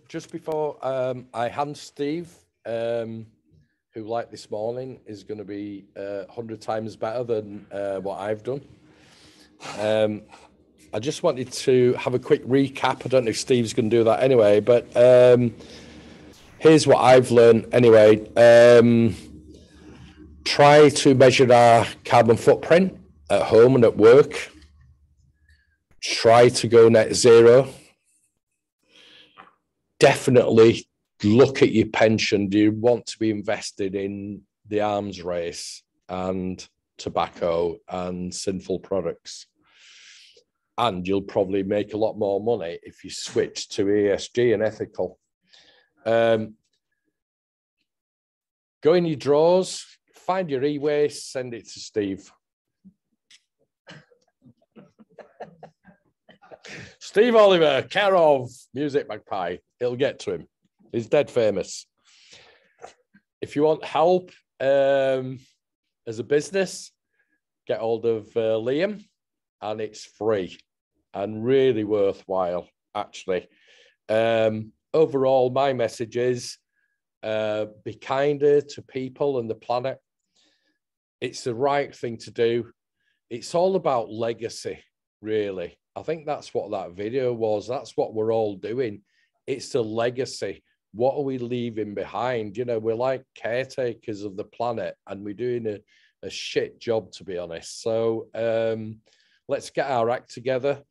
Just before I hand Steve, who like this morning is going to be 100 times better than what I've done. I just wanted to have a quick recap. I don't know if Steve's going to do that anyway, but here's what I've learned anyway. Try to measure our carbon footprint at home and at work. Try to go net zero. Definitely look at your pension. Do you want to be invested in the arms race and tobacco and sinful products? And you'll probably make a lot more money if you switch to ESG and ethical. Go in your drawers, find your e-waste, send it to Steve. Steve Oliver, care of Music Magpie. It'll get to him. He's dead famous. If you want help as a business, get hold of Liam, and it's free and really worthwhile, actually. Overall, my message is be kinder to people and the planet. It's the right thing to do. It's all about legacy, really. I think that's what that video was. That's what we're all doing. It's the legacy. What are we leaving behind? You know, we're like caretakers of the planet, and we're doing a shit job, to be honest. So let's get our act together.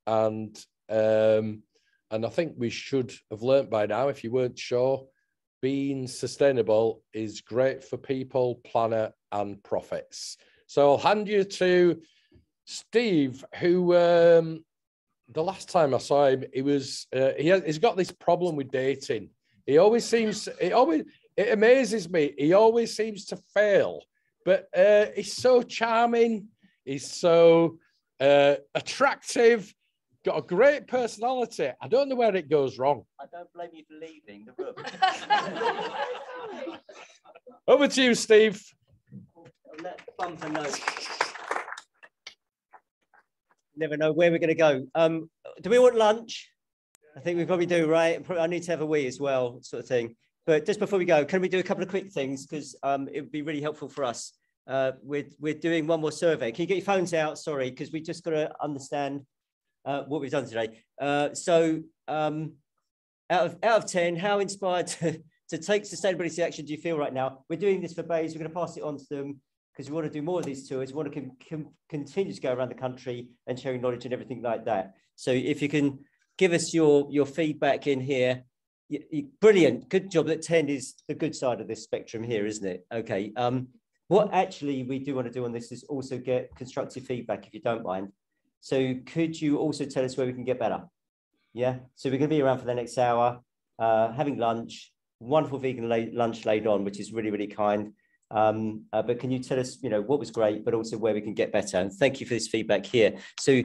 And I think we should have learnt by now, if you weren't sure, being sustainable is great for people, planet, and profits. So I'll hand you to Steve, who the last time I saw him, he's got this problem with dating. It amazes me. He always seems to fail, but he's so charming. He's so attractive. Got a great personality. I don't know where it goes wrong. I don't blame you for leaving the room. Over to you, Steve. Bumper note. Never know where we're going to go. Do we want lunch? I think we probably do, right? I need to have a wee as well, sort of thing. But just before we go, can we do a couple of quick things? Because it would be really helpful for us. We're doing one more survey. Can you get your phones out? Sorry, because we just got to understand what we've done today. So out of 10, how inspired to take sustainability action do you feel right now? We're doing this for Bays. We're going to pass it on to them, because we want to do more of these tours. We want to continue to go around the country and sharing knowledge and everything like that. So if you can give us your feedback in here, Brilliant, good job. That 10 is the good side of this spectrum here, isn't it? Okay. What actually we do want to do on this is also get constructive feedback, if you don't mind. So could you also tell us where we can get better? Yeah. So we're going to be around for the next hour, having lunch. Wonderful vegan lunch laid on, which is really, really kind. But can you tell us, what was great, but also where we can get better? And thank you for this feedback here. So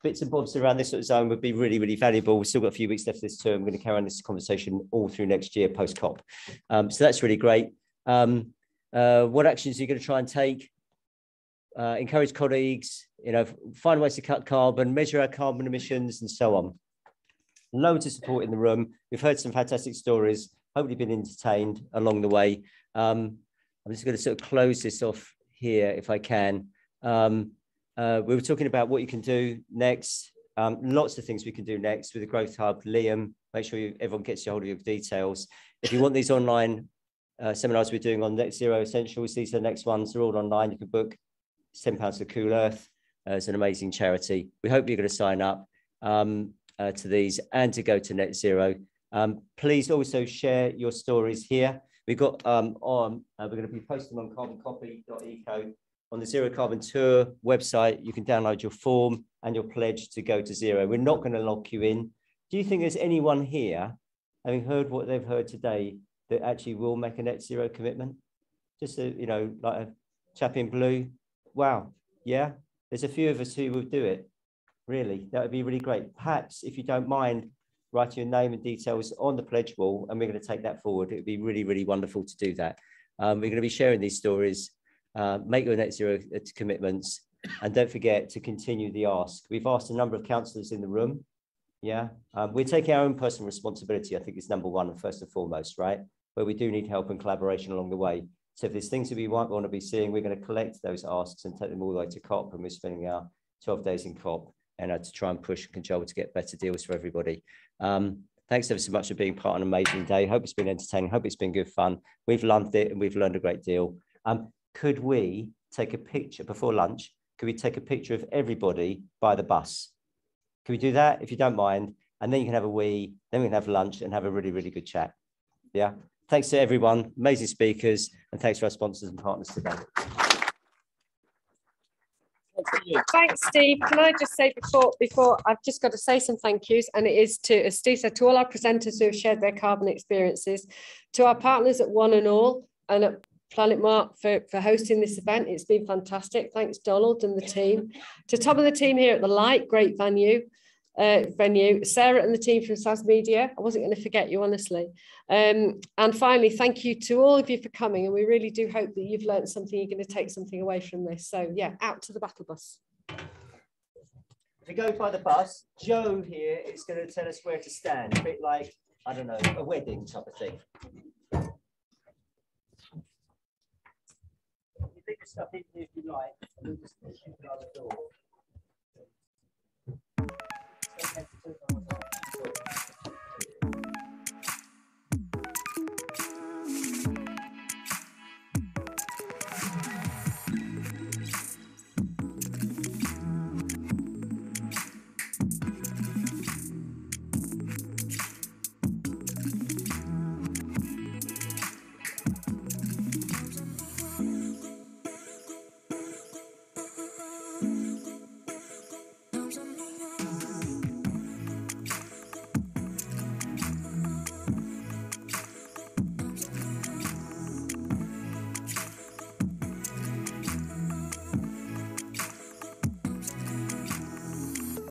bits and bobs around this sort of zone would be really, really valuable. We've still got a few weeks left of this term. We're going to carry on this conversation all through next year post-COP. So that's really great. What actions are you going to try and take? Encourage colleagues, find ways to cut carbon, measure our carbon emissions, and so on. Loads of support in the room. We've heard some fantastic stories. Hopefully been entertained along the way. I'm just going to sort of close this off here if I can. We were talking about what you can do next. Lots of things we can do next with the Growth Hub. Liam, make sure everyone gets a hold of your details. If you want these online seminars we're doing on Net Zero Essentials, these are the next ones. They're all online. You can book. It's £10 for Cool Earth. It's an amazing charity. We hope you're going to sign up to these and to go to Net Zero. Please also share your stories here. We've got we're going to be posting on carboncopy.eco. On the Zero Carbon Tour website, you can download your form and your pledge to go to zero. We're not going to lock you in. Do you think there's anyone here, having heard what they've heard today, that actually will make a net zero commitment? Just like a chap in blue. Wow. Yeah. There's a few of us who will do it. Really, that would be really great. Perhaps, if you don't mind, writing your name and details on the pledge wall, and we're going to take that forward. It would be really, really wonderful to do that. We're going to be sharing these stories. Make your net zero commitments, and don't forget to continue the ask. We've asked a number of councillors in the room. Yeah, we're taking our own personal responsibility. I think it's number one and first and foremost, right? But we do need help and collaboration along the way. So if there's things that we might want to be seeing, we're going to collect those asks and take them all the way to COP, and we're spending our 12 days in COP and to try and push and control to get better deals for everybody. Thanks ever so much for being part of an amazing day. Hope it's been entertaining. Hope it's been good fun. We've loved it and we've learned a great deal. Could we take a picture before lunch? Could we take a picture of everybody by the bus? Can we do that, if you don't mind? And then you can have a wee, then we can have lunch and have a really, really good chat. Yeah. Thanks to everyone, amazing speakers, and thanks to our sponsors and partners today. Thanks, Steve. Can I just say before I've just got to say some thank yous, and it is to, as Steve said, to all our presenters who have shared their carbon experiences, to our partners at One and All and at Planet Mark for hosting this event. It's been fantastic. Thanks, Donald and the team. To Tom and the team here at the Light, great venue. Sarah and the team from SAS Media. I wasn't going to forget you, honestly. And finally, thank you to all of you for coming. And we really do hope that you've learned something. You're going to take something away from this. So yeah, out to the battle bus. If we go by the bus, Joe here is going to tell us where to stand. A bit like, I don't know, a wedding type of thing. You pick the stuff in here if you like, and we'll just shoot it out the door.